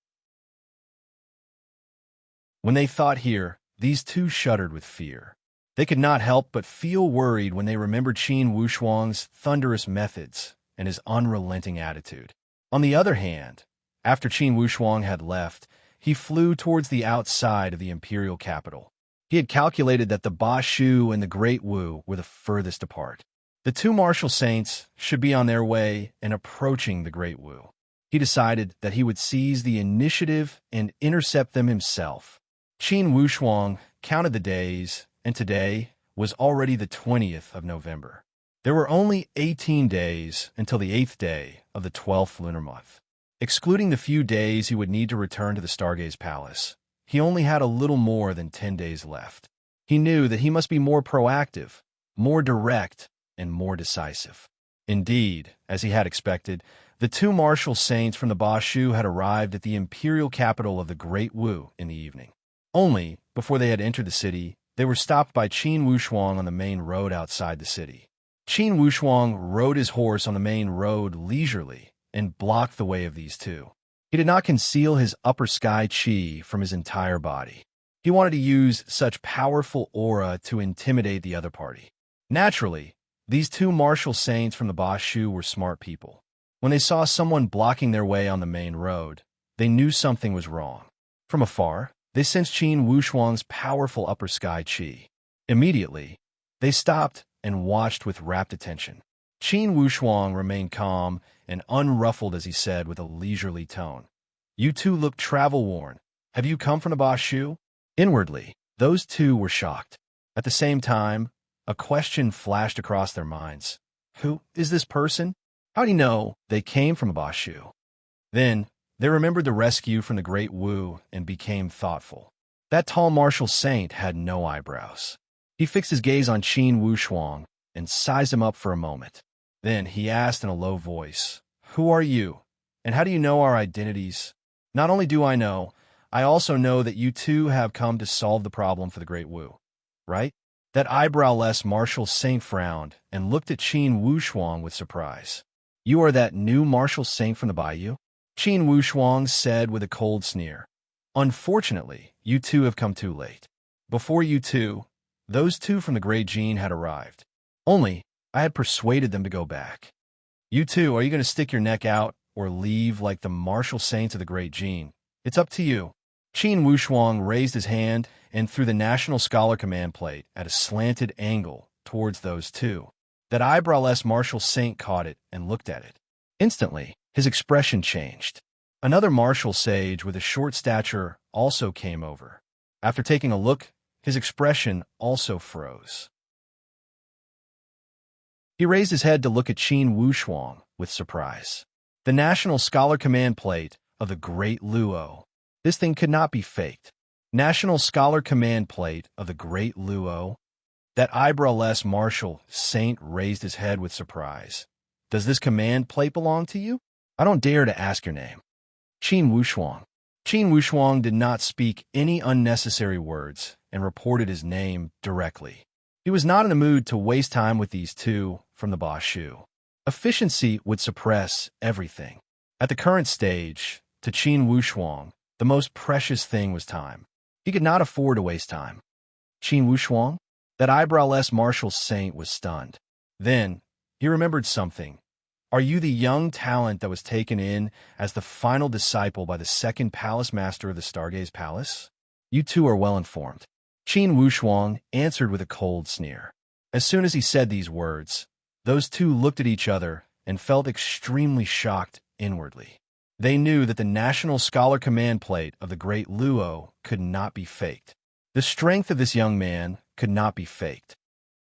When they thought here, these 2 shuddered with fear. They could not help but feel worried when they remembered Qin Wushuang's thunderous methods and his unrelenting attitude. On the other hand, after Qin Wushuang had left, he flew towards the outside of the imperial capital. He had calculated that the Ba Shu and the Great Wu were the furthest apart. The 2 martial saints should be on their way and approaching the Great Wu. He decided that he would seize the initiative and intercept them himself. Qin Wushuang counted the days, and today was already the 20th of November. There were only 18 days until the 8th day of the 12th lunar month. Excluding the few days he would need to return to the Stargaze Palace, he only had a little more than 10 days left. He knew that he must be more proactive, more direct, and more decisive. Indeed, as he had expected, the 2 martial saints from the Ba Shu had arrived at the imperial capital of the Great Wu in the evening. Only, before they had entered the city, they were stopped by Qin Wushuang on the main road outside the city. Qin Wushuang rode his horse on the main road leisurely and blocked the way of these 2. He did not conceal his upper sky chi from his entire body. He wanted to use such powerful aura to intimidate the other party. Naturally, these two martial saints from the Bashu were smart people. When they saw someone blocking their way on the main road, they knew something was wrong. From afar, they sensed Qin Wushuang's powerful upper sky chi. Immediately, they stopped and watched with rapt attention. Qin Wushuang remained calm and unruffled as he said with a leisurely tone, "You two look travel-worn. Have you come from the Bashu?" Inwardly, those two were shocked. At the same time, a question flashed across their minds. Who is this person? How do you know they came from a Bashu? Then, they remembered the rescue from the Great Wu and became thoughtful. That tall martial saint had no eyebrows. He fixed his gaze on Qin Wushuang and sized him up for a moment. Then he asked in a low voice, "Who are you, and how do you know our identities? Not only do I know, I also know that you two have come to solve the problem for the Great Wu, right?" That eyebrowless martial saint frowned and looked at Qin Wushuang with surprise. "You are that new martial saint from the bayou?" Qin Wushuang said with a cold sneer. "Unfortunately, you two have come too late. Before you two, those two from the Great Gene had arrived. Only, I had persuaded them to go back. You two, are you going to stick your neck out or leave like the martial saints of the Great Gene? It's up to you." Qin Wushuang raised his hand and threw the National Scholar command plate at a slanted angle towards those two. That eyebrowless martial saint caught it and looked at it. Instantly, his expression changed. Another martial sage with a short stature also came over. After taking a look, his expression also froze. He raised his head to look at Qin Wushuang with surprise. The National Scholar command plate of the Great Luo. This thing could not be faked. National Scholar command plate of the Great Luo. That eyebrowless martial saint raised his head with surprise. "Does this command plate belong to you? I don't dare to ask your name." Qin Wushuang. Qin Wushuang did not speak any unnecessary words and reported his name directly. He was not in the mood to waste time with these two from the Bashu. Efficiency would suppress everything. At the current stage, to Qin Wushuang, the most precious thing was time. He could not afford to waste time. Qin Wushuang? That eyebrowless martial saint was stunned. Then, he remembered something. "Are you the young talent that was taken in as the final disciple by the second palace master of the Stargaze Palace? You two are well informed." Qin Wushuang answered with a cold sneer. As soon as he said these words, those two looked at each other and felt extremely shocked inwardly. They knew that the National Scholar command plate of the Great Luo could not be faked. The strength of this young man could not be faked.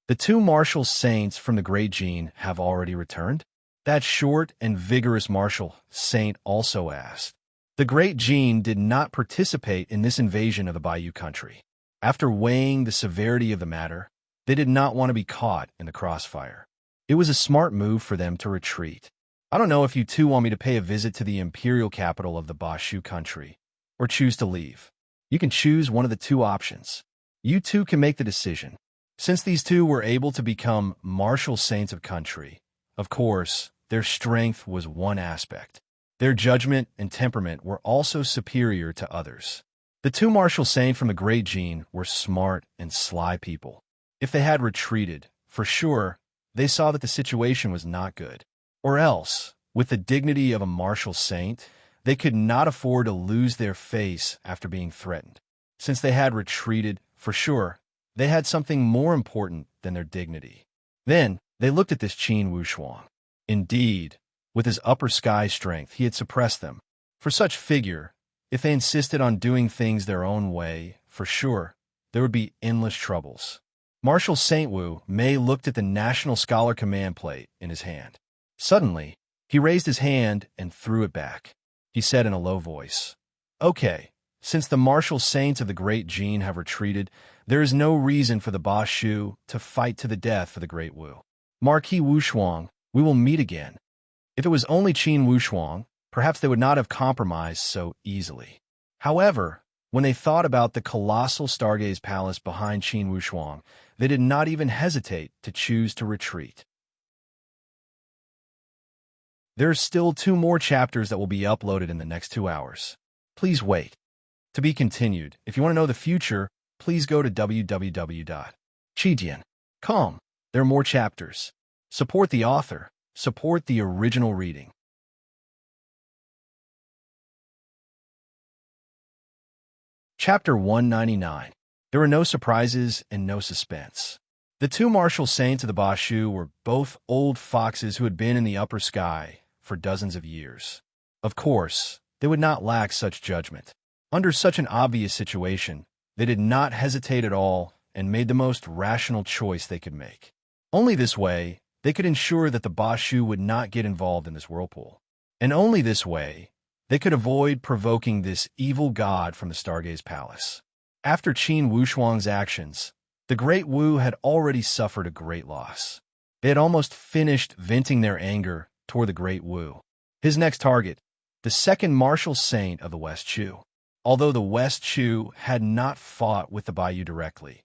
The two martial saints from the Great Gene have already returned? That short and vigorous martial saint also asked. The Great Gene did not participate in this invasion of the Bayou country. After weighing the severity of the matter, they did not want to be caught in the crossfire. It was a smart move for them to retreat. "I don't know if you two want me to pay a visit to the imperial capital of the Bashu country, or choose to leave. You can choose one of the two options. You two can make the decision." Since these two were able to become martial saints of country, of course, their strength was one aspect. Their judgment and temperament were also superior to others. The two martial saints from the Great Gene were smart and sly people. If they had retreated, for sure, they saw that the situation was not good. Or else, with the dignity of a martial saint, they could not afford to lose their face after being threatened. Since they had retreated, for sure, they had something more important than their dignity. Then, they looked at this Qin Wushuang. Indeed, with his upper sky strength, he had suppressed them. For such figure, if they insisted on doing things their own way, for sure, there would be endless troubles. Martial Saint Wu Mei looked at the National Scholar command plate in his hand. Suddenly, he raised his hand and threw it back. He said in a low voice, "Okay, since the martial saints of the Great Gene have retreated, there is no reason for the Bashu to fight to the death for the Great Wu. Marquis Wushuang, we will meet again." If it was only Qin Wushuang, perhaps they would not have compromised so easily. However, when they thought about the colossal Stargaze Palace behind Qin Wushuang, they did not even hesitate to choose to retreat. There are still 2 more chapters that will be uploaded in the next 2 hours. Please wait. To be continued. If you want to know the future, please go to www.chidian.com. There are more chapters. Support the author. Support the original reading. Chapter 199. There were no surprises and no suspense. The 2 martial saints of the Bashu were both old foxes who had been in the upper sky for dozens of years. Of course, they would not lack such judgment. Under such an obvious situation, they did not hesitate at all and made the most rational choice they could make. Only this way, they could ensure that the Bashu would not get involved in this whirlpool. And only this way, they could avoid provoking this evil god from the Stargaze Palace. After Qin Wushuang's actions, the Great Wu had already suffered a great loss. They had almost finished venting their anger toward the Great Wu. His next target, the second martial saint of the West Chu. Although the West Chu had not fought with the Baiyu directly.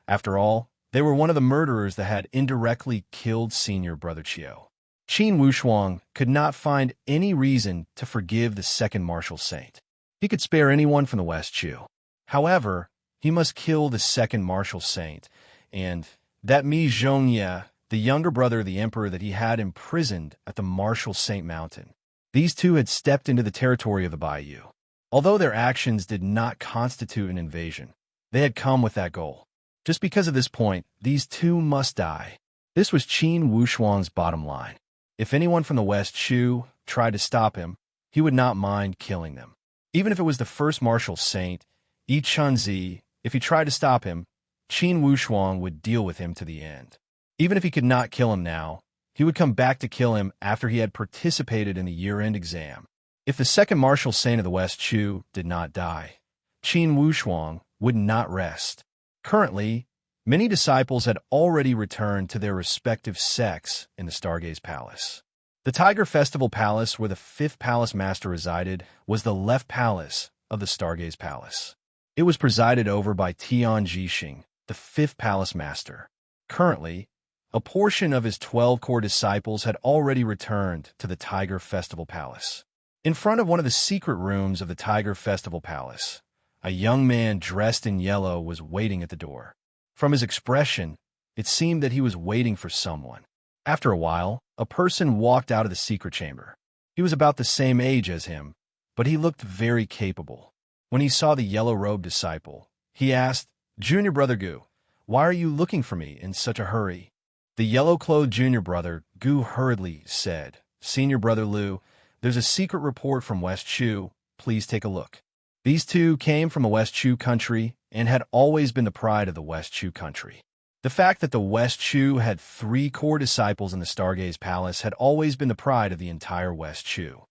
After all, they were one of the murderers that had indirectly killed senior brother Qiu. Qin Wushuang could not find any reason to forgive the second martial saint. He could spare anyone from the West Chu. However, he must kill the second martial saint, and that Mi Zhongye, the younger brother of the emperor that he had imprisoned at the Martial Saint Mountain. These 2 had stepped into the territory of the Baiyu. Although their actions did not constitute an invasion, they had come with that goal. Just because of this point, these 2 must die. This was Qin Wushuang's bottom line. If anyone from the West Chu tried to stop him, he would not mind killing them. Even if it was the first martial saint, Yi Chunzi, if he tried to stop him, Qin Wushuang would deal with him to the end. Even if he could not kill him now, he would come back to kill him after he had participated in the year-end exam. If the second martial saint of the West Chu did not die, Qin Wushuang would not rest. Currently, many disciples had already returned to their respective sects in the Stargaze Palace. The Tiger Festival Palace, where the 5th Palace Master resided, was the left palace of the Stargaze Palace. It was presided over by Tian Jixing, the 5th Palace Master. Currently, a portion of his 12 core disciples had already returned to the Tiger Festival Palace. In front of one of the secret rooms of the Tiger Festival Palace, a young man dressed in yellow was waiting at the door. From his expression, it seemed that he was waiting for someone. After a while, a person walked out of the secret chamber. He was about the same age as him, but he looked very capable. When he saw the yellow-robed disciple, he asked, "Junior Brother Gu, why are you looking for me in such a hurry?" The yellow-clothed junior brother, Gu, hurriedly said, "Senior Brother Lu, there's a secret report from West Chu. Please take a look." These 2 came from a West Chu country and had always been the pride of the West Chu country. The fact that the West Chu had 3 core disciples in the Stargaze Palace had always been the pride of the entire West Chu.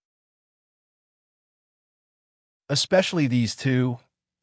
Especially these 2,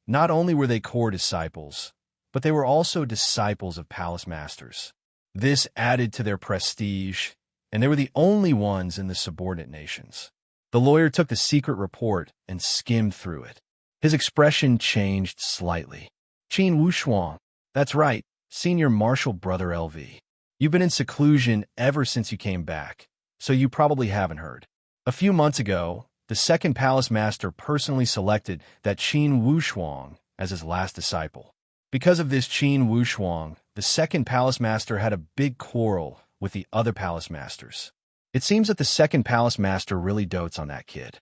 not only were they core disciples, but they were also disciples of palace masters. This added to their prestige, and they were the only ones in the subordinate nations. The lawyer took the secret report and skimmed through it. His expression changed slightly. "Qin Wushuang, that's right, senior martial brother LV. You've been in seclusion ever since you came back, so you probably haven't heard. A few months ago, the second palace master personally selected that Qin Wushuang as his last disciple. Because of this Qin Wushuang, the second palace master had a big quarrel with the other palace masters. It seems that the second palace master really dotes on that kid."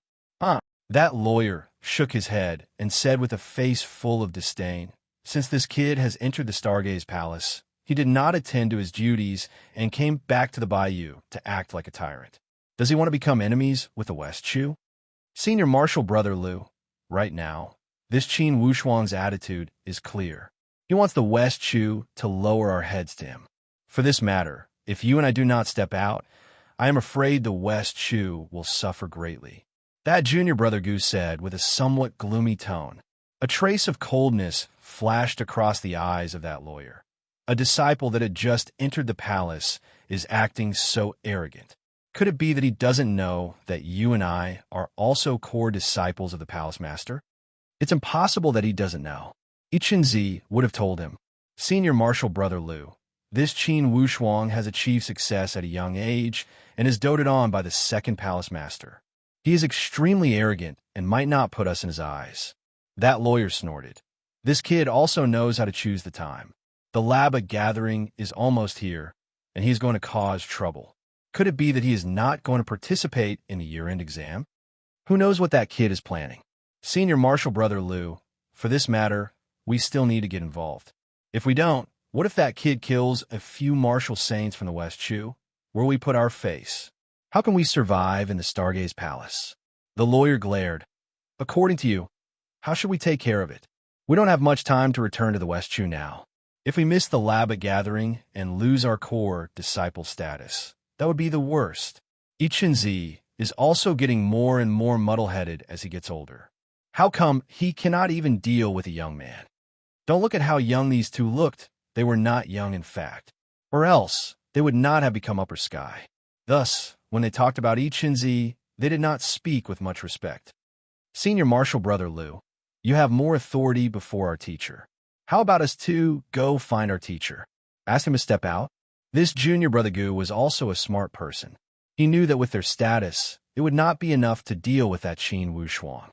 That lawyer shook his head and said with a face full of disdain, "Since this kid has entered the Stargaze Palace, he did not attend to his duties and came back to the Baiyu to act like a tyrant. Does he want to become enemies with the West Chu?" "Senior Martial Brother Lu, right now, this Qin Wushuang's attitude is clear. He wants the West Chu to lower our heads to him. For this matter, if you and I do not step out, I am afraid the West Chu will suffer greatly." That junior brother Gu said with a somewhat gloomy tone. A trace of coldness flashed across the eyes of that lawyer. A disciple that had just entered the palace is acting so arrogant. Could it be that he doesn't know that you and I are also core disciples of the palace master? It's impossible that he doesn't know. Ichinzi would have told him, "Senior Martial Brother Lu, This Qin Wushuang has achieved success at a young age and is doted on by the second palace master. He is extremely arrogant and might not put us in his eyes. That lawyer snorted. This kid also knows how to choose the time. The Laba gathering is almost here, and he's going to cause trouble. Could it be that he is not going to participate in the year-end exam? Who knows what that kid is planning? Senior Marshal Brother Liu, for this matter, we still need to get involved. If we don't, what if that kid kills a few martial saints from the West Chu? Where will we put our face? How can we survive in the Stargaze Palace? The lawyer glared. According to you, how should we take care of it? We don't have much time to return to the West Chu now. If we miss the Laba gathering and lose our core disciple status, that would be the worst. Ichinzi is also getting more and more muddle-headed as he gets older. How come he cannot even deal with a young man? Don't look at how young these two looked. They were not young in fact. Or else, they would not have become upper sky. Thus, when they talked about Ichinzi, they did not speak with much respect. Senior Marshal Brother Liu, you have more authority before our teacher. How about us two go find our teacher? Ask him to step out? This junior Brother Gu was also a smart person. He knew that with their status, it would not be enough to deal with that Qin Wushuang.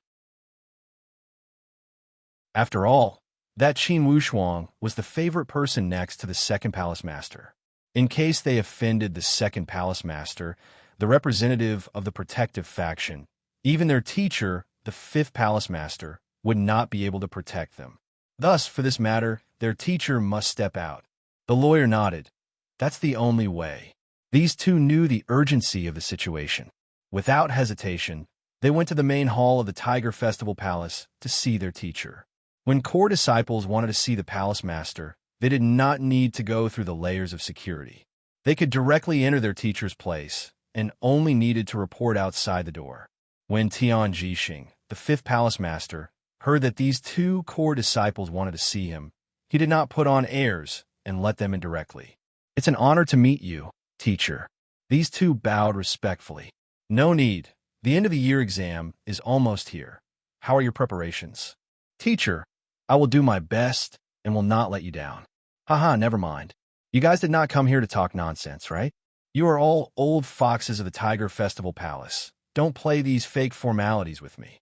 After all, that Qin Wushuang was the favorite person next to the second palace master. In case they offended the second palace master, the representative of the protective faction, even their teacher, the fifth palace master, would not be able to protect them. Thus, for this matter, their teacher must step out. The lawyer nodded. That's the only way. These two knew the urgency of the situation. Without hesitation, they went to the main hall of the Tiger Festival Palace to see their teacher. When core disciples wanted to see the palace master, they did not need to go through the layers of security. They could directly enter their teacher's place and only needed to report outside the door. When Tian Jixing, the fifth palace master, heard that these two core disciples wanted to see him, he did not put on airs and let them in directly. It's an honor to meet you, teacher. These two bowed respectfully. No need. The end of the year exam is almost here. How are your preparations? Teacher, I will do my best and will not let you down. Haha, never mind. You guys did not come here to talk nonsense, right? You are all old foxes of the Tiger Festival Palace. Don't play these fake formalities with me.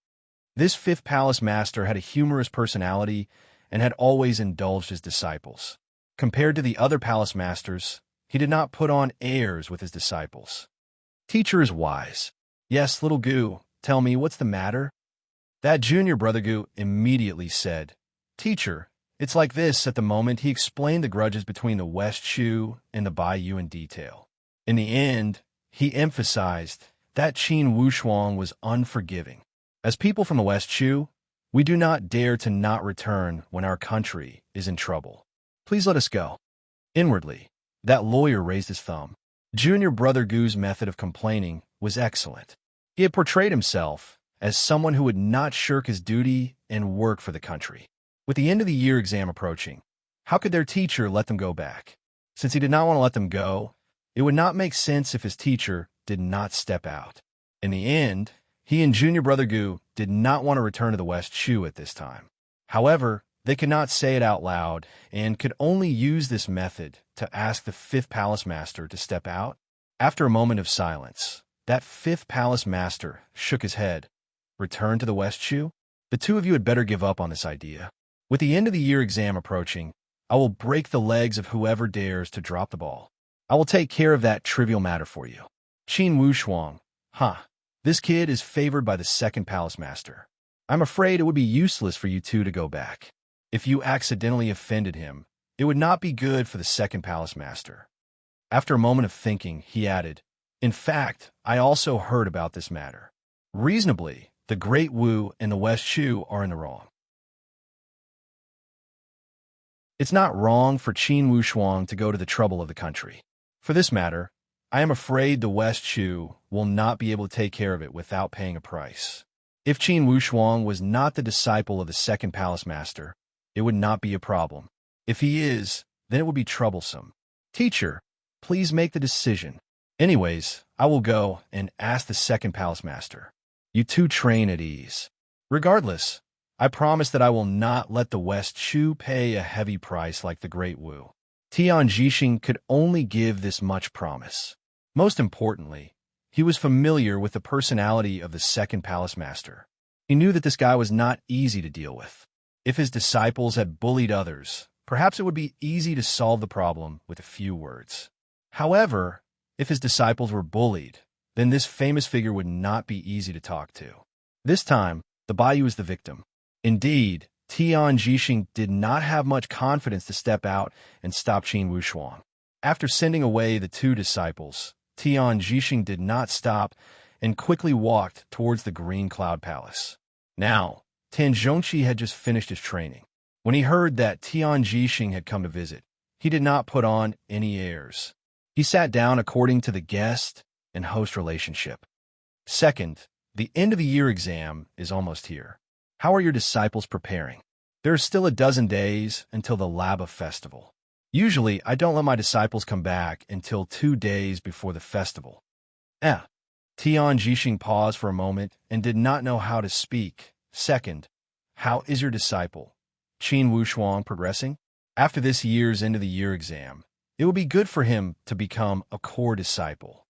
This fifth palace master had a humorous personality and had always indulged his disciples. Compared to the other palace masters, he did not put on airs with his disciples. Teacher is wise. Yes, little Gu, tell me, what's the matter? That junior Brother Gu immediately said, Teacher, it's like this. At the moment, he explained the grudges between the West Chu and the Baiyu in detail. In the end, he emphasized that Qin Wushuang was unforgiving. As people from the West Chu, we do not dare to not return when our country is in trouble. Please let us go. Inwardly, that lawyer raised his thumb. Junior Brother Gu's method of complaining was excellent. He had portrayed himself as someone who would not shirk his duty and work for the country. With the end of the year exam approaching, how could their teacher let them go back? Since he did not want to let them go, it would not make sense if his teacher did not step out. In the end, he and Junior Brother Gu did not want to return to the West Chu at this time. However, they could not say it out loud and could only use this method to ask the fifth palace master to step out. After a moment of silence, that fifth palace master shook his head. Return to the West Chu? The two of you had better give up on this idea. With the end of the year exam approaching, I will break the legs of whoever dares to drop the ball. I will take care of that trivial matter for you. Qin Wushuang, this kid is favored by the second palace master. I'm afraid it would be useless for you two to go back. If you accidentally offended him, it would not be good for the second palace master. After a moment of thinking, he added, In fact, I also heard about this matter. Reasonably, the Great Wu and the West Chu are in the wrong. It's not wrong for Qin Wushuang to go to the trouble of the country. For this matter, I am afraid the West Chu will not be able to take care of it without paying a price. If Qin Wushuang was not the disciple of the second palace master, it would not be a problem. If he is, then it would be troublesome. Teacher, please make the decision. Anyways, I will go and ask the second palace master. You two train at ease. Regardless, I promise that I will not let the West Chu pay a heavy price like the Great Wu. Tian Jixing could only give this much promise. Most importantly, he was familiar with the personality of the second palace master. He knew that this guy was not easy to deal with. If his disciples had bullied others, perhaps it would be easy to solve the problem with a few words. However, if his disciples were bullied, then this famous figure would not be easy to talk to. This time, the Bayou is the victim. Indeed, Tian Jixing did not have much confidence to step out and stop Qin Wushuang. After sending away the two disciples, Tian Jixing did not stop and quickly walked towards the Green Cloud Palace. Now, Tan Zhongqi had just finished his training. When he heard that Tian Jixing had come to visit, he did not put on any airs. He sat down according to the guest and host relationship. Second, the end of the year exam is almost here. How are your disciples preparing? There are still a dozen days until the Laba festival. Usually, I don't let my disciples come back until 2 days before the festival. Tian Jixing paused for a moment and did not know how to speak. Second, how is your disciple, Qin Wushuang, progressing? After this year's end-of-the-year exam, it would be good for him to become a core disciple.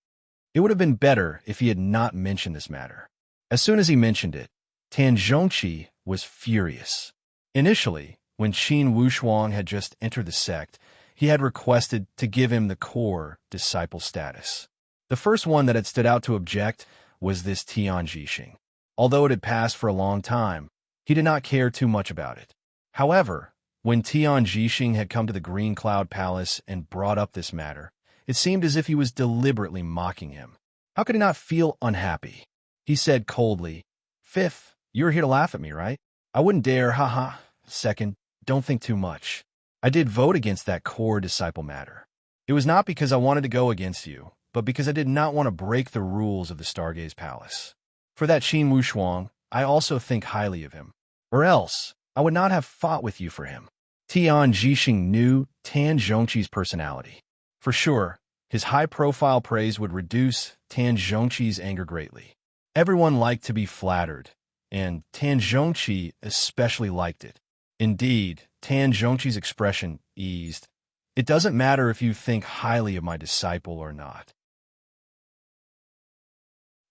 It would have been better if he had not mentioned this matter. As soon as he mentioned it, Tan Zhongqi was furious. Initially, when Qin Wushuang had just entered the sect, he had requested to give him the core disciple status. The first one that had stood out to object was this Tian Jixing. Although it had passed for a long time, he did not care too much about it. However, when Tian Jixing had come to the Green Cloud Palace and brought up this matter, it seemed as if he was deliberately mocking him. How could he not feel unhappy? He said coldly, "Fifth, you're here to laugh at me, right? I wouldn't dare, haha. Second, don't think too much. I did vote against that core disciple matter. It was not because I wanted to go against you, but because I did not want to break the rules of the Stargaze Palace. For that Qin Wushuang, I also think highly of him. Or else, I would not have fought with you for him." Tian Jixing knew Tan Zhongqi's personality. For sure, his high-profile praise would reduce Tan Zhongqi's anger greatly. Everyone liked to be flattered, and Tan Zhongqi especially liked it. Indeed, Tan Zhongqi's expression eased. It doesn't matter if you think highly of my disciple or not.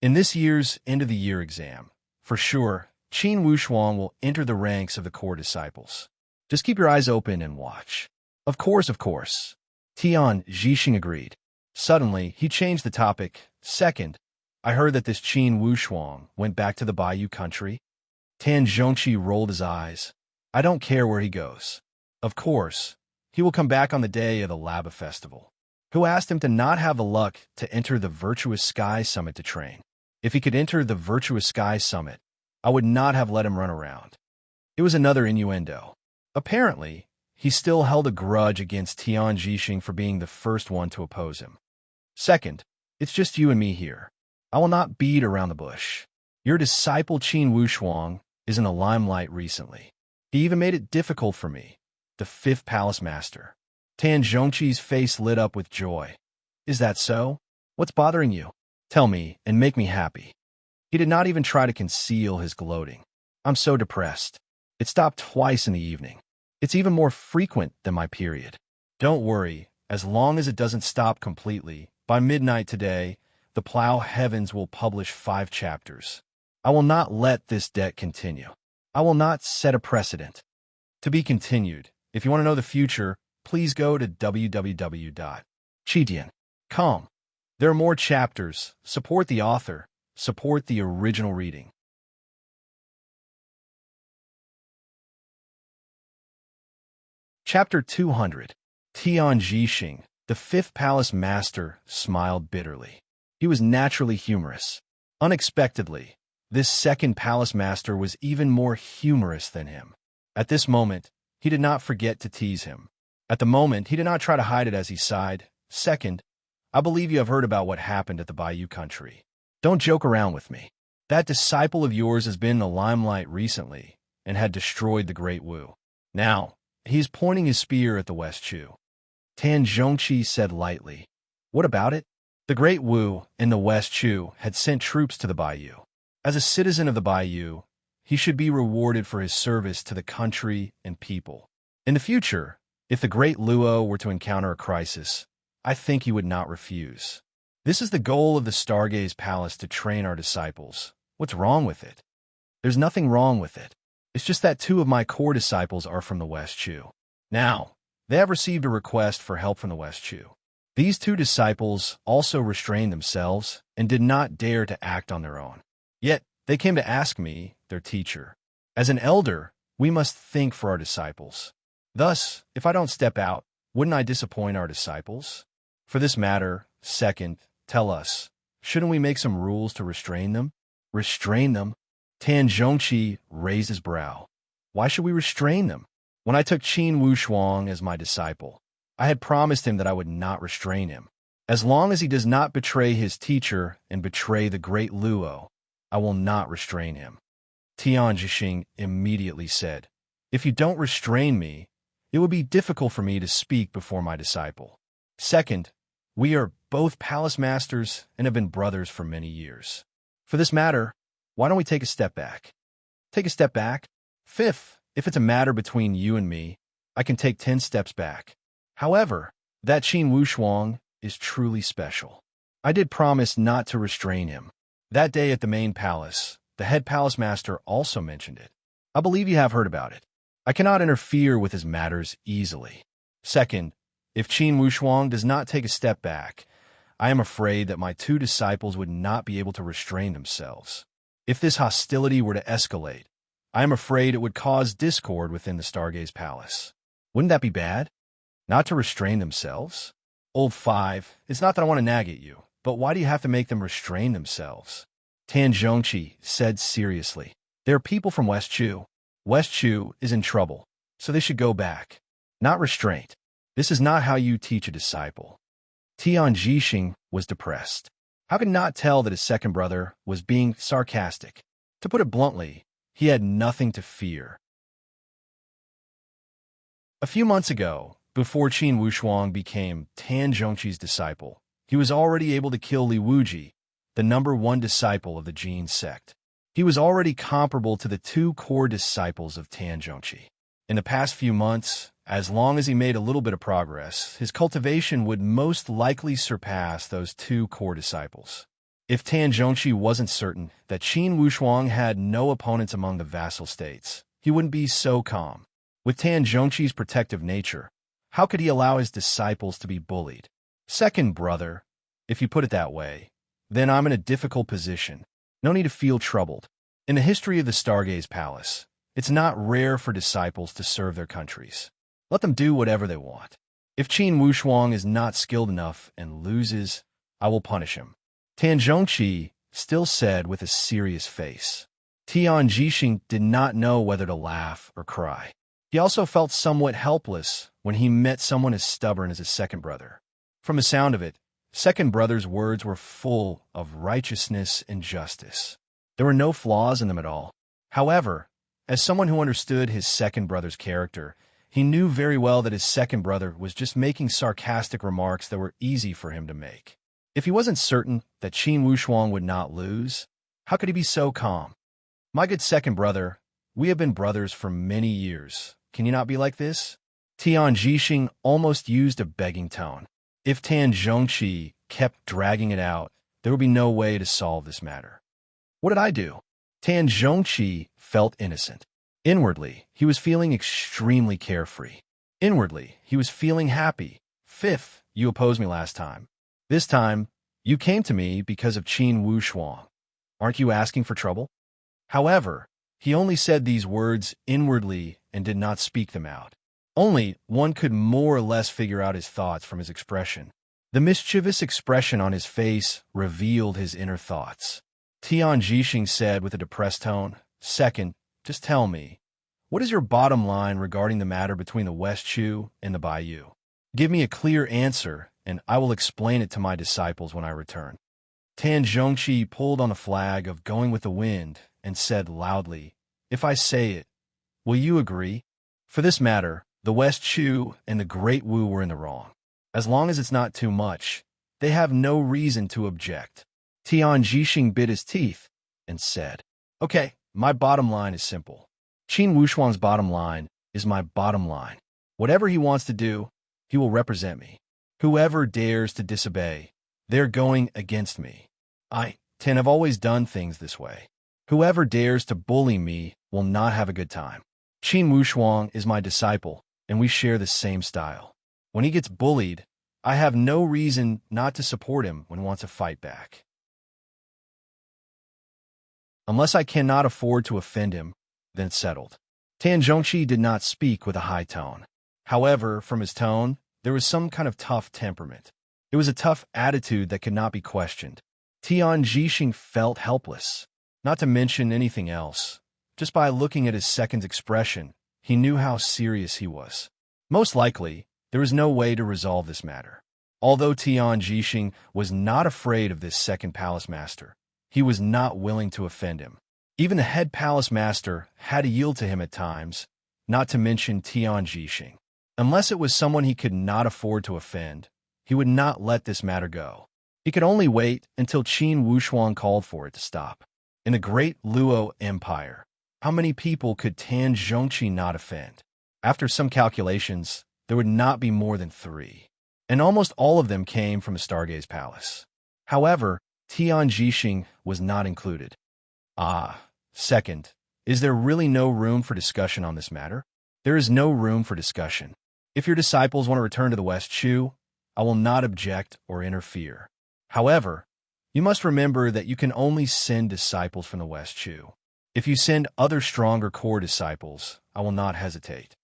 In this year's end-of-the-year exam, for sure, Qin Wushuang will enter the ranks of the core disciples. Just keep your eyes open and watch. Of course. Tian Jixing agreed. Suddenly, he changed the topic. Second, I heard that this Qin Wushuang went back to the Bayou country. Tan Zhongqi rolled his eyes. I don't care where he goes. Of course, he will come back on the day of the Laba festival. Who asked him to not have the luck to enter the Virtuous Sky Summit to train? If he could enter the Virtuous Sky Summit, I would not have let him run around. It was another innuendo. Apparently, he still held a grudge against Tian Jixing for being the first one to oppose him. Second, it's just you and me here. I will not beat around the bush. Your disciple Qin Wushuang is in the limelight recently. He even made it difficult for me, the fifth palace master. Tan Zhongqi's face lit up with joy. Is that so? What's bothering you? Tell me and make me happy. He did not even try to conceal his gloating. I'm so depressed. It stopped twice in the evening. It's even more frequent than my period. Don't worry, as long as it doesn't stop completely, by midnight today, the Plough Heavens will publish 5 chapters. I will not let this debt continue. I will not set a precedent. To be continued. If you want to know the future, please go to www.chidian.com. There are more chapters. Support the author. Support the original reading. Chapter 200. Tian Jixing, the fifth palace master, smiled bitterly. He was naturally humorous. Unexpectedly, this second palace master was even more humorous than him. At this moment, he did not forget to tease him. At the moment, he did not try to hide it as he sighed. Second, I believe you have heard about what happened at the Bayou country. Don't joke around with me. That disciple of yours has been in the limelight recently and had destroyed the Great Wu. Now, he is pointing his spear at the West Chu. Tan Zhongqi said lightly. What about it? The Great Wu and the West Chu had sent troops to the Bayou. As a citizen of the Bayou, he should be rewarded for his service to the country and people. In the future, If the great Luo were to encounter a crisis, I think he would not refuse. This is the goal of the Stargaze Palace, to train our disciples. What's wrong with it? There's nothing wrong with it. It's just that 2 of my core disciples are from the West Chu. Now, they have received a request for help from the West Chu. These 2 disciples also restrained themselves and did not dare to act on their own. Yet, they came to ask me, their teacher. As an elder, we must think for our disciples. Thus, if I don't step out, wouldn't I disappoint our disciples? For this matter, second, tell us, shouldn't we make some rules to restrain them? Restrain them? Tan Zhongqi raised his brow. Why should we restrain them? When I took Qin Wushuang as my disciple, I had promised him that I would not restrain him. As long as he does not betray his teacher and betray the great Luo, I will not restrain him. Tian Zhixing immediately said, if you don't restrain me, it would be difficult for me to speak before my disciple. Second, we are both palace masters and have been brothers for many years. For this matter, why don't we take a step back? Take a step back? Fifth, if it's a matter between you and me, I can take 10 steps back. However, that Qin Wushuang is truly special. I did promise not to restrain him. That day at the main palace, the head palace master also mentioned it. I believe you have heard about it. I cannot interfere with his matters easily. Second, if Qin Wushuang does not take a step back, I am afraid that my 2 disciples would not be able to restrain themselves. If this hostility were to escalate, I am afraid it would cause discord within the Stargaze Palace. Wouldn't that be bad? Not to restrain themselves? Old 5, it's not that I want to nag at you, but why do you have to make them restrain themselves? Tan Zhongqi said seriously. There are people from West Chu. West Chu is in trouble, so they should go back. Not restraint. This is not how you teach a disciple. Tian Zhixing was depressed. How could not tell that his second brother was being sarcastic? To put it bluntly, he had nothing to fear. A few months ago, before Qin Wushuang became Tan Zhongqi's disciple, he was already able to kill Li Wuji, the #1 disciple of the Jin sect. He was already comparable to the 2 core disciples of Tan Zhongqi. In the past few months, as long as he made a little bit of progress, his cultivation would most likely surpass those 2 core disciples. If Tan Zhongqi wasn't certain that Qin Wushuang had no opponents among the vassal states, he wouldn't be so calm. With Tan Zhongqi's protective nature, how could he allow his disciples to be bullied? Second brother, if you put it that way, then I'm in a difficult position. No need to feel troubled. In the history of the Stargaze Palace, it's not rare for disciples to serve their countries. Let them do whatever they want. If Qin Wushuang is not skilled enough and loses, I will punish him. Tan Zhongqi still said with a serious face. Tian Zhixing did not know whether to laugh or cry. He also felt somewhat helpless when he met someone as stubborn as his second brother. From the sound of it, second brother's words were full of righteousness and justice. There were no flaws in them at all. However, as someone who understood his second brother's character, he knew very well that his second brother was just making sarcastic remarks that were easy for him to make. If he wasn't certain that Qin Wushuang would not lose, how could he be so calm? My good second brother, we have been brothers for many years. Can you not be like this? Tian Zhixing almost used a begging tone. If Tan Zhongqi kept dragging it out, there would be no way to solve this matter. What did I do? Tan Zhongqi felt innocent. Inwardly, he was feeling extremely carefree. Inwardly, he was feeling happy. Fifth, you opposed me last time. This time, you came to me because of Qin Wushuang. Aren't you asking for trouble? However, he only said these words inwardly and did not speak them out. Only one could more or less figure out his thoughts from his expression. The mischievous expression on his face revealed his inner thoughts. Tian Zhixing said with a depressed tone, Second, just tell me, what is your bottom line regarding the matter between the West Chu and the Bayou? Give me a clear answer, and I will explain it to my disciples when I return. Tan Zhongqi pulled on the flag of going with the wind and said loudly, If I say it, will you agree? For this matter, the West Chu and the Great Wu were in the wrong. As long as it's not too much, they have no reason to object. Tian Zhixing bit his teeth and said, Okay, my bottom line is simple. Qin Wushuang's bottom line is my bottom line. Whatever he wants to do, he will represent me. Whoever dares to disobey, they're going against me. I, 10, have always done things this way. Whoever dares to bully me will not have a good time. Qin Wushuang is my disciple, and we share the same style. When he gets bullied, I have no reason not to support him when he wants to fight back. Unless I cannot afford to offend him, then it's settled. Tan Zhongqi did not speak with a high tone. However, from his tone, there was some kind of tough temperament. It was a tough attitude that could not be questioned. Tian Zhixing felt helpless, not to mention anything else. Just by looking at his second's expression, he knew how serious he was. Most likely, there was no way to resolve this matter. Although Tian Zhixing was not afraid of this second palace master, he was not willing to offend him. Even the head palace master had to yield to him at times, not to mention Tian Zhixing. Unless it was someone he could not afford to offend, he would not let this matter go. He could only wait until Qin Wushuang called for it to stop. In the great Luo Empire, how many people could Tan Zhongqi not offend? After some calculations, there would not be more than 3. And almost all of them came from the Stargaze Palace. However, Tian Zhixing was not included. Second, is there really no room for discussion on this matter? There is no room for discussion. If your disciples want to return to the West Chu, I will not object or interfere. However, you must remember that you can only send disciples from the West Chu. If you send other stronger core disciples, I will not hesitate.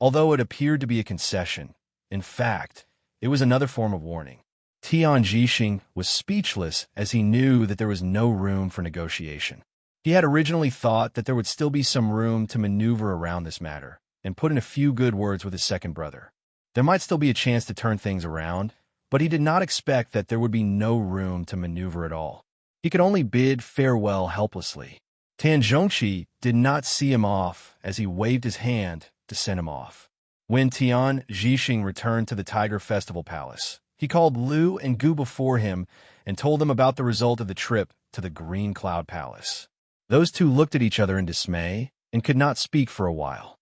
Although it appeared to be a concession, in fact, it was another form of warning. Tian Zhixing was speechless as he knew that there was no room for negotiation. He had originally thought that there would still be some room to maneuver around this matter and put in a few good words with his second brother. There might still be a chance to turn things around, but he did not expect that there would be no room to maneuver at all. He could only bid farewell helplessly. Tan Zhongqi did not see him off as he waved his hand to send him off. When Tian Zhixing returned to the Tiger Festival Palace, he called Lu and Gu before him and told them about the result of the trip to the Green Cloud Palace. Those two looked at each other in dismay and could not speak for a while.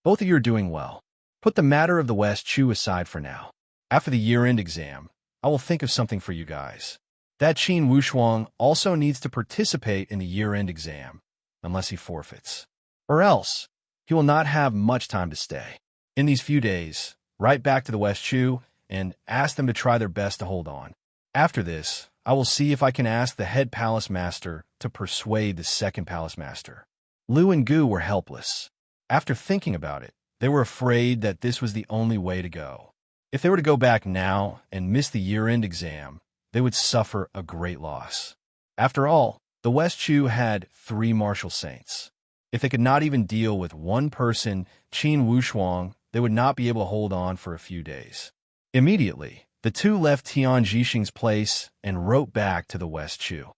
Both of you are doing well. Put the matter of the West Chu aside for now. After the year-end exam, I will think of something for you guys. That Qin Wushuang also needs to participate in the year-end exam, unless he forfeits. Or else, he will not have much time to stay. In these few days, write back to the West Chu and ask them to try their best to hold on. After this, I will see if I can ask the head palace master to persuade the second palace master. Lu and Gu were helpless. After thinking about it, they were afraid that this was the only way to go. If they were to go back now and miss the year-end exam, they would suffer a great loss. After all, the West Chu had 3 martial saints. If they could not even deal with one person, Qin Wushuang, they would not be able to hold on for a few days. Immediately, the two left Tian Zhixing's place and wrote back to the West Chu.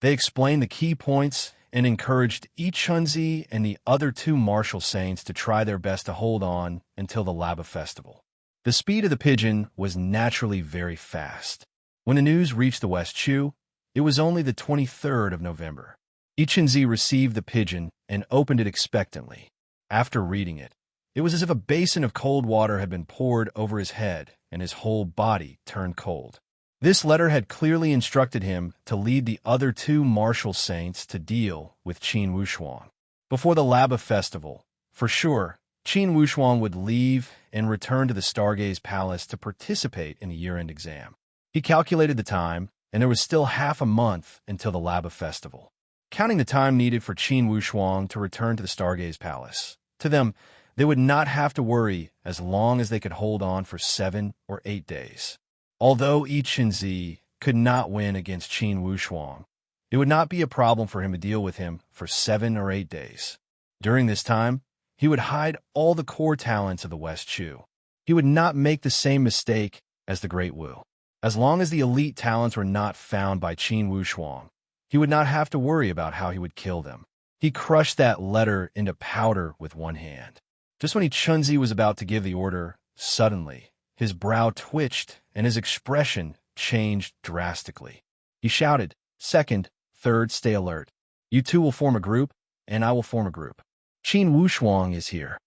They explained the key points and encouraged Yi Chunzi and the other 2 martial saints to try their best to hold on until the Laba Festival. The speed of the pigeon was naturally very fast. When the news reached the West Chu, it was only the 23rd of November. Yi Chunzi received the pigeon and opened it expectantly. After reading it, it was as if a basin of cold water had been poured over his head and his whole body turned cold. This letter had clearly instructed him to lead the other 2 martial saints to deal with Qin Wushuang. Before the Laba Festival, for sure, Qin Wushuang would leave and return to the Stargaze Palace to participate in the year-end exam. He calculated the time, and there was still half a month until the Laba Festival. Counting the time needed for Qin Wushuang to return to the Stargaze Palace, to them, they would not have to worry as long as they could hold on for 7 or 8 days. Although Yi Chunzi could not win against Qin Wushuang, it would not be a problem for him to deal with him for 7 or 8 days. During this time, he would hide all the core talents of the West Chu. He would not make the same mistake as the Great Wu. As long as the elite talents were not found by Qin Wushuang, he would not have to worry about how he would kill them. He crushed that letter into powder with one hand. Just when Yi Chunzi was about to give the order, suddenly, his brow twitched and his expression changed drastically. He shouted, "Second, third, stay alert. You two will form a group, and I will form a group. Qin Wushuang is here.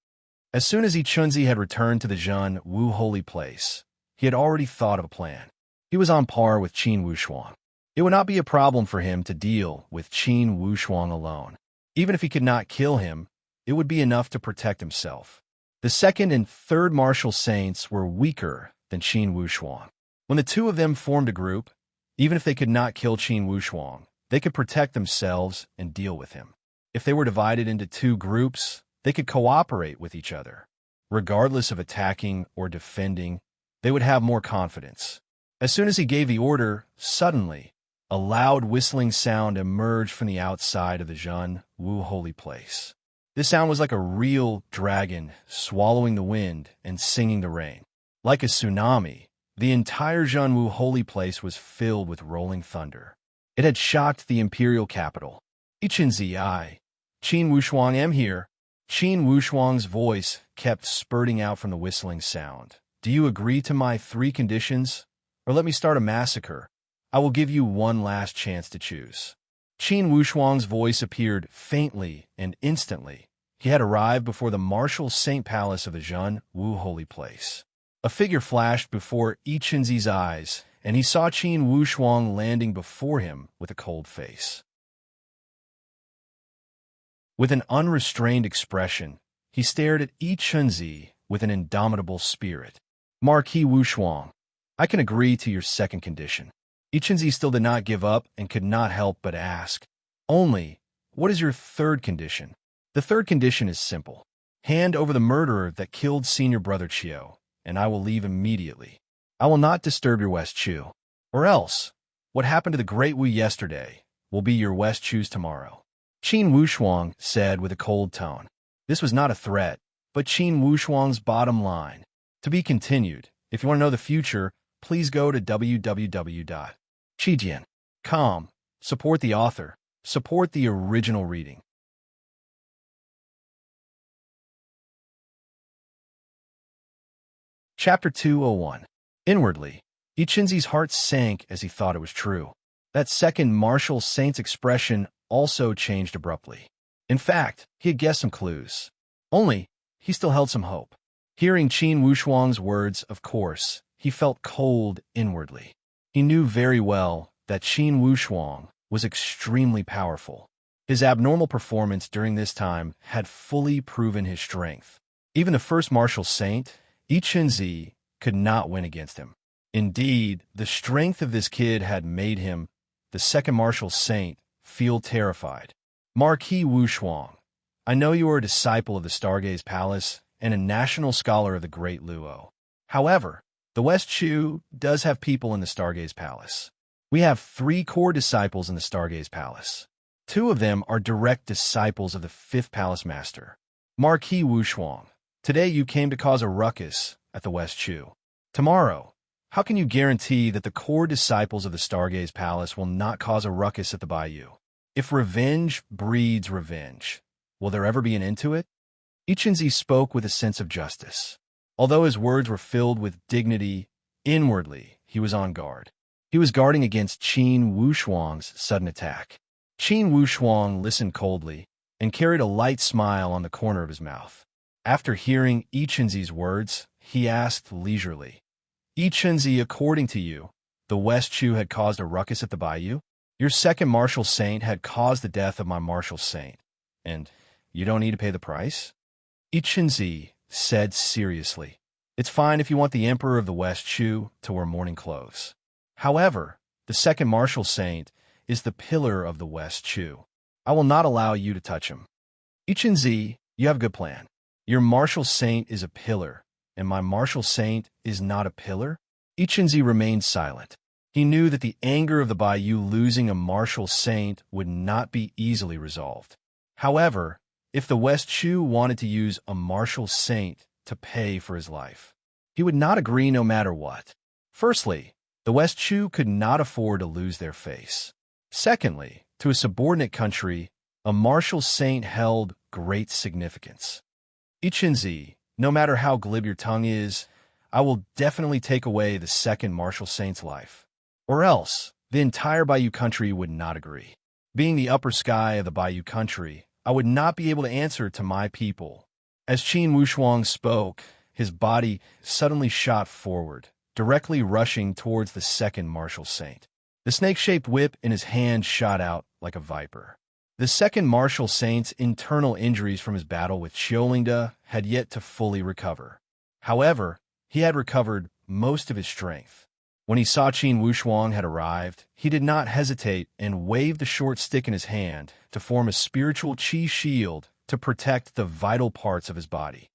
As soon as Chunzi had returned to the Zhen Wu holy place, he had already thought of a plan. He was on par with Qin Wushuang. It would not be a problem for him to deal with Qin Wushuang alone. Even if he could not kill him, it would be enough to protect himself. The second and third martial saints were weaker than Qin Wushuang. When the two of them formed a group, even if they could not kill Qin Wushuang, they could protect themselves and deal with him. If they were divided into two groups, they could cooperate with each other. Regardless of attacking or defending, they would have more confidence. As soon as he gave the order, suddenly, a loud whistling sound emerged from the outside of the Zhen Wu holy place. This sound was like a real dragon swallowing the wind and singing the rain. Like a tsunami, the entire Zhen Wu holy place was filled with rolling thunder. It had shocked the imperial capital. Qin Wushuang am here. Qin Wushuang's voice kept spurting out from the whistling sound. Do you agree to my 3 conditions? Or let me start a massacre. I will give you one last chance to choose. Qin Wushuang's voice appeared faintly and instantly. He had arrived before the martial saint palace of the Zhen Wu holy place. A figure flashed before Qinzi's eyes, and he saw Qin Wushuang landing before him with a cold face. With an unrestrained expression, he stared at Qinzi with an indomitable spirit. Marquis Wushuang, I can agree to your second condition. Qinzi still did not give up and could not help but ask, only, what is your third condition? The third condition is simple. Hand over the murderer that killed senior brother Qiu, and I will leave immediately. I will not disturb your West Chu. Or else, what happened to the Great Wu yesterday will be your West Chu's tomorrow. Qin Wushuang said with a cold tone. This was not a threat, but Qin Wushuang's bottom line. To be continued. If you want to know the future, please go to www.qijian.com. Support the author. Support the original reading. Chapter 201. Inwardly, Qinzi's heart sank as he thought it was true. That second martial saint's expression also changed abruptly. In fact, he had guessed some clues. Only, he still held some hope. Hearing Qin Wushuang's words, of course, he felt cold inwardly. He knew very well that Qin Wushuang was extremely powerful. His abnormal performance during this time had fully proven his strength. Even the first martial saint, Qinzi, could not win against him. Indeed, the strength of this kid had made him, the second martial saint, feel terrified. Marquis Wushuang, I know you are a disciple of the Stargaze Palace and a national scholar of the Great Luo. However, the West Chu does have people in the Stargaze Palace. We have 3 core disciples in the Stargaze Palace. 2 of them are direct disciples of the 5th Palace Master. Marquis Wushuang, today you came to cause a ruckus at the West Chu. Tomorrow, how can you guarantee that the core disciples of the Stargaze Palace will not cause a ruckus at the Bayou? If revenge breeds revenge, will there ever be an end to it? Qinzi spoke with a sense of justice. Although his words were filled with dignity, inwardly he was on guard. He was guarding against Qin Wushuang's sudden attack. Qin Wushuang listened coldly and carried a light smile on the corner of his mouth. After hearing Qinzi's words, he asked leisurely, Qinzi, according to you, the West Chu had caused a ruckus at the Bayou? Your second martial saint had caused the death of my martial saint, and you don't need to pay the price? Qinzi said seriously, it's fine if you want the emperor of the West Chu to wear mourning clothes. However, the second martial saint is the pillar of the West Chu. I will not allow you to touch him. Qinzi, you have a good plan. Your martial saint is a pillar, and my martial saint is not a pillar? Qinzi remained silent. He knew that the anger of the Bayou losing a martial saint would not be easily resolved. However, if the West Chu wanted to use a martial saint to pay for his life, he would not agree no matter what. Firstly, the West Chu could not afford to lose their face. Secondly, to a subordinate country, a martial saint held great significance. Qinzi, no matter how glib your tongue is, I will definitely take away the second martial saint's life. Or else, the entire Bayou country would not agree. Being the upper sky of the Bayou country, I would not be able to answer to my people." As Qin Wushuang spoke, his body suddenly shot forward, directly rushing towards the second martial saint. The snake-shaped whip in his hand shot out like a viper. The second martial saint's internal injuries from his battle with Qiolingde had yet to fully recover. However, he had recovered most of his strength. When he saw Qin Wushuang had arrived, he did not hesitate and waved the short stick in his hand to form a spiritual qi shield to protect the vital parts of his body.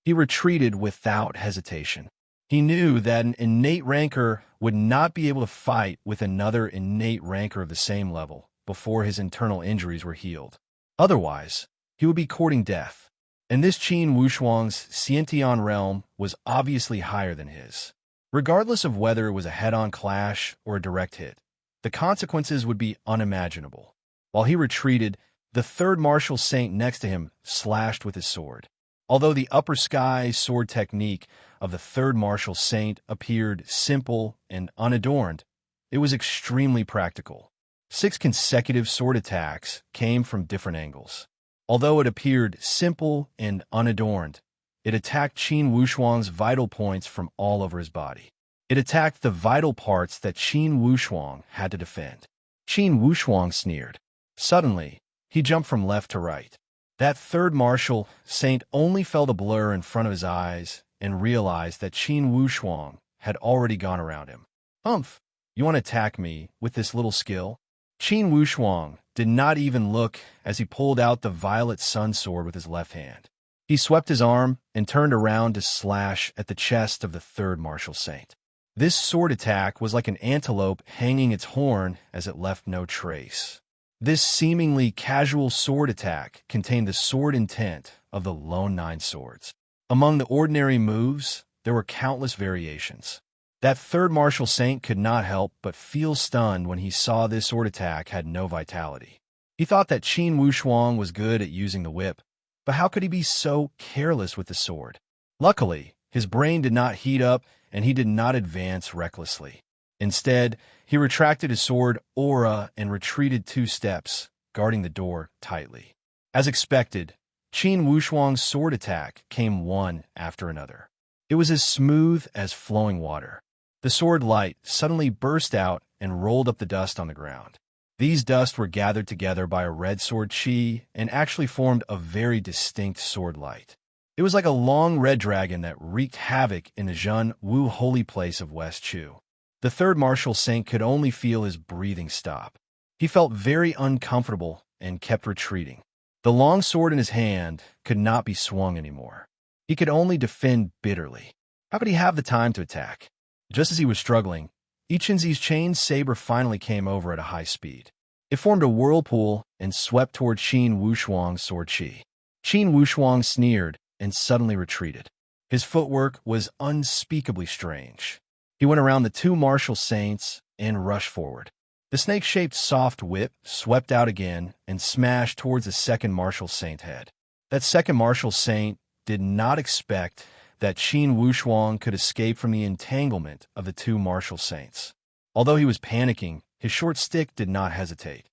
He retreated without hesitation. He knew that an innate rancor would not be able to fight with another innate rancor of the same level before his internal injuries were healed. Otherwise, he would be courting death. And this Qin Wushuang's Xiantian realm was obviously higher than his. Regardless of whether it was a head-on clash or a direct hit, the consequences would be unimaginable. While he retreated, the third martial saint next to him slashed with his sword. Although the upper sky sword technique of the third martial saint appeared simple and unadorned, it was extremely practical. 6 consecutive sword attacks came from different angles. Although it appeared simple and unadorned, it attacked Qin Wushuang's vital points from all over his body. It attacked the vital parts that Qin Wushuang had to defend. Qin Wushuang sneered. Suddenly, he jumped from left to right. That third martial saint only felt a blur in front of his eyes and realized that Qin Wushuang had already gone around him. "Humph, you want to attack me with this little skill?" Qin Wushuang did not even look as he pulled out the violet sun sword with his left hand. He swept his arm and turned around to slash at the chest of the third martial saint. This sword attack was like an antelope hanging its horn as it left no trace. This seemingly casual sword attack contained the sword intent of the lone 9 swords. Among the ordinary moves, there were countless variations. That third martial saint could not help but feel stunned when he saw this sword attack had no vitality. He thought that Qin Wushuang was good at using the whip, but how could he be so careless with the sword? Luckily, his brain did not heat up and he did not advance recklessly. Instead, he retracted his sword aura and retreated 2 steps, guarding the door tightly. As expected, Qin Wushuang's sword attack came one after another. It was as smooth as flowing water. The sword light suddenly burst out and rolled up the dust on the ground. These dust were gathered together by a red sword qi and actually formed a very distinct sword light. It was like a long red dragon that wreaked havoc in the Zhen Wu holy place of West Chu. The third martial saint could only feel his breathing stop. He felt very uncomfortable and kept retreating. The long sword in his hand could not be swung anymore. He could only defend bitterly. How could he have the time to attack? Just as he was struggling, Ichenzi's chain saber finally came over at a high speed. It formed a whirlpool and swept toward Qin Wushuang's sword qi. Qin Wushuang sneered and suddenly retreated. His footwork was unspeakably strange. He went around the 2 martial saints and rushed forward. The snake-shaped soft whip swept out again and smashed towards the second martial saint head. That second martial saint did not expect that Qin Wushuang could escape from the entanglement of the 2 martial saints. Although he was panicking, his short stick did not hesitate.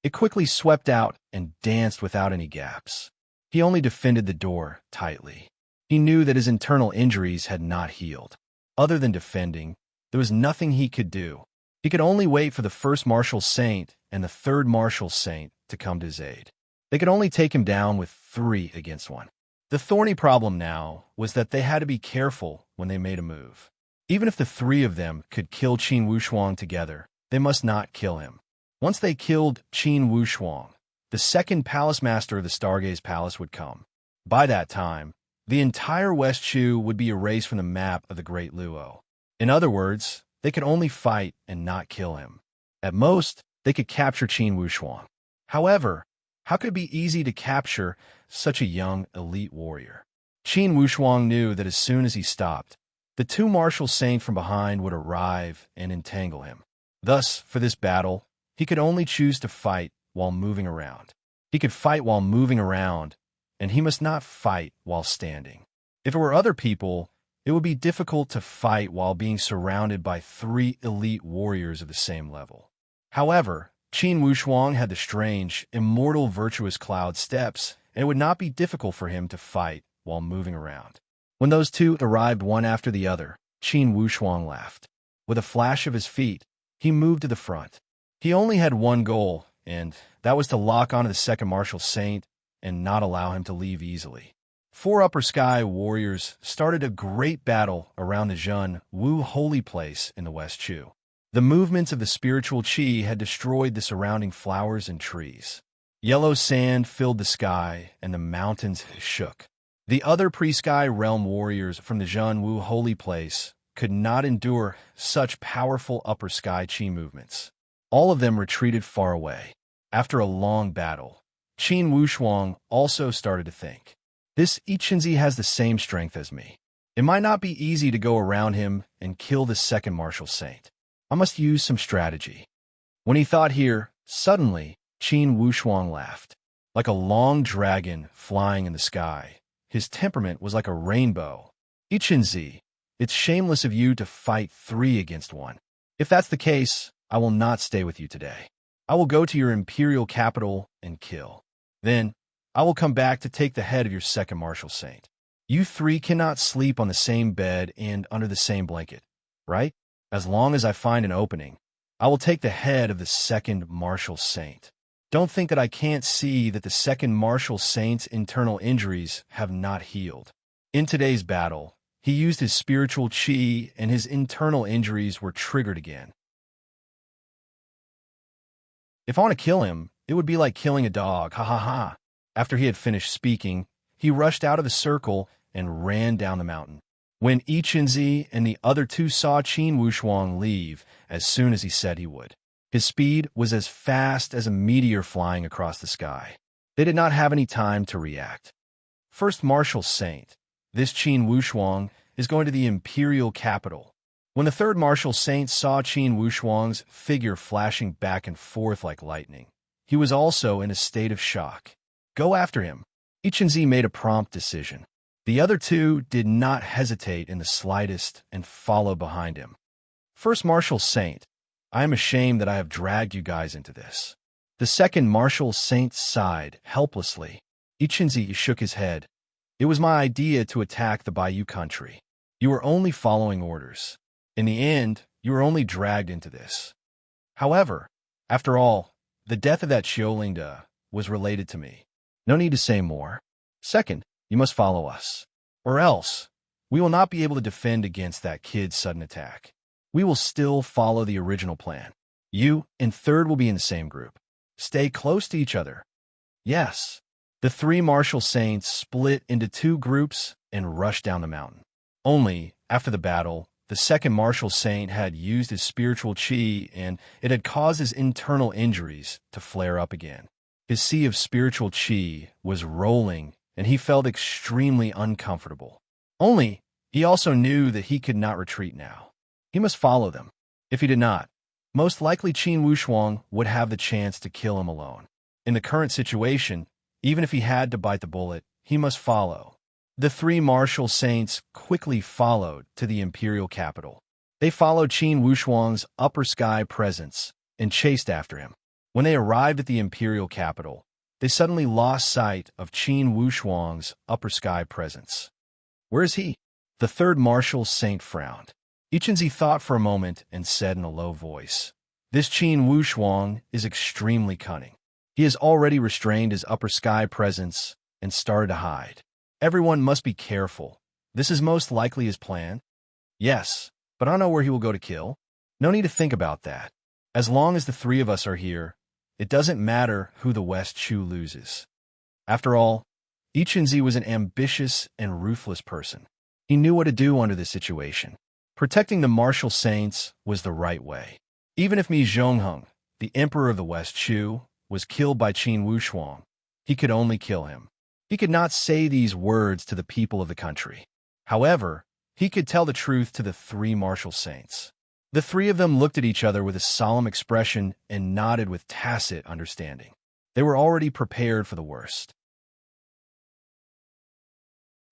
It quickly swept out and danced without any gaps. He only defended the door tightly. He knew that his internal injuries had not healed. Other than defending, there was nothing he could do. He could only wait for the first martial saint and the third martial saint to come to his aid. They could only take him down with 3 against 1. The thorny problem now was that they had to be careful when they made a move. Even if the 3 of them could kill Qin Wushuang together, they must not kill him. Once they killed Qin Wushuang, the second palace master of the Stargaze Palace would come. By that time, the entire West Chu would be erased from the map of the Great Luo. In other words, they could only fight and not kill him. At most, they could capture Qin Wushuang. However, how could it be easy to capture such a young elite warrior? Qin Wushuang knew that as soon as he stopped, the 2 martial saints from behind would arrive and entangle him. Thus, for this battle, he could only choose to fight while moving around. He could fight while moving around, and he must not fight while standing. If it were other people, It would be difficult to fight while being surrounded by 3 elite warriors of the same level. However, Qin Wushuang had the strange, immortal virtuous cloud steps, and it would not be difficult for him to fight while moving around. When those two arrived one after the other, Qin Wushuang laughed. With a flash of his feet, he moved to the front. He only had one goal, and that was to lock onto the second martial saint and not allow him to leave easily. 4 upper sky warriors started a great battle around the Zhen Wu holy place in the West Chu. The movements of the spiritual qi had destroyed the surrounding flowers and trees. Yellow sand filled the sky, and the mountains shook. The other pre-sky realm warriors from the Zhen Wu holy place could not endure such powerful upper sky qi movements. All of them retreated far away. After a long battle, Qin Wushuang also started to think, "This Ichinzi has the same strength as me. It might not be easy to go around him and kill the second martial saint. I must use some strategy." When he thought here, suddenly, Qin Wushuang laughed. Like a long dragon flying in the sky, his temperament was like a rainbow. "Ichinzi, it's shameless of you to fight 3 against 1. If that's the case, I will not stay with you today. I will go to your imperial capital and kill. Then, I will come back to take the head of your second martial saint. You 3 cannot sleep on the same bed and under the same blanket, right? As long as I find an opening, I will take the head of the second martial saint. Don't think that I can't see that the second martial saint's internal injuries have not healed. In today's battle, he used his spiritual qi and his internal injuries were triggered again. If I want to kill him, it would be like killing a dog, ha ha ha." After he had finished speaking, he rushed out of the circle and ran down the mountain. When Ichinzi and the other 2 saw Qin Wushuang leave as soon as he said he would, his speed was as fast as a meteor flying across the sky. They did not have any time to react. First martial saint, this Qin Wushuang is going to the imperial capital. When the third martial saint saw Qin Wushuang's figure flashing back and forth like lightning, he was also in a state of shock. "Go after him." Ichinzi made a prompt decision. The other 2 did not hesitate in the slightest and followed behind him. "First martial saint, I am ashamed that I have dragged you guys into this." The second martial saint sighed helplessly. Ichinzi shook his head. "It was my idea to attack the Bayou country. You were only following orders. In the end, you were only dragged into this. However, after all, the death of that Xiaolingde was related to me. No need to say more. Second, you must follow us. Or else, we will not be able to defend against that kid's sudden attack. We will still follow the original plan. You and third will be in the same group. Stay close to each other." Yes. The 3 martial saints split into 2 groups and rushed down the mountain. Only, after the battle, the second martial saint had used his spiritual qi and it had caused his internal injuries to flare up again. His sea of spiritual qi was rolling and he felt extremely uncomfortable. Only, he also knew that he could not retreat now. He must follow them. If he did not, most likely Qin Wushuang would have the chance to kill him alone. In the current situation, even if he had to bite the bullet, he must follow. The 3 martial saints quickly followed to the imperial capital. They followed Qin Wushuang's upper sky presence and chased after him. When they arrived at the imperial capital, they suddenly lost sight of Qin Wushuang's upper sky presence. "Where is he?" The third martial saint frowned. Ichinzi thought for a moment and said in a low voice, "This Qin Wushuang is extremely cunning. He has already restrained his upper sky presence and started to hide. Everyone must be careful. This is most likely his plan." "Yes, but I don't know where he will go to kill." "No need to think about that. As long as the 3 of us are here, it doesn't matter who the West Chu loses." After all, Ichinzi was an ambitious and ruthless person. He knew what to do under this situation. Protecting the martial saints was the right way. Even if Mi Zhongheng, the emperor of the West Chu, was killed by Qin Wushuang, he could only kill him. He could not say these words to the people of the country. However, he could tell the truth to the 3 martial saints. The 3 of them looked at each other with a solemn expression and nodded with tacit understanding. They were already prepared for the worst.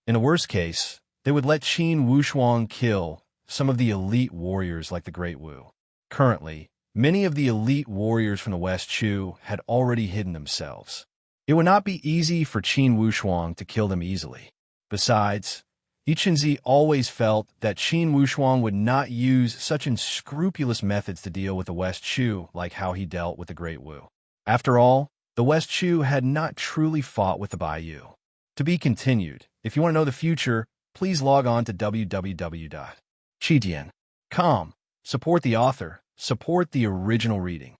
In the worst case, they would let Qin Wushuang kill some of the elite warriors like the Great Wu. Currently, many of the elite warriors from the West Chu had already hidden themselves. It would not be easy for Qin Wushuang to kill them easily. Besides, Yichunzi always felt that Qin Wushuang would not use such unscrupulous methods to deal with the West Chu like how he dealt with the Great Wu. After all, the West Chu had not truly fought with the Baiyu. To be continued. If you want to know the future, please log on to www.chidian.com. Support the author. Support the original reading.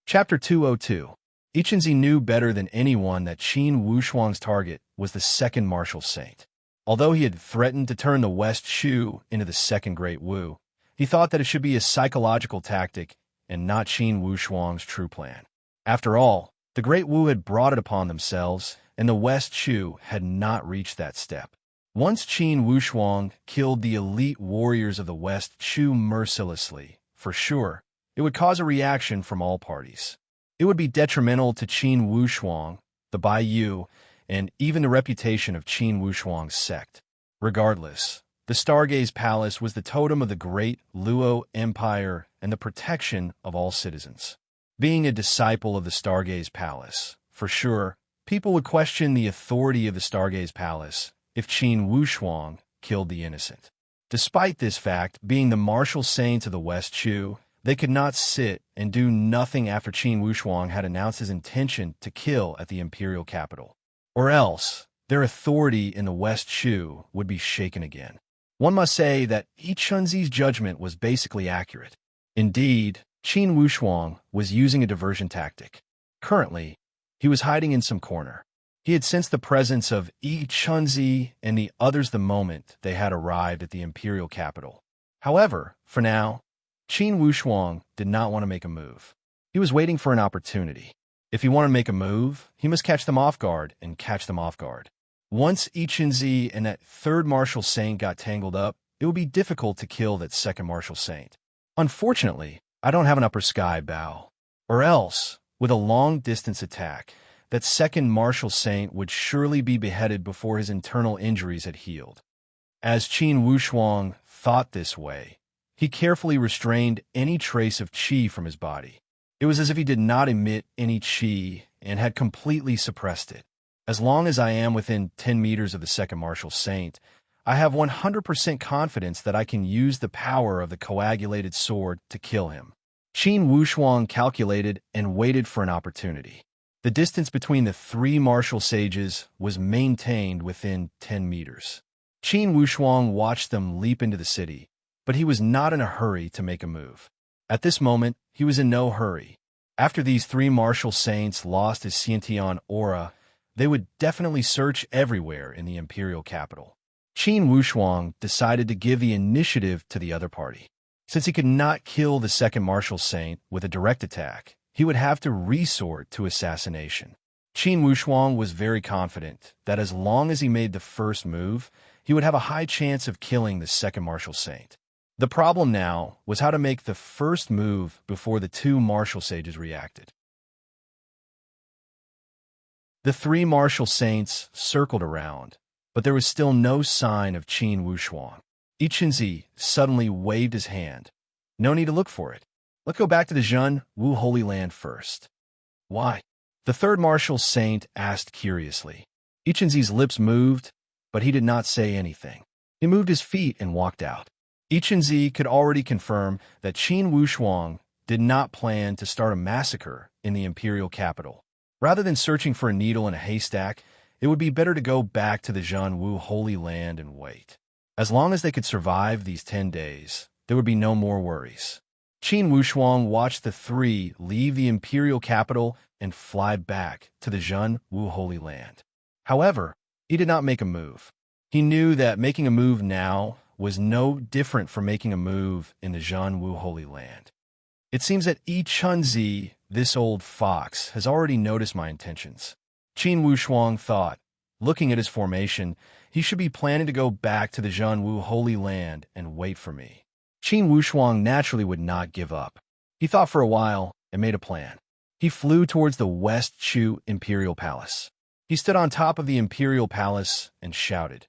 Chapter 202. Yichunzi knew better than anyone that Qin Wushuang's target was the second martial saint. Although he had threatened to turn the West Chu into the second Great Wu, he thought that it should be a psychological tactic and not Qin Wushuang's true plan. After all, the Great Wu had brought it upon themselves, and the West Chu had not reached that step. Once Qin Wushuang killed the elite warriors of the West Chu mercilessly, for sure, it would cause a reaction from all parties. It would be detrimental to Qin Wushuang, the Baiyu, and even the reputation of Qin Wushuang's sect. Regardless, the Stargaze Palace was the totem of the great Luo Empire and the protection of all citizens. Being a disciple of the Stargaze Palace, for sure, people would question the authority of the Stargaze Palace if Qin Wushuang killed the innocent. Despite this fact being the martial saints of the West Chu, they could not sit and do nothing after Qin Wushuang had announced his intention to kill at the imperial capital. Or else, their authority in the West Chu would be shaken again. One must say that Yichunzi's judgment was basically accurate. Indeed, Qin Wushuang was using a diversion tactic. Currently, he was hiding in some corner. He had sensed the presence of Yichunzi and the others the moment they had arrived at the imperial capital. However, for now, Qin Wushuang did not want to make a move. He was waiting for an opportunity. If he wanted to make a move, he must catch them off guard and catch them off guard. Once Yichunzi and that third martial saint got tangled up, it would be difficult to kill that second martial saint. Unfortunately, I don't have an upper sky bow. Or else, with a long-distance attack, that second martial saint would surely be beheaded before his internal injuries had healed. As Qin Wushuang thought this way, he carefully restrained any trace of qi from his body. It was as if he did not emit any qi and had completely suppressed it. As long as I am within 10 meters of the second martial saint, I have 100% confidence that I can use the power of the coagulated sword to kill him. Qin Wushuang calculated and waited for an opportunity. The distance between the three martial sages was maintained within 10 meters. Qin Wushuang watched them leap into the city, but he was not in a hurry to make a move. At this moment, he was in no hurry. After these three martial saints lost his Xiantian aura, they would definitely search everywhere in the imperial capital. Qin Wushuang decided to give the initiative to the other party. Since he could not kill the second martial saint with a direct attack, he would have to resort to assassination. Qin Wushuang was very confident that as long as he made the first move, he would have a high chance of killing the second martial saint. The problem now was how to make the first move before the two martial sages reacted. The three martial saints circled around, but there was still no sign of Qin Wushuang. Yichunzi suddenly waved his hand. No need to look for it. Let's go back to the Zhen Wu Holy Land first. Why? The third martial saint asked curiously. Yichunzi's lips moved, but he did not say anything. He moved his feet and walked out. Yichunzi could already confirm that Qin Wushuang did not plan to start a massacre in the imperial capital. Rather than searching for a needle in a haystack, it would be better to go back to the Zhen Wu Holy Land and wait. As long as they could survive these 10 days, there would be no more worries. Qin Wushuang watched the three leave the imperial capital and fly back to the Zhen Wu Holy Land. However, he did not make a move. He knew that making a move now was no different from making a move in the Zhen Wu Holy Land. It seems that Yichunzi, this old fox, has already noticed my intentions. Qin Wushuang thought, looking at his formation, he should be planning to go back to the Zhen Wu Holy Land and wait for me. Qin Wushuang naturally would not give up. He thought for a while and made a plan. He flew towards the West Chu Imperial Palace. He stood on top of the Imperial Palace and shouted,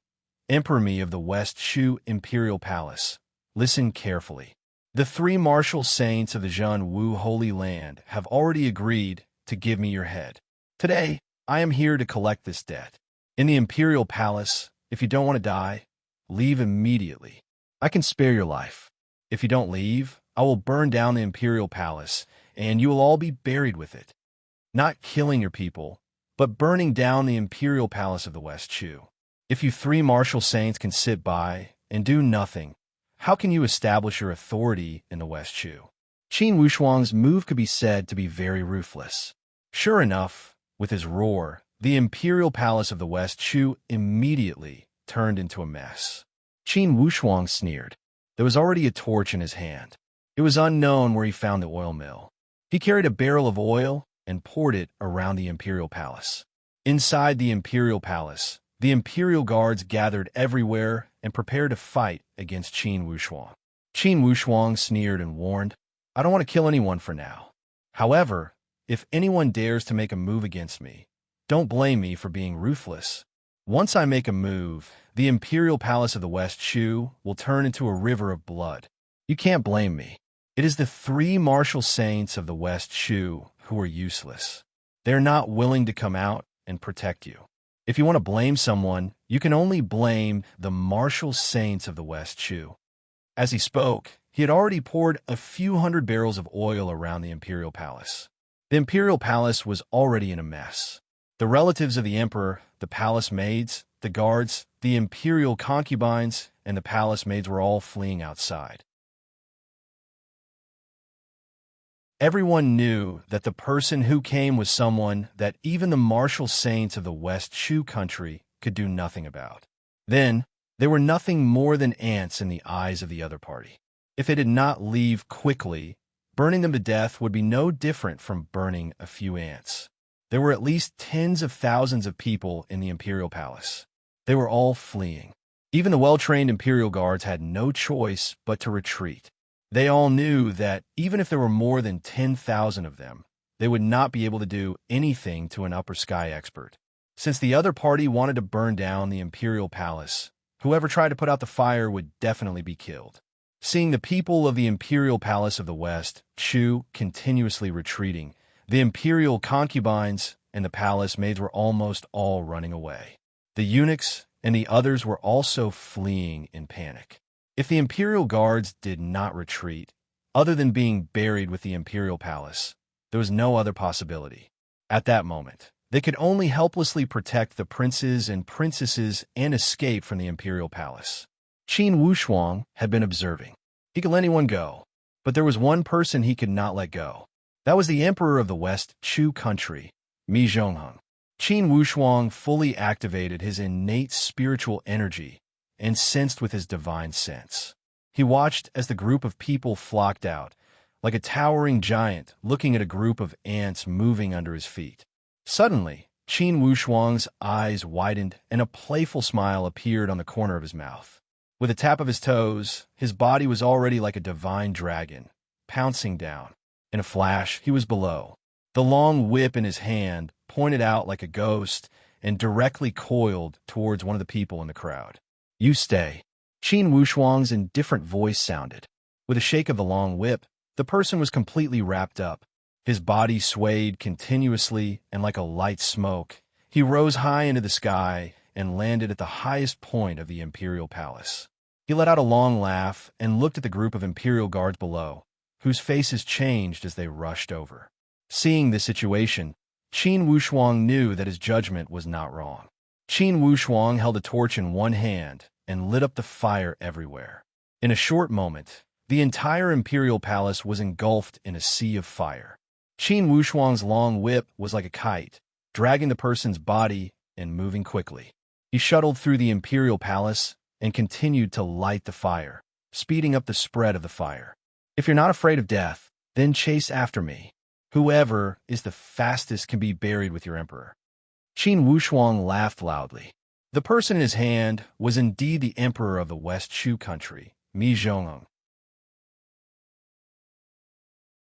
"Emperor Me of the West Chu Imperial Palace, listen carefully. The three martial saints of the Zhen Wu Holy Land have already agreed to give me your head. Today, I am here to collect this debt. In the Imperial Palace, if you don't want to die, leave immediately. I can spare your life. If you don't leave, I will burn down the Imperial Palace, and you will all be buried with it. Not killing your people, but burning down the Imperial Palace of the West Chu. If you three martial saints can sit by and do nothing, how can you establish your authority in the West Chu?" Qin Wushuang's move could be said to be very ruthless. Sure enough, with his roar, the Imperial Palace of the West Chu immediately turned into a mess. Qin Wushuang sneered. There was already a torch in his hand. It was unknown where he found the oil mill. He carried a barrel of oil and poured it around the Imperial Palace. Inside the Imperial Palace, the Imperial Guards gathered everywhere and prepared to fight against Qin Wushuang. Qin Wushuang sneered and warned, "I don't want to kill anyone for now. However, if anyone dares to make a move against me, don't blame me for being ruthless. Once I make a move, the Imperial Palace of the West Chu will turn into a river of blood. You can't blame me. It is the three martial saints of the West Chu who are useless. They're not willing to come out and protect you. If you want to blame someone, you can only blame the martial saints of the West Chu." As he spoke, he had already poured a few hundred barrels of oil around the Imperial Palace. The Imperial Palace was already in a mess. The relatives of the emperor, the palace maids, the guards, the imperial concubines, and the palace maids were all fleeing outside. Everyone knew that the person who came was someone that even the martial saints of the West Chu country could do nothing about. Then, they were nothing more than ants in the eyes of the other party. If they did not leave quickly, burning them to death would be no different from burning a few ants. There were at least tens of thousands of people in the Imperial Palace. They were all fleeing. Even the well-trained Imperial Guards had no choice but to retreat. They all knew that even if there were more than 10,000 of them, they would not be able to do anything to an upper sky expert. Since the other party wanted to burn down the Imperial Palace, whoever tried to put out the fire would definitely be killed. Seeing the people of the Imperial Palace of the West Chu continuously retreating, the Imperial concubines and the palace maids were almost all running away. The eunuchs and the others were also fleeing in panic. If the Imperial Guards did not retreat, other than being buried with the Imperial Palace, there was no other possibility. At that moment, they could only helplessly protect the princes and princesses and escape from the Imperial Palace. Qin Wushuang had been observing. He could let anyone go, but there was one person he could not let go. That was the Emperor of the West Chu country, Mi Zhongheng. Qin Wushuang fully activated his innate spiritual energy and sensed with his divine sense. He watched as the group of people flocked out, like a towering giant looking at a group of ants moving under his feet. Suddenly, Qin Wushuang's eyes widened and a playful smile appeared on the corner of his mouth. With a tap of his toes, his body was already like a divine dragon, pouncing down. In a flash, he was below. The long whip in his hand pointed out like a ghost and directly coiled towards one of the people in the crowd. "You stay." Qin Wushuang's indifferent voice sounded. With a shake of the long whip, the person was completely wrapped up. His body swayed continuously, and like a light smoke, he rose high into the sky and landed at the highest point of the Imperial Palace. He let out a long laugh and looked at the group of Imperial Guards below, whose faces changed as they rushed over. Seeing this situation, Qin Wushuang knew that his judgment was not wrong. Qin Wushuang held a torch in one hand and lit up the fire everywhere. In a short moment, the entire Imperial Palace was engulfed in a sea of fire. Qin Wushuang's long whip was like a kite, dragging the person's body and moving quickly. He shuttled through the Imperial Palace and continued to light the fire, speeding up the spread of the fire. "If you're not afraid of death, then chase after me. Whoever is the fastest can be buried with your emperor." Qin Wushuang laughed loudly. The person in his hand was indeed the emperor of the West Chu country, Mi Zhongheng.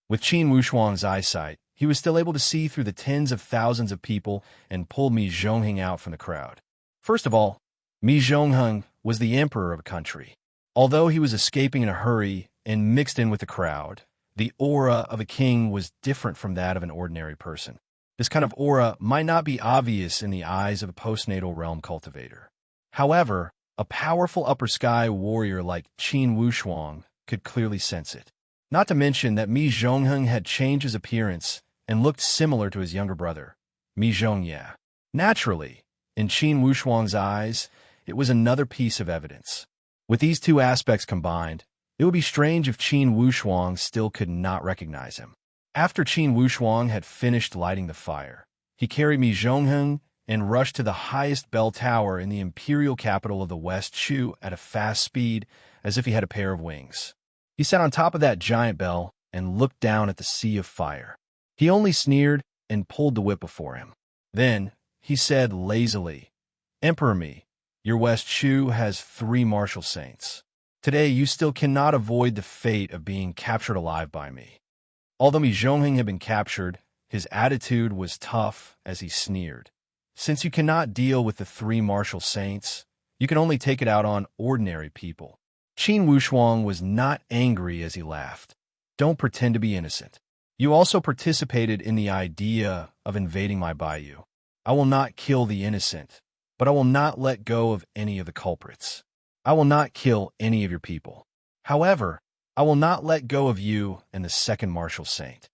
With Qin Wushuang's eyesight, he was still able to see through the tens of thousands of people and pulled Mi Zhongheng out from the crowd. First of all, Mi Zhongheng was the emperor of a country. Although he was escaping in a hurry and mixed in with the crowd, the aura of a king was different from that of an ordinary person. This kind of aura might not be obvious in the eyes of a postnatal realm cultivator. However, a powerful upper sky warrior like Qin Wushuang could clearly sense it. Not to mention that Mi Zhongheng had changed his appearance and looked similar to his younger brother, Mi Zhongye. Naturally, in Qin Wushuang's eyes, it was another piece of evidence. With these two aspects combined, it would be strange if Qin Wushuang still could not recognize him. After Qin Wushuang had finished lighting the fire, he carried Mi Zhongheng and rushed to the highest bell tower in the imperial capital of the West Shu at a fast speed, as if he had a pair of wings. He sat on top of that giant bell and looked down at the sea of fire. He only sneered and pulled the whip before him. Then he said lazily, "Emperor Mi, your West Shu has 3 martial saints. Today you still cannot avoid the fate of being captured alive by me." Although Mi Zhongheng had been captured, his attitude was tough as he sneered. "Since you cannot deal with the 3 martial saints, you can only take it out on ordinary people." Qin Wushuang was not angry as he laughed. "Don't pretend to be innocent. You also participated in the idea of invading my bayou. I will not kill the innocent, but I will not let go of any of the culprits. I will not kill any of your people. However, I will not let go of you and the second martial saint."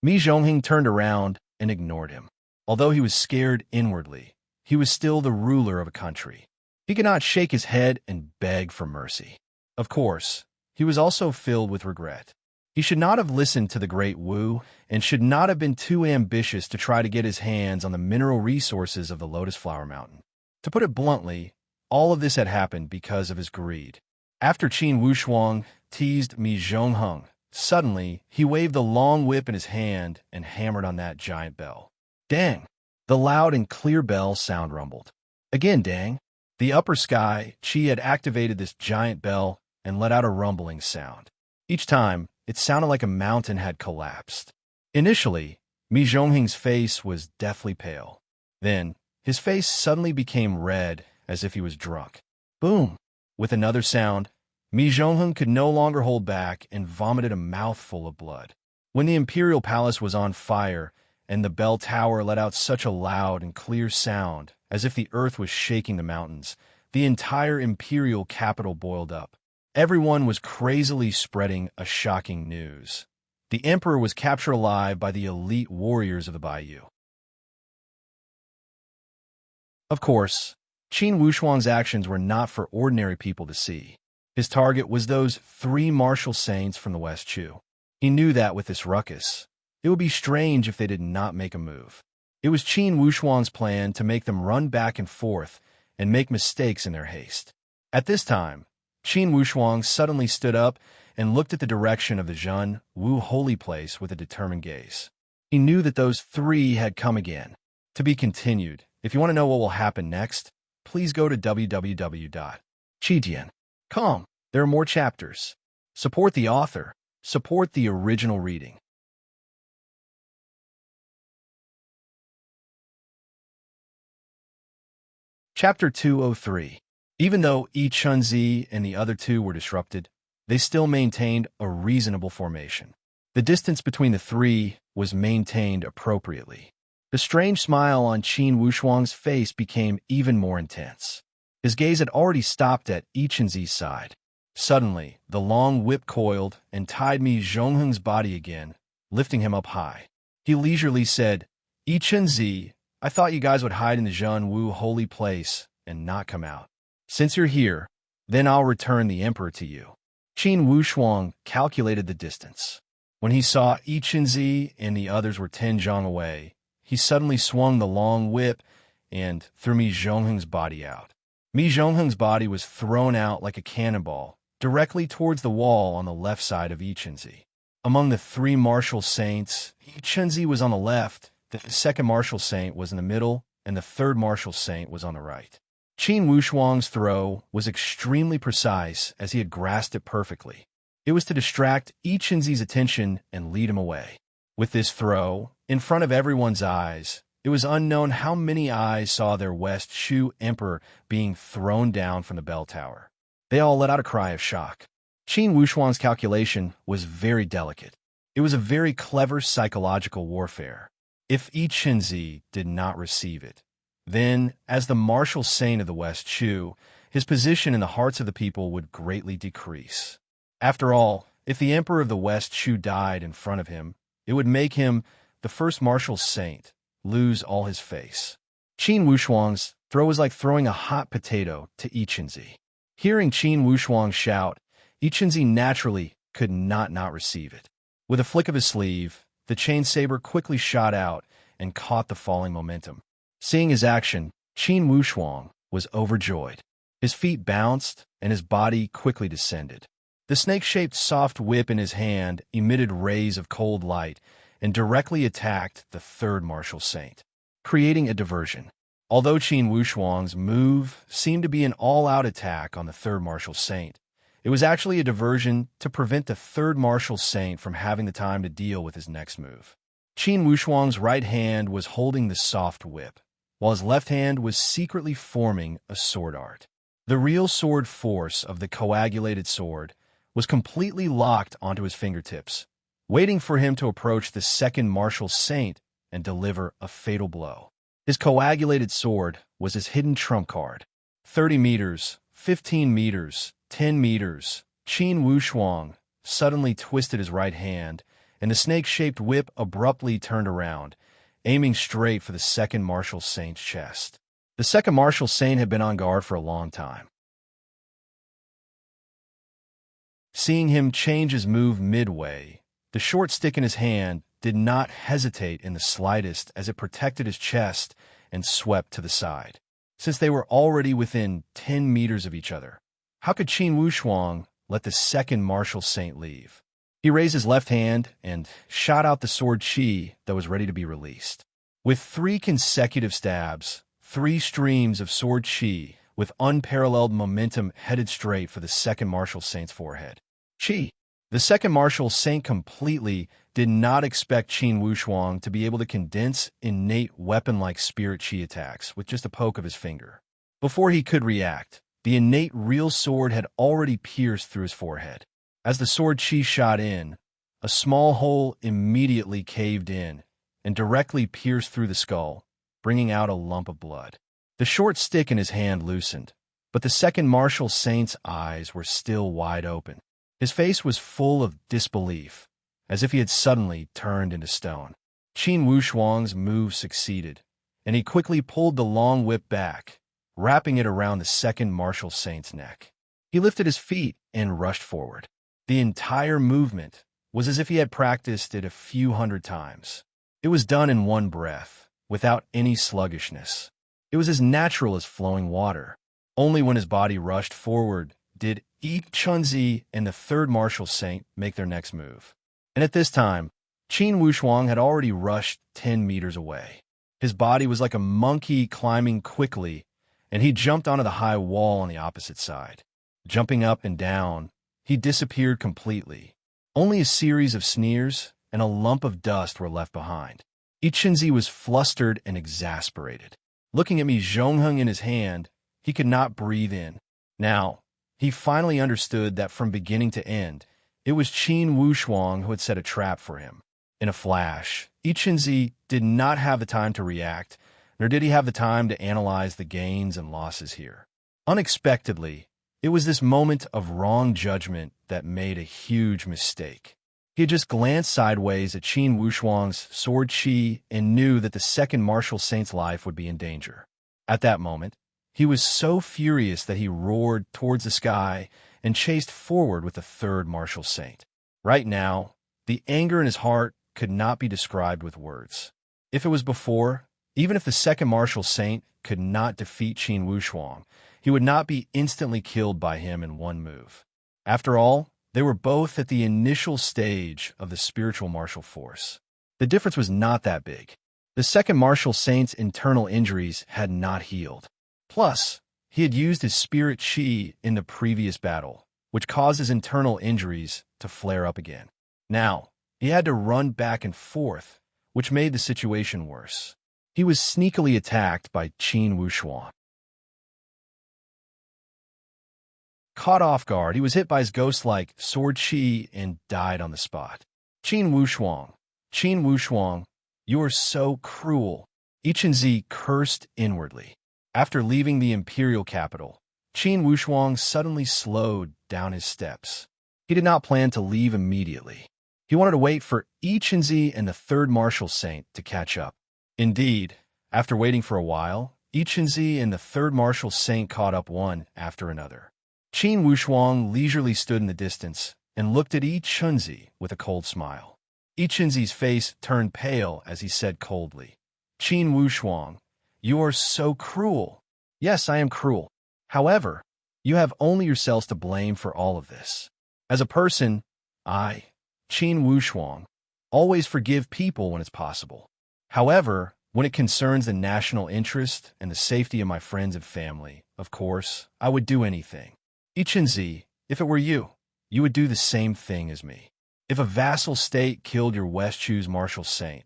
Mi Zhongheng turned around and ignored him. Although he was scared inwardly, he was still the ruler of a country. He could not shake his head and beg for mercy. Of course, he was also filled with regret. He should not have listened to the great Wu and should not have been too ambitious to try to get his hands on the mineral resources of the Lotus Flower Mountain. To put it bluntly, all of this had happened because of his greed. After Qin Wushuang teased Mi Zhongheng, suddenly he waved the long whip in his hand and hammered on that giant bell. Dang! The loud and clear bell sound rumbled. Again, dang! The upper sky, Qi had activated this giant bell and let out a rumbling sound. Each time, it sounded like a mountain had collapsed. Initially, Mi Zhongheng's face was deathly pale. Then, his face suddenly became red as if he was drunk. Boom! With another sound, Mi Zhongheng could no longer hold back and vomited a mouthful of blood. When the imperial palace was on fire and the bell tower let out such a loud and clear sound as if the earth was shaking the mountains, the entire imperial capital boiled up. Everyone was crazily spreading a shocking news. The emperor was captured alive by the elite warriors of the bayou. Of course, Qin Wushuang's actions were not for ordinary people to see. His target was those 3 martial saints from the West Shu. He knew that with this ruckus, it would be strange if they did not make a move. It was Qin Wushuang's plan to make them run back and forth and make mistakes in their haste. At this time, Qin Wushuang suddenly stood up and looked at the direction of the Zhen Wu holy place with a determined gaze. He knew that those 3 had come again. To be continued. If you want to know what will happen next, please go to www.chijian.com. There are more chapters. Support the author. Support the original reading. Chapter 203. Even though Yi Chunzi and the other 2 were disrupted, they still maintained a reasonable formation. The distance between the 3 was maintained appropriately. The strange smile on Qin Wushuang's face became even more intense. His gaze had already stopped at Yi Chunzi's side. Suddenly, the long whip coiled and tied Mi Zhongheng's body again, lifting him up high. He leisurely said, "Yi Chunzi, I thought you guys would hide in the Zhen Wu holy place and not come out. Since you're here, then I'll return the emperor to you." Qin Wushuang calculated the distance. When he saw Yi Chunzi and the others were 10 zhang away, he suddenly swung the long whip and threw Mi Zhongheng's body out. Mi Zhongheng's body was thrown out like a cannonball, directly towards the wall on the left side of Yi Chunzi. Among the 3 martial saints, Yi Chunzi was on the left, the second martial saint was in the middle, and the third martial saint was on the right. Qin Wushuang's throw was extremely precise as he had grasped it perfectly. It was to distract Yi Chunzi's attention and lead him away. With this throw, in front of everyone's eyes. It was unknown how many eyes saw their West Shu Emperor being thrown down from the bell tower. They all let out a cry of shock. Qin Wushuang's calculation was very delicate. It was a very clever psychological warfare. If Yi Qinzi did not receive it, then, as the martial saint of the West Shu, his position in the hearts of the people would greatly decrease. After all, if the Emperor of the West Shu died in front of him, it would make him, the first martial saint, lose all his face. Qin Wushuang's throw was like throwing a hot potato to Yi Qinzi. Hearing Qin Wushuang shout, Yi Qinzi naturally could not receive it. With a flick of his sleeve, the chain saber quickly shot out and caught the falling momentum. Seeing his action, Qin Wushuang was overjoyed. His feet bounced, and his body quickly descended. The snake-shaped soft whip in his hand emitted rays of cold light and directly attacked the third martial saint, creating a diversion. Although Qin Wushuang's move seemed to be an all-out attack on the third martial saint, it was actually a diversion to prevent the third martial saint from having the time to deal with his next move. Qin Wushuang's right hand was holding the soft whip, while his left hand was secretly forming a sword art. The real sword force of the coagulated sword was completely locked onto his fingertips, waiting for him to approach the second martial saint and deliver a fatal blow. His coagulated sword was his hidden trump card. 30 meters, 15 meters, 10 meters. Qin Wushuang suddenly twisted his right hand, and the snake-shaped whip abruptly turned around, aiming straight for the second martial saint's chest. The second martial saint had been on guard for a long time. Seeing him change his move midway, the short stick in his hand did not hesitate in the slightest as it protected his chest and swept to the side. Since they were already within 10 meters of each other, how could Qin Wushuang let the second martial saint leave? He raised his left hand and shot out the sword qi that was ready to be released. With 3 consecutive stabs, 3 streams of sword qi with unparalleled momentum headed straight for the second martial saint's forehead. Qi. The second martial saint completely did not expect Qin Wushuang to be able to condense innate weapon-like spirit qi attacks with just a poke of his finger. Before he could react, the innate real sword had already pierced through his forehead. As the sword qi shot in, a small hole immediately caved in and directly pierced through the skull, bringing out a lump of blood. The short stick in his hand loosened, but the second martial saint's eyes were still wide open. His face was full of disbelief, as if he had suddenly turned into stone. Qin Wushuang's move succeeded, and he quickly pulled the long whip back, wrapping it around the second martial saint's neck. He lifted his feet and rushed forward. The entire movement was as if he had practiced it a few hundred times. It was done in one breath, without any sluggishness. It was as natural as flowing water. Only when his body rushed forward did Yi Qinzi and the third martial saint make their next move. And at this time, Qin Wushuang had already rushed 10 meters away. His body was like a monkey climbing quickly, and he jumped onto the high wall on the opposite side. Jumping up and down, he disappeared completely. Only a series of sneers and a lump of dust were left behind. Yi Qinzi was flustered and exasperated. Looking at me Zhongheng in his hand, he could not breathe in. Now, he finally understood that from beginning to end, it was Qin Wushuang who had set a trap for him. In a flash, Yi Qinzi did not have the time to react, nor did he have the time to analyze the gains and losses here. Unexpectedly, it was this moment of wrong judgment that made a huge mistake. He had just glanced sideways at Qin Wushuang's sword qi and knew that the second martial saint's life would be in danger. At that moment, he was so furious that he roared towards the sky and chased forward with the third martial saint. Right now, the anger in his heart could not be described with words. If it was before, even if the second martial saint could not defeat Qin Wushuang, he would not be instantly killed by him in one move. After all, they were both at the initial stage of the spiritual martial force. The difference was not that big. The second martial saint's internal injuries had not healed. Plus, he had used his spirit qi in the previous battle, which caused his internal injuries to flare up again. Now, he had to run back and forth, which made the situation worse. He was sneakily attacked by Qin Wushuang. Caught off guard, he was hit by his ghost-like sword chi and died on the spot. Qin Wushuang, you are so cruel. Ichenzi cursed inwardly. After leaving the imperial capital, Qin Wushuang suddenly slowed down his steps. He did not plan to leave immediately. He wanted to wait for Ichenzi and the third martial saint to catch up. Indeed, after waiting for a while, Ichenzi and the third martial saint caught up one after another. Qin Wushuang leisurely stood in the distance and looked at Ichenzi with a cold smile. Ichenzi's face turned pale as he said coldly, Qin Wushuang, you are so cruel. Yes, I am cruel. However, you have only yourselves to blame for all of this. As a person, I, Qin Wushuang, always forgive people when it's possible. However, when it concerns the national interest and the safety of my friends and family, of course, I would do anything. Ichenzi, if it were you, you would do the same thing as me. If a vassal state killed your West Chu's martial saint,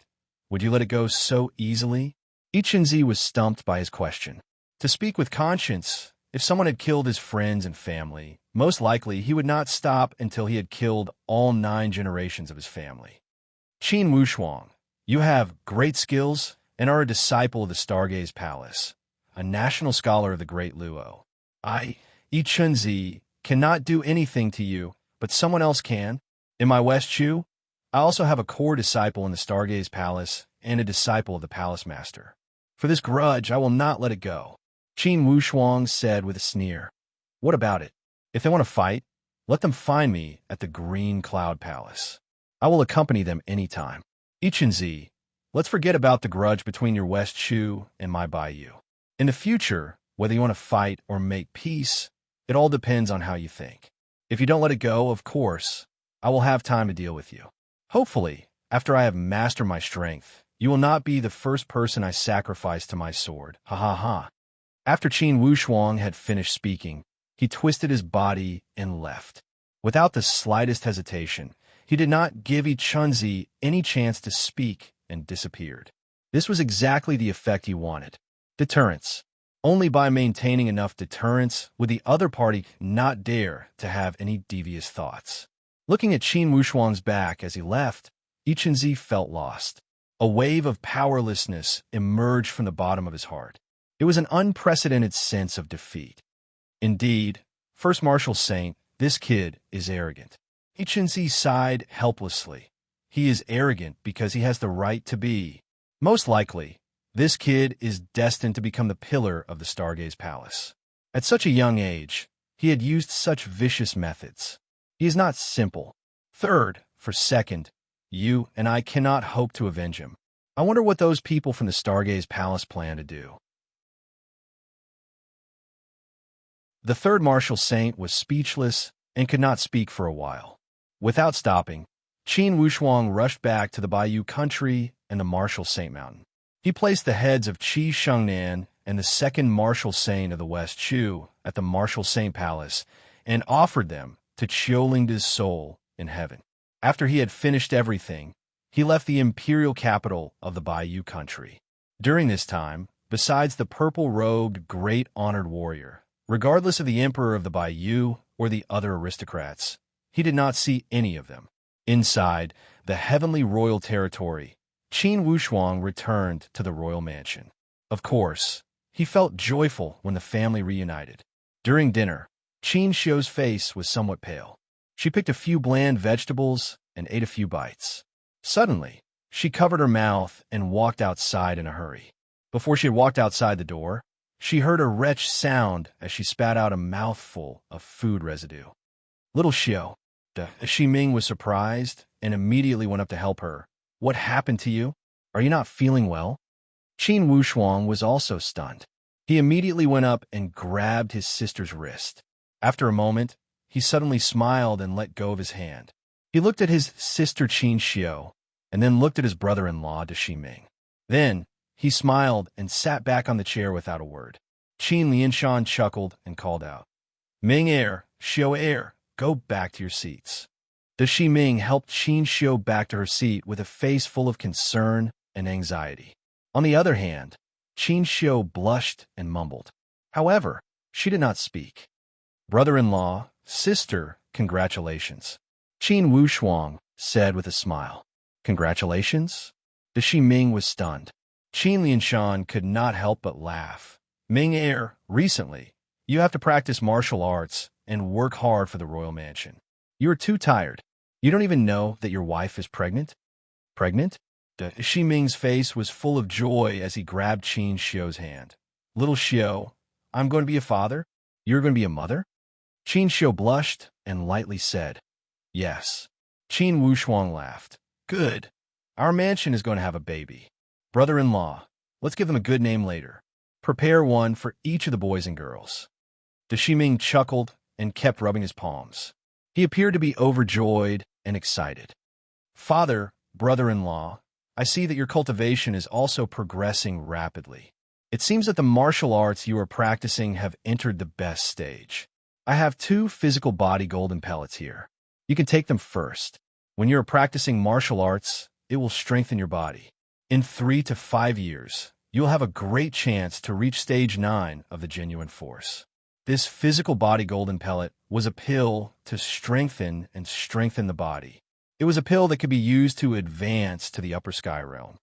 would you let it go so easily? Ichenzi was stumped by his question. To speak with conscience, if someone had killed his friends and family, most likely he would not stop until he had killed all 9 generations of his family. Qin Wushuang, you have great skills and are a disciple of the Stargaze Palace, a national scholar of the Great Luo. I, Ichenzi, cannot do anything to you, but someone else can. In my West Chu, I also have a core disciple in the Stargaze Palace and a disciple of the Palace Master. For this grudge, I will not let it go. Qin Wushuang said with a sneer. What about it? If they want to fight, let them find me at the Green Cloud Palace. I will accompany them anytime. Ichenzi, let's forget about the grudge between your West Chu and my Bayou. In the future, whether you want to fight or make peace, it all depends on how you think. If you don't let it go, of course, I will have time to deal with you. Hopefully, after I have mastered my strength, you will not be the first person I sacrifice to my sword. Ha ha ha. After Qin Wushuang had finished speaking, he twisted his body and left. Without the slightest hesitation, he did not give Ichenzi any chance to speak and disappeared. This was exactly the effect he wanted. Deterrence. Only by maintaining enough deterrence would the other party not dare to have any devious thoughts. Looking at Qin Wushuang's back as he left, Ichenzi felt lost. A wave of powerlessness emerged from the bottom of his heart. It was an unprecedented sense of defeat. Indeed, First Martial Saint, this kid is arrogant. Ichenzi sighed helplessly. He is arrogant because he has the right to be. Most likely, this kid is destined to become the pillar of the Stargaze Palace. At such a young age, he had used such vicious methods. He is not simple. Third, for second, you and I cannot hope to avenge him. I wonder what those people from the Stargaze Palace plan to do. The third martial saint was speechless and could not speak for a while. Without stopping, Qin Wushuang rushed back to the Bayou country and the martial saint mountain. He placed the heads of Qi Shengnan and the second martial saint of the West Chu at the martial saint palace and offered them to Qiulingde's soul in heaven. After he had finished everything, he left the imperial capital of the Bayou country. During this time, besides the purple-robed great honored warrior, regardless of the emperor of the Bayou or the other aristocrats, he did not see any of them. Inside the heavenly royal territory, Qin Wushuang returned to the royal mansion. Of course, he felt joyful when the family reunited. During dinner, Qin Xiu's face was somewhat pale. She picked a few bland vegetables and ate a few bites. Suddenly, she covered her mouth and walked outside in a hurry. Before she had walked outside the door, she heard a wretched sound as she spat out a mouthful of food residue. Little Xiu, Xi Ming was surprised and immediately went up to help her. What happened to you? Are you not feeling well? Qin Wushuang was also stunned. He immediately went up and grabbed his sister's wrist. After a moment, he suddenly smiled and let go of his hand. He looked at his sister Qin Xiu and then looked at his brother-in-law Xi Ming. Then, he smiled and sat back on the chair without a word. Qin Lianshan chuckled and called out, Ming Air, Xiu Air, go back to your seats. Xi Ming helped Qin Xiu back to her seat with a face full of concern and anxiety. On the other hand, Qin Xiu blushed and mumbled. However, she did not speak. Brother-in-law, sister, congratulations. Qin Wushuang said with a smile. Congratulations? The Shi Ming was stunned. Qin Lianshan could not help but laugh. Ming recently, you have to practice martial arts and work hard for the royal mansion. You are too tired. You don't even know that your wife is pregnant? Pregnant? Shi Ming's face was full of joy as he grabbed Qin Xiu's hand. Little Xiu, I'm going to be a father? You're going to be a mother? Qin Xiu blushed and lightly said, yes. Qin Wushuang laughed. Good. Our mansion is going to have a baby. Brother-in-law, let's give them a good name later. Prepare one for each of the boys and girls. De Shiming chuckled and kept rubbing his palms. He appeared to be overjoyed and excited. Father, brother-in-law, I see that your cultivation is also progressing rapidly. It seems that the martial arts you are practicing have entered the best stage. I have 2 physical body golden pellets here. You can take them first. When you are practicing martial arts, it will strengthen your body. In 3 to 5 years, you'll have a great chance to reach stage 9 of the genuine force. This physical body golden pellet was a pill to strengthen the body. It was a pill that could be used to advance to the upper sky realm.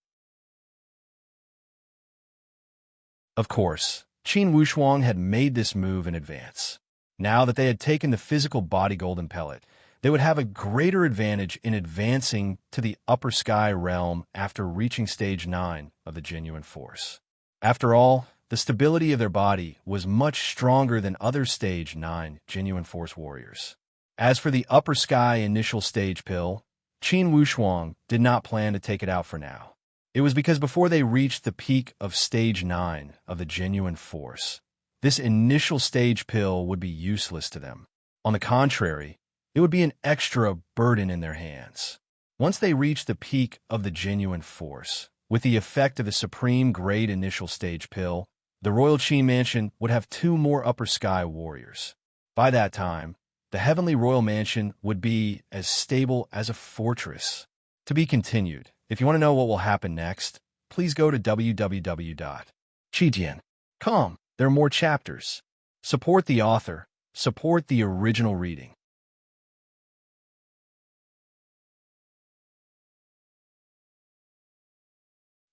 Of course, Qin Wushuang had made this move in advance. Now that they had taken the physical body golden pellet, they would have a greater advantage in advancing to the upper sky realm after reaching stage 9 of the genuine force. After all, the stability of their body was much stronger than other stage 9 genuine force warriors. As for the upper sky initial stage pill, Qin Wushuang did not plan to take it out for now. It was because before they reached the peak of stage 9 of the genuine force, this initial stage pill would be useless to them. On the contrary, it would be an extra burden in their hands. Once they reached the peak of the genuine force, with the effect of the supreme grade initial stage pill, the Royal Qin Mansion would have 2 more upper sky warriors. By that time, the Heavenly Royal Mansion would be as stable as a fortress. To be continued. If you want to know what will happen next, please go to www.qijian.com. There are more chapters. Support the author. Support the original reading.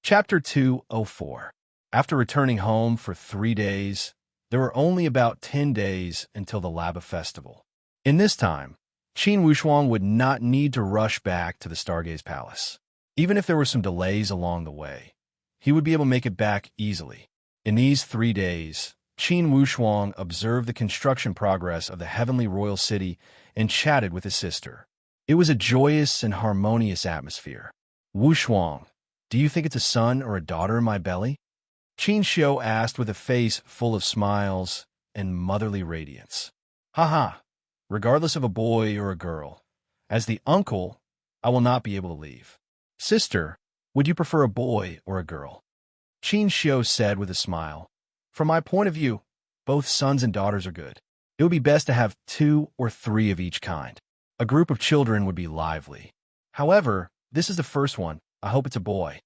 Chapter 204. After returning home for 3 days, there were only about 10 days until the Laba Festival. In this time, Qin Wushuang would not need to rush back to the Stargaze Palace. Even if there were some delays along the way, he would be able to make it back easily. In these 3 days, Qin Wushuang observed the construction progress of the Heavenly Royal City and chatted with his sister. It was a joyous and harmonious atmosphere. Wushuang, do you think it's a son or a daughter in my belly? Qin Xiu asked with a face full of smiles and motherly radiance. Haha, regardless of a boy or a girl, as the uncle, I will not be able to leave. Sister, would you prefer a boy or a girl? Qin Xiu said with a smile. From my point of view, both sons and daughters are good. It would be best to have 2 or 3 of each kind. A group of children would be lively. However, this is the first one. I hope it's a boy.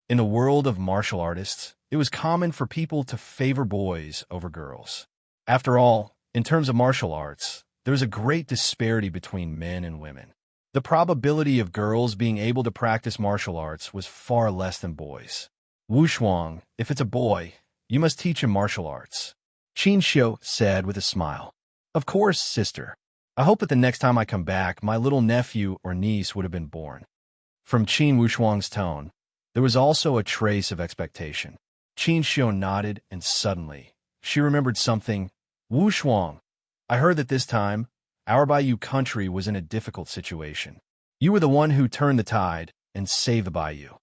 In the world of martial artists, it was common for people to favor boys over girls. After all, in terms of martial arts, there is a great disparity between men and women. The probability of girls being able to practice martial arts was far less than boys. Wushuang, if it's a boy, you must teach him martial arts. Qin Xiu said with a smile. Of course, sister. I hope that the next time I come back, my little nephew or niece would have been born. From Qin Wushuang's tone, there was also a trace of expectation. Qin Xiu nodded, and suddenly, she remembered something. Wushuang, I heard that this time, our Bayou country was in a difficult situation. You were the one who turned the tide and saved the Bayou.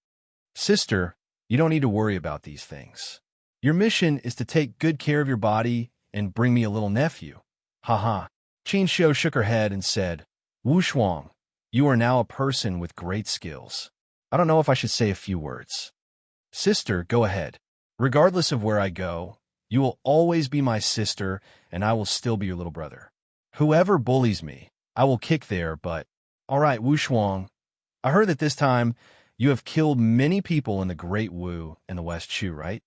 Sister, you don't need to worry about these things. Your mission is to take good care of your body and bring me a little nephew. Haha. Qin Xiu shook her head and said, Wushuang, you are now a person with great skills. I don't know if I should say a few words. Sister, go ahead. Regardless of where I go, you will always be my sister, and I will still be your little brother. Whoever bullies me, I will kick there, but... All right, Wushuang, I heard that this time you have killed many people in the Great Wu and the West Chu, right?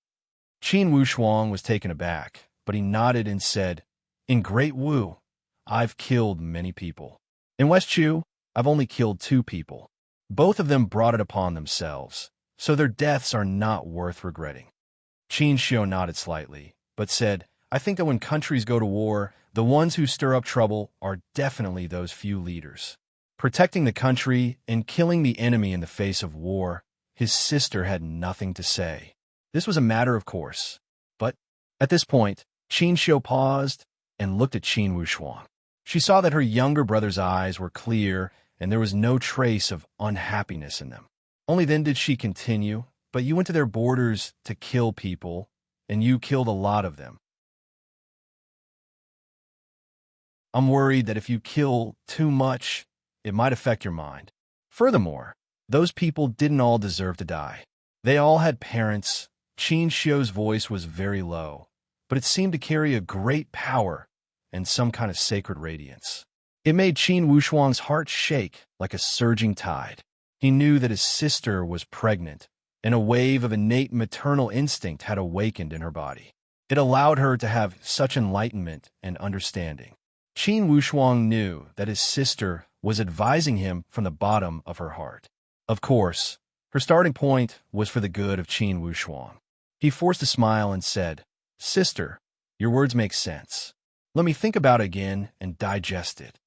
Qin Wushuang was taken aback, but he nodded and said, in Great Wu, I've killed many people. In West Chu, I've only killed 2 people. Both of them brought it upon themselves, so their deaths are not worth regretting. Qin Xiu nodded slightly, but said, I think that when countries go to war, the ones who stir up trouble are definitely those few leaders. Protecting the country and killing the enemy in the face of war, his sister had nothing to say. This was a matter of course. But at this point, Qin Xiu paused and looked at Qin Wushuang. She saw that her younger brother's eyes were clear and there was no trace of unhappiness in them. Only then did she continue, but you went to their borders to kill people, and you killed a lot of them. I'm worried that if you kill too much, it might affect your mind. Furthermore, those people didn't all deserve to die. They all had parents. Qin Xiu's voice was very low, but it seemed to carry a great power and some kind of sacred radiance. It made Qin Wushuang's heart shake like a surging tide. He knew that his sister was pregnant, and a wave of innate maternal instinct had awakened in her body. It allowed her to have such enlightenment and understanding. Qin Wushuang knew that his sister was advising him from the bottom of her heart. Of course, her starting point was for the good of Qin Wushuang. He forced a smile and said, Sister, your words make sense. Let me think about it again and digest it.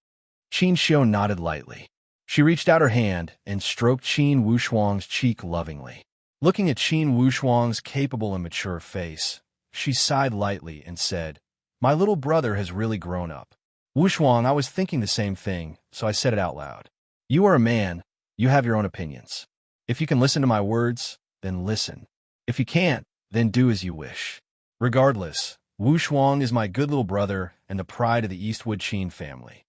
Qin Xiu nodded lightly. She reached out her hand and stroked Qin Wushuang's cheek lovingly. Looking at Qin Wushuang's capable and mature face, she sighed lightly and said, My little brother has really grown up. Wushuang, I was thinking the same thing, so I said it out loud. You are a man. You have your own opinions. If you can listen to my words, then listen. If you can't, then do as you wish. Regardless, Wushuang is my good little brother and the pride of the Eastwood Qin family.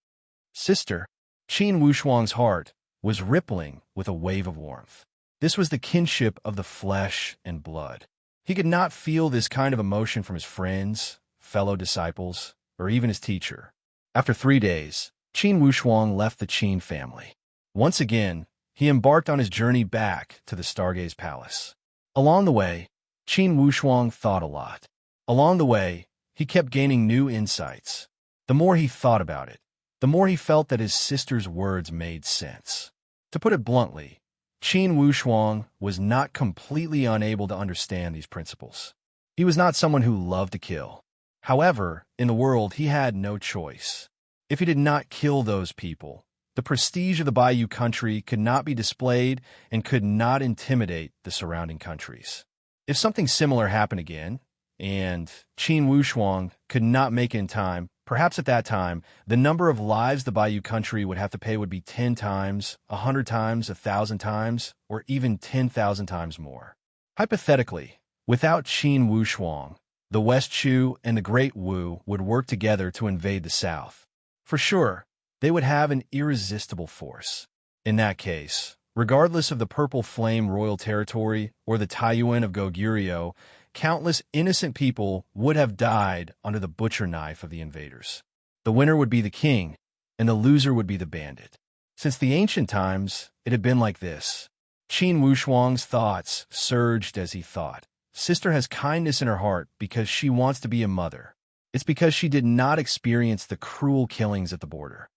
Sister, Qin Wushuang's heart was rippling with a wave of warmth. This was the kinship of the flesh and blood. He could not feel this kind of emotion from his friends, fellow disciples, or even his teacher. After 3 days, Qin Wushuang left the Qin family. Once again, he embarked on his journey back to the Stargaze Palace. Along the way, Qin Wushuang thought a lot. Along the way, he kept gaining new insights. The more he thought about it, the more he felt that his sister's words made sense. To put it bluntly, Qin Wushuang was not completely unable to understand these principles. He was not someone who loved to kill. However, in the world, he had no choice. If he did not kill those people, the prestige of the Bayou country could not be displayed and could not intimidate the surrounding countries. If something similar happened again, and Qin Wushuang could not make it in time, perhaps at that time, the number of lives the Bayou country would have to pay would be 10 times, 100 times, 1,000 times, or even 10,000 times more. Hypothetically, without Qin Wushuang, the West Chu and the Great Wu would work together to invade the South. For sure, they would have an irresistible force. In that case, regardless of the Purple Flame Royal Territory or the Taiyuan of Goguryeo, countless innocent people would have died under the butcher knife of the invaders. The winner would be the king, and the loser would be the bandit. Since the ancient times, it had been like this. Qin Wushuang's thoughts surged as he thought. Sister has kindness in her heart because she wants to be a mother. It's because she did not experience the cruel killings at the border.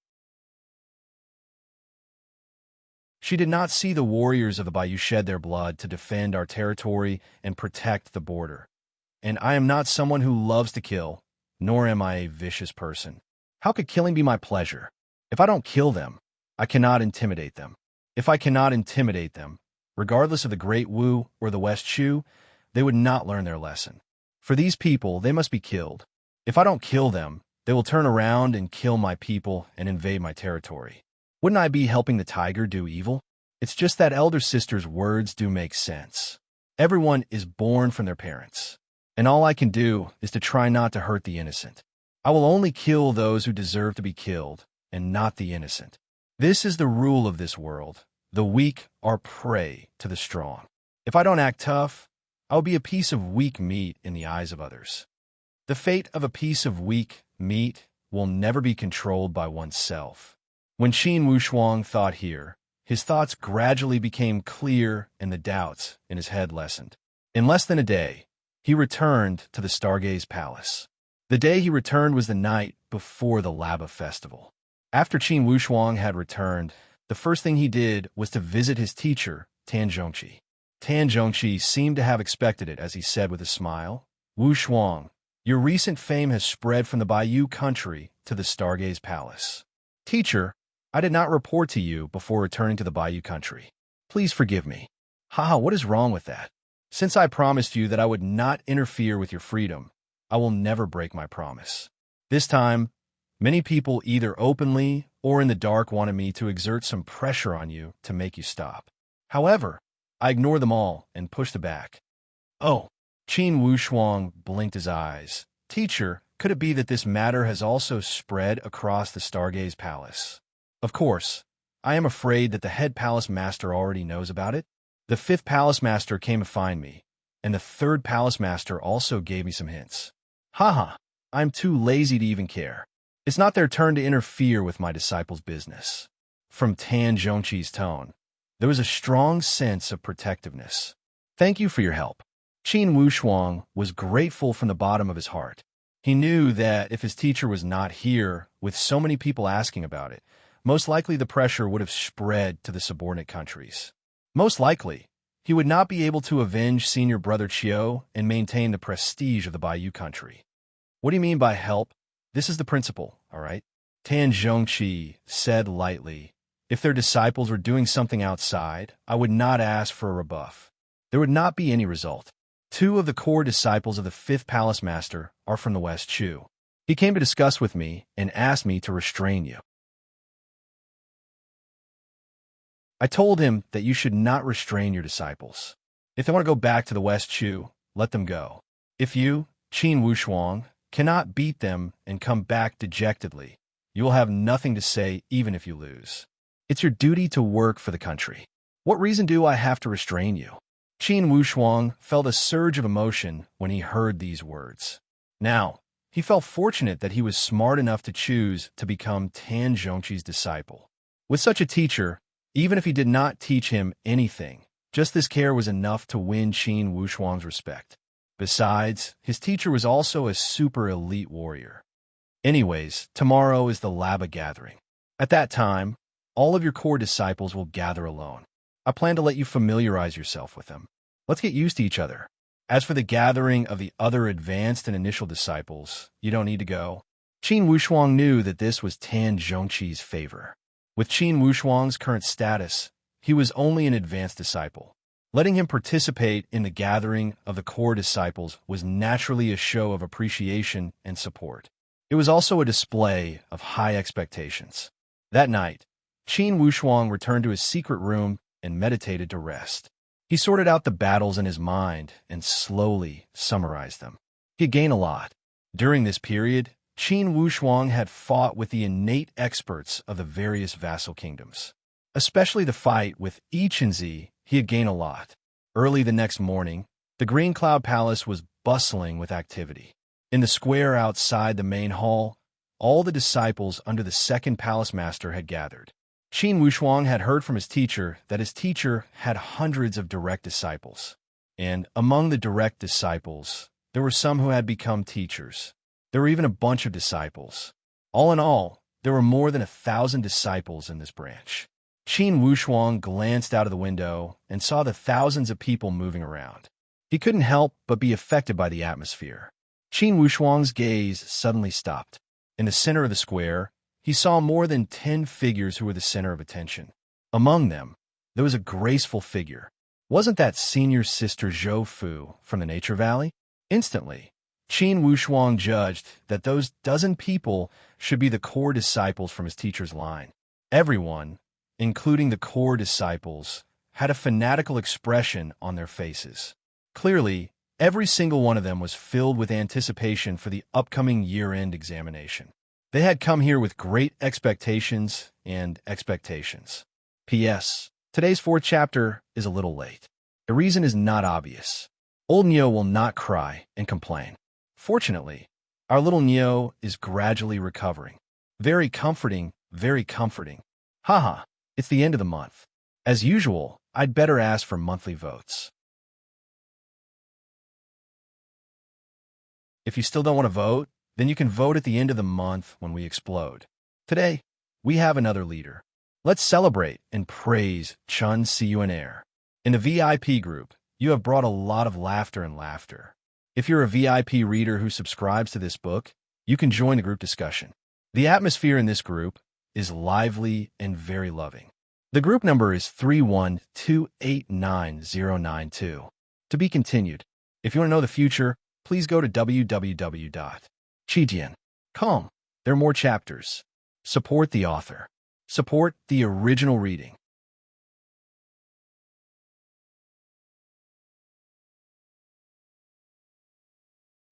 She did not see the warriors of the Bayou shed their blood to defend our territory and protect the border. And I am not someone who loves to kill, nor am I a vicious person. How could killing be my pleasure? If I don't kill them, I cannot intimidate them. If I cannot intimidate them, regardless of the Great Wu or the West Chu, they would not learn their lesson. For these people, they must be killed. If I don't kill them, they will turn around and kill my people and invade my territory. Wouldn't I be helping the tiger do evil? It's just that elder sister's words do make sense. Everyone is born from their parents, and all I can do is to try not to hurt the innocent. I will only kill those who deserve to be killed, and not the innocent. This is the rule of this world. The weak are prey to the strong. If I don't act tough, I will be a piece of weak meat in the eyes of others. The fate of a piece of weak meat will never be controlled by oneself. When Qin Wushuang thought here, his thoughts gradually became clear and the doubts in his head lessened. In less than a day, he returned to the Stargaze Palace. The day he returned was the night before the Laba Festival. After Qin Wushuang had returned, the first thing he did was to visit his teacher, Tan Zhongqi. Tan Zhongqi seemed to have expected it as he said with a smile, "Wushuang, your recent fame has spread from the Bayou country to the Stargaze Palace. Teacher, I did not report to you before returning to the Bayou country. Please forgive me." "Haha, what is wrong with that? Since I promised you that I would not interfere with your freedom, I will never break my promise. This time, many people either openly or in the dark wanted me to exert some pressure on you to make you stop. However, I ignored them all and pushed back." "Oh." Qin Wushuang blinked his eyes. "Teacher, could it be that this matter has also spread across the Stargaze Palace?" "Of course. I am afraid that the head palace master already knows about it. The 5th palace master came to find me, and the 3rd palace master also gave me some hints." "Haha, I'm too lazy to even care. It's not their turn to interfere with my disciples' business." From Tan Zhongqi's tone, there was a strong sense of protectiveness. "Thank you for your help." Qin Wushuang was grateful from the bottom of his heart. He knew that if his teacher was not here, with so many people asking about it, most likely the pressure would have spread to the subordinate countries. Most likely, he would not be able to avenge senior brother Qiu and maintain the prestige of the Bayou country. "What do you mean by help? This is the principle, all right?" Tan Zhongqi said lightly. "If their disciples were doing something outside, I would not ask for a rebuff. There would not be any result. 2 of the core disciples of the 5th palace master are from the West Chu. He came to discuss with me and asked me to restrain you. I told him that you should not restrain your disciples. If they want to go back to the West Chu, let them go. If you, Qin Wushuang, cannot beat them and come back dejectedly, you will have nothing to say even if you lose. It's your duty to work for the country. What reason do I have to restrain you?" Qin Wushuang felt a surge of emotion when he heard these words. Now, he felt fortunate that he was smart enough to choose to become Tan Zhongqi's disciple. With such a teacher, even if he did not teach him anything, just this care was enough to win Qin Wushuang's respect. Besides, his teacher was also a super elite warrior. Anyways, tomorrow is the Laba gathering. At that time, all of your core disciples will gather alone. I plan to let you familiarize yourself with them. Let's get used to each other. As for the gathering of the other advanced and initial disciples, you don't need to go." Qin Wushuang knew that this was Tan Zhongqi's favor. With Qin Wushuang's current status, he was only an advanced disciple. Letting him participate in the gathering of the core disciples was naturally a show of appreciation and support. It was also a display of high expectations. That night, Qin Wushuang returned to his secret room and meditated to rest. He sorted out the battles in his mind and slowly summarized them. He had gained a lot. During this period, Qin Wushuang had fought with the innate experts of the various vassal kingdoms. Especially the fight with Ichenzi, he had gained a lot. Early the next morning, the Green Cloud Palace was bustling with activity. In the square outside the main hall, all the disciples under the 2nd palace master had gathered. Qin Wushuang had heard from his teacher that his teacher had hundreds of direct disciples. And among the direct disciples, there were some who had become teachers. There were even a bunch of disciples. All in all, there were more than 1,000 disciples in this branch. Qin Wushuang glanced out of the window and saw the thousands of people moving around. He couldn't help but be affected by the atmosphere. Qin Wushuang's gaze suddenly stopped. In the center of the square, he saw more than 10 figures who were the center of attention. Among them, there was a graceful figure. Wasn't that senior sister Zhou Fu from the Nature Valley? Instantly, Qin Wushuang judged that those dozen people should be the core disciples from his teacher's line. Everyone, including the core disciples, had a fanatical expression on their faces. Clearly, every single one of them was filled with anticipation for the upcoming year-end examination. They had come here with great expectations and expectations. P.S. Today's 4th chapter is a little late. The reason is not obvious. Old Neo will not cry and complain. Fortunately, our little Neo is gradually recovering. Very comforting, very comforting. Haha, it's the end of the month. As usual, I'd better ask for monthly votes. If you still don't want to vote, then you can vote at the end of the month when we explode. Today, we have another leader. Let's celebrate and praise Chun Siu Air. In the VIP group, you have brought a lot of laughter and laughter. If you're a VIP reader who subscribes to this book, you can join the group discussion. The atmosphere in this group is lively and very loving. The group number is 312899092. To be continued. If you want to know the future, please go to www.chijian.com. There are more chapters. Support the author. Support the original reading.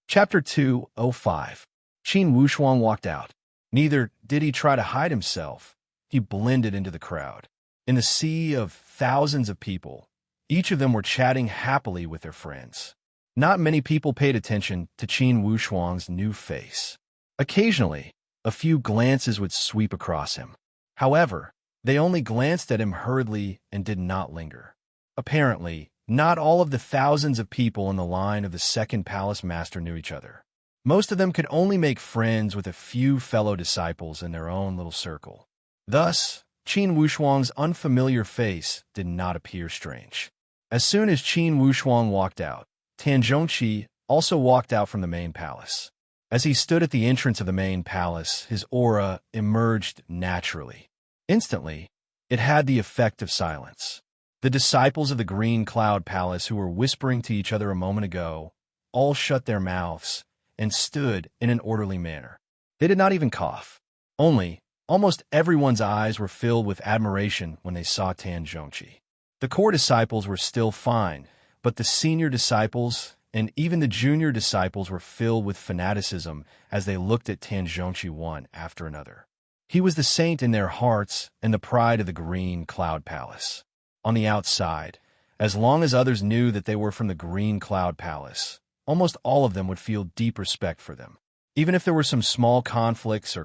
Chapter 205. Qin Wushuang walked out. Neither did he try to hide himself. He blended into the crowd. In the sea of thousands of people, each of them were chatting happily with their friends. Not many people paid attention to Qin Wushuang's new face. Occasionally, a few glances would sweep across him. However, they only glanced at him hurriedly and did not linger. Apparently, not all of the thousands of people in the line of the second palace master knew each other. Most of them could only make friends with a few fellow disciples in their own little circle. Thus, Qin Wushuang's unfamiliar face did not appear strange. As soon as Qin Wushuang walked out, Tan Zhongqi also walked out from the main palace. As he stood at the entrance of the main palace, his aura emerged naturally. Instantly, it had the effect of silence. The disciples of the Green Cloud Palace who were whispering to each other a moment ago all shut their mouths and stood in an orderly manner. They did not even cough. Almost everyone's eyes were filled with admiration when they saw Tan Zhongqi. The core disciples were still fine, but the senior disciples and even the junior disciples were filled with fanaticism as they looked at Tan Zhongqi one after another. He was the saint in their hearts and the pride of the Green Cloud Palace. On the outside, as long as others knew that they were from the Green Cloud Palace, almost all of them would feel deep respect for them. Even if there were some small conflicts,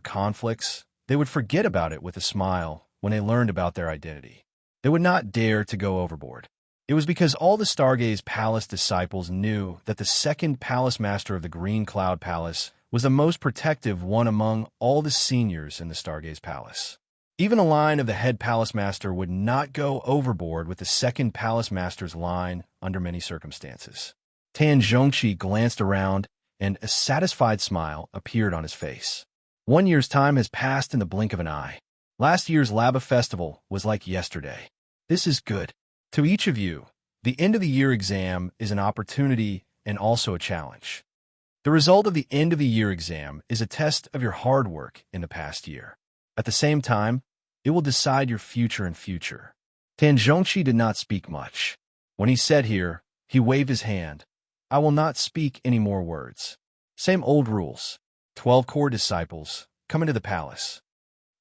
they would forget about it with a smile when they learned about their identity. They would not dare to go overboard. It was because all the Stargaze Palace disciples knew that the second palace master of the Green Cloud Palace was the most protective one among all the seniors in the Stargaze Palace. Even a line of the head palace master would not go overboard with the second palace master's line under many circumstances. Tan Zhongqi glanced around, and a satisfied smile appeared on his face. 1 year's time has passed in the blink of an eye. Last year's Laba Festival was like yesterday. This is good. To each of you, the end-of-the-year exam is an opportunity and also a challenge. The result of the end-of-the-year exam is a test of your hard work in the past year. At the same time, it will decide your future and future. Tan Zhongqi did not speak much. When he said here, he waved his hand. I will not speak any more words. Same old rules. 12 core disciples, come into the palace.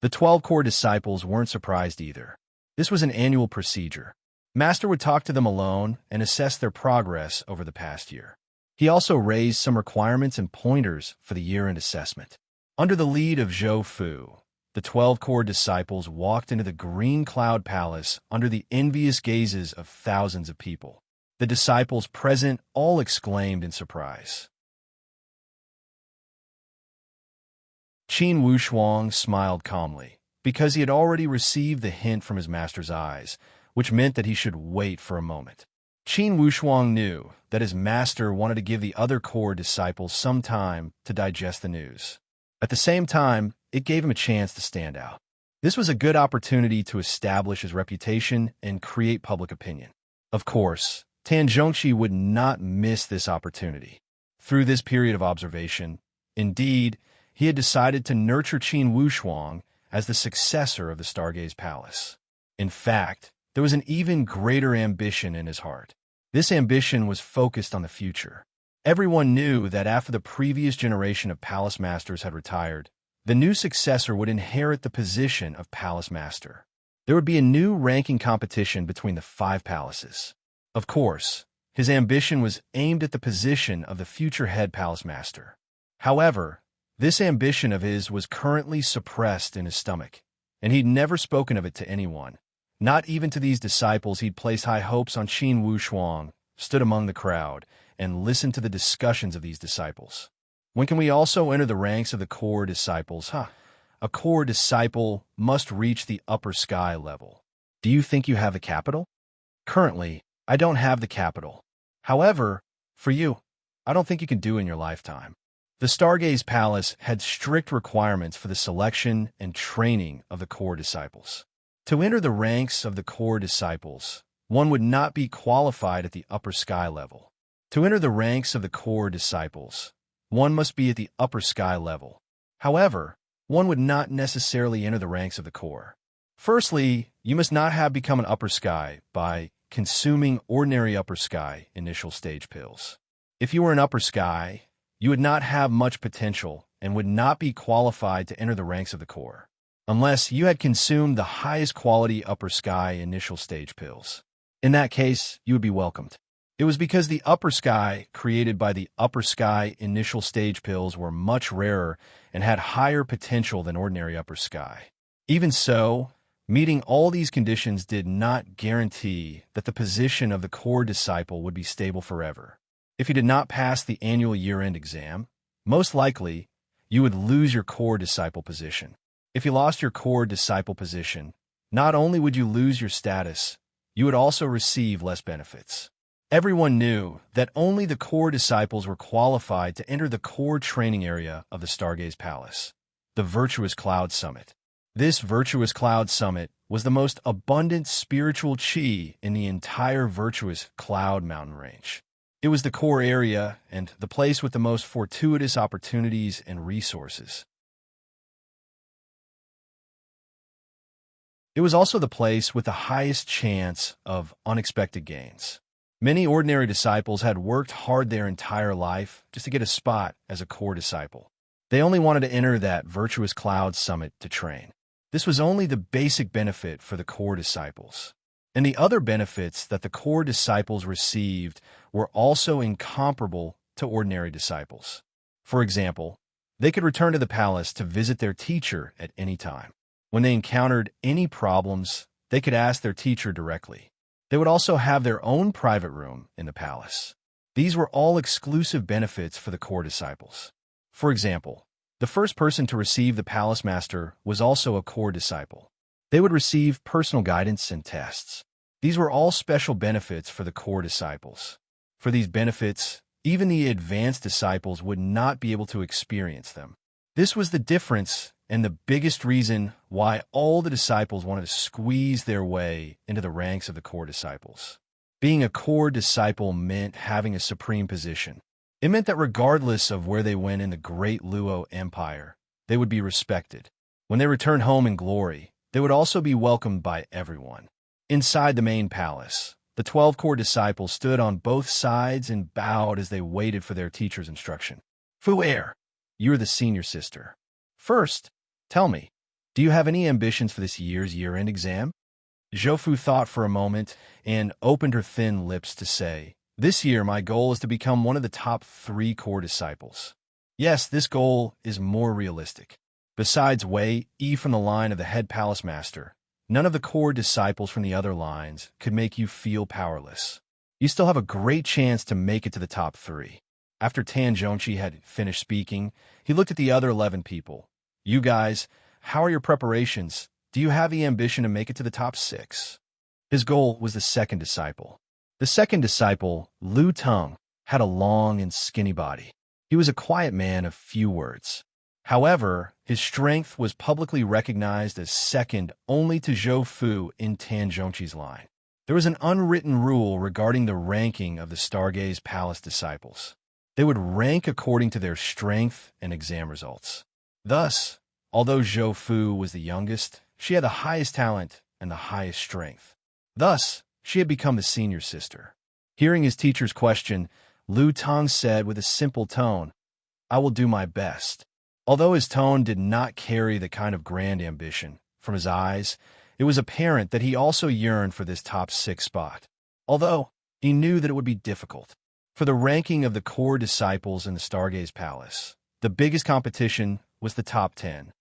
The 12 core disciples weren't surprised either. This was an annual procedure. Master would talk to them alone and assess their progress over the past year. He also raised some requirements and pointers for the year-end assessment. Under the lead of Zhou Fu, the 12 core disciples walked into the Green Cloud Palace under the envious gazes of thousands of people. The disciples present all exclaimed in surprise. Qin Wushuang smiled calmly, because he had already received the hint from his master's eyes, which meant that he should wait for a moment. Qin Wushuang knew that his master wanted to give the other core disciples some time to digest the news. At the same time, it gave him a chance to stand out. This was a good opportunity to establish his reputation and create public opinion. Of course, Tan Zhongqi would not miss this opportunity. Through this period of observation, indeed, he had decided to nurture Qin Wushuang as the successor of the Stargaze Palace. In fact, there was an even greater ambition in his heart. This ambition was focused on the future. Everyone knew that after the previous generation of palace masters had retired, the new successor would inherit the position of palace master. There would be a new ranking competition between the 5 palaces. Of course, his ambition was aimed at the position of the future head palace master. However, this ambition of his was currently suppressed in his stomach, and he'd never spoken of it to anyone, Not even to these disciples he'd placed high hopes on. Qin Wushuang stood among the crowd and listened to the discussions of these disciples. When can we also enter the ranks of the core disciples? A core disciple must reach the upper sky level. Do you think you have the capital? Currently, I don't have the capital. However, for you, I don't think you can do it in your lifetime. The Stargaze Palace had strict requirements for the selection and training of the core disciples. To enter the ranks of the core disciples, one would not be qualified at the upper sky level. To enter the ranks of the core disciples, one must be at the upper sky level. However, one would not necessarily enter the ranks of the core. Firstly, you must not have become an upper sky by consuming ordinary upper sky initial stage pills. If you were an upper sky, you would not have much potential and would not be qualified to enter the ranks of the core, unless you had consumed the highest quality upper sky initial stage pills. In that case, you would be welcomed. It was because the upper sky created by the upper sky initial stage pills were much rarer and had higher potential than ordinary upper sky. Even so, meeting all these conditions did not guarantee that the position of the core disciple would be stable forever. If you did not pass the annual year-end exam, most likely, you would lose your core disciple position. If you lost your core disciple position, not only would you lose your status, you would also receive less benefits. Everyone knew that only the core disciples were qualified to enter the core training area of the Stargaze Palace, the Virtuous Cloud Summit. This Virtuous Cloud Summit was the most abundant spiritual chi in the entire Virtuous Cloud mountain range. It was the core area and the place with the most fortuitous opportunities and resources. It was also the place with the highest chance of unexpected gains. Many ordinary disciples had worked hard their entire life just to get a spot as a core disciple. They only wanted to enter that Virtuous Cloud Summit to train. This was only the basic benefit for the core disciples. And the other benefits that the core disciples received were also incomparable to ordinary disciples. For example, they could return to the palace to visit their teacher at any time. When they encountered any problems, they could ask their teacher directly. They would also have their own private room in the palace. These were all exclusive benefits for the core disciples. For example, the first person to receive the palace master was also a core disciple. They would receive personal guidance and tests. These were all special benefits for the core disciples. For these benefits, even the advanced disciples would not be able to experience them. This was the difference and the biggest reason why all the disciples wanted to squeeze their way into the ranks of the core disciples. Being a core disciple meant having a supreme position. It meant that regardless of where they went in the great Luo Empire, they would be respected. When they returned home in glory, they would also be welcomed by everyone. Inside the main palace, the 12 core disciples stood on both sides and bowed as they waited for their teacher's instruction. Fu Er, you're the senior sister. First, tell me, do you have any ambitions for this year's year-end exam? Zhou thought for a moment and opened her thin lips to say, this year my goal is to become one of the top 3 core disciples. Yes, this goal is more realistic. Besides Wei Yi from the line of the head palace master, none of the core disciples from the other lines could make you feel powerless. You still have a great chance to make it to the top 3. After Tan Zhongqi had finished speaking, he looked at the other 11 people. You guys, how are your preparations? Do you have the ambition to make it to the top 6? His goal was the second disciple. The second disciple, Lu Teng, had a long and skinny body. He was a quiet man of few words. However, his strength was publicly recognized as second only to Zhou Fu in Tan Zhongqi's line. There was an unwritten rule regarding the ranking of the Stargaze Palace disciples. They would rank according to their strength and exam results. Thus, although Zhou Fu was the youngest, she had the highest talent and the highest strength. Thus, she had become the senior sister. Hearing his teacher's question, Lu Teng said with a simple tone, I will do my best. Although his tone did not carry the kind of grand ambition, from his eyes, it was apparent that he also yearned for this top 6 spot. Although, he knew that it would be difficult. For the ranking of the core disciples in the Stargaze Palace, the biggest competition was the top 10.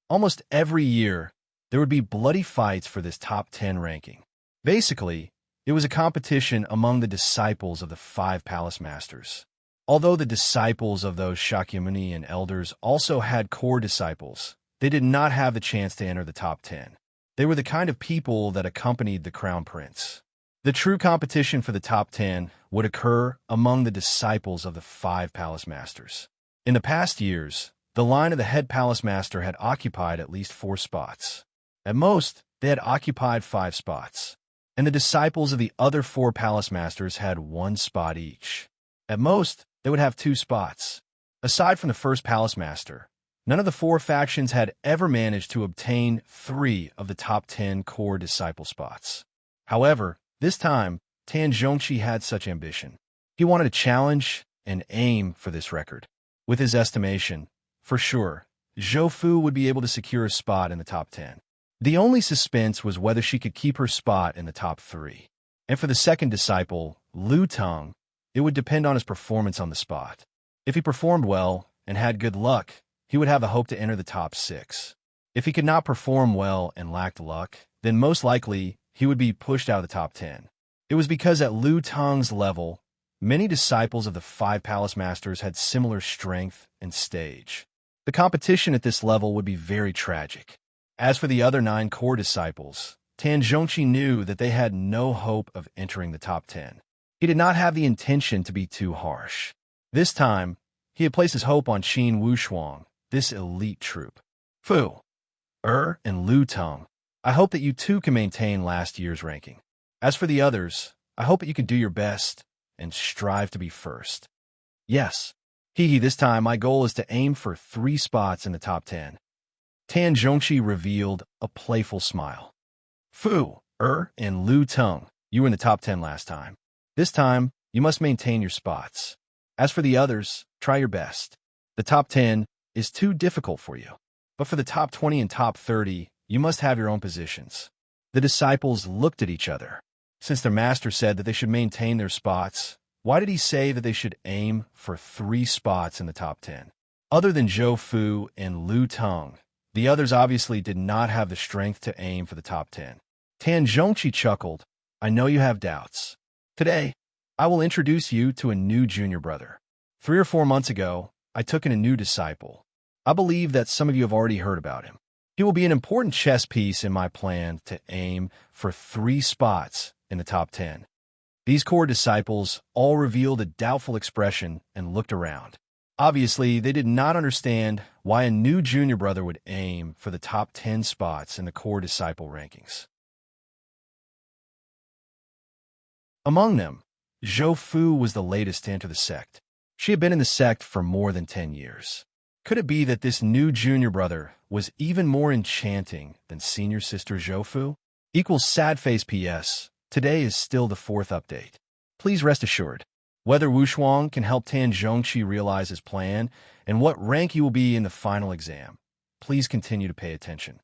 Almost every year, there would be bloody fights for this top 10 ranking. Basically, it was a competition among the disciples of the 5 palace masters. Although the disciples of those Shakyamuni and elders also had core disciples, they did not have the chance to enter the top 10. They were the kind of people that accompanied the crown prince. The true competition for the top 10 would occur among the disciples of the 5 palace masters. In the past years, the line of the head palace master had occupied at least 4 spots. At most, they had occupied 5 spots. And the disciples of the other 4 palace masters had 1 spot each. At most, they would have 2 spots. Aside from the first palace master, none of the 4 factions had ever managed to obtain 3 of the top 10 core disciple spots. However, this time, Tan Zhongqi had such ambition. He wanted to challenge and aim for this record. With his estimation, for sure, Zhou Fu would be able to secure a spot in the top 10. The only suspense was whether she could keep her spot in the top 3. And for the second disciple, Lu Teng, it would depend on his performance on the spot. If he performed well and had good luck, he would have the hope to enter the top 6. If he could not perform well and lacked luck, then most likely he would be pushed out of the top 10. It was because at Lu Teng's level, many disciples of the 5 palace masters had similar strength and stage. The competition at this level would be very tragic. As for the other 9 core disciples, Tan Zhongqi knew that they had no hope of entering the top 10. He did not have the intention to be too harsh. This time, he had placed his hope on Qin Wushuang, this elite troop. Fu, and Lu Teng, I hope that you too can maintain last year's ranking. As for the others, I hope that you can do your best and strive to be first. Yes, this time my goal is to aim for 3 spots in the top 10. Tan Zhongqi revealed a playful smile. Fu, and Lu Teng, you were in the top 10 last time. This time, you must maintain your spots. As for the others, try your best. The top 10 is too difficult for you. But for the top 20 and top 30, you must have your own positions. The disciples looked at each other. Since their master said that they should maintain their spots, why did he say that they should aim for 3 spots in the top 10? Other than Zhou Fu and Lu Teng, the others obviously did not have the strength to aim for the top 10. Tan Zhongqi chuckled. I know you have doubts. Today, I will introduce you to a new junior brother. 3 or 4 months ago, I took in a new disciple. I believe that some of you have already heard about him. He will be an important chess piece in my plan to aim for 3 spots in the top 10. These core disciples all revealed a doubtful expression and looked around. Obviously, they did not understand why a new junior brother would aim for the top 10 spots in the core disciple rankings. Among them, Zhou Fu was the latest to enter the sect. She had been in the sect for more than 10 years. Could it be that this new junior brother was even more enchanting than senior sister Zhou Fu? Equals sad face PS. Today is still the 4th update. Please rest assured, whether Wushuang can help Tan Zhongqi realize his plan and what rank he will be in the final exam. Please continue to pay attention.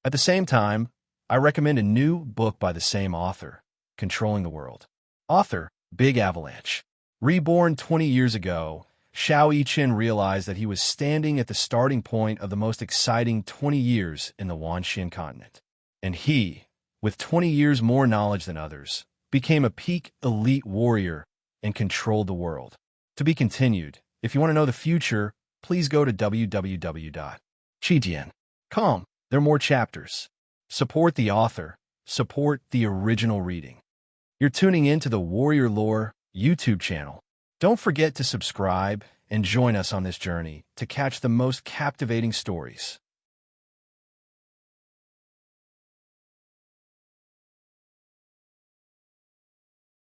At the same time, I recommend a new book by the same author, Controlling the World. Author, Big Avalanche. Reborn 20 years ago, Xiao Yichen realized that he was standing at the starting point of the most exciting 20 years in the Wanxian continent. And he, with 20 years more knowledge than others, became a peak elite warrior and controlled the world. To be continued. If you want to know the future, please go to www.qijian.com. There are more chapters. Support the author. Support the original reading. You're tuning in to the Warrior Lore YouTube channel. Don't forget to subscribe and join us on this journey to catch the most captivating stories.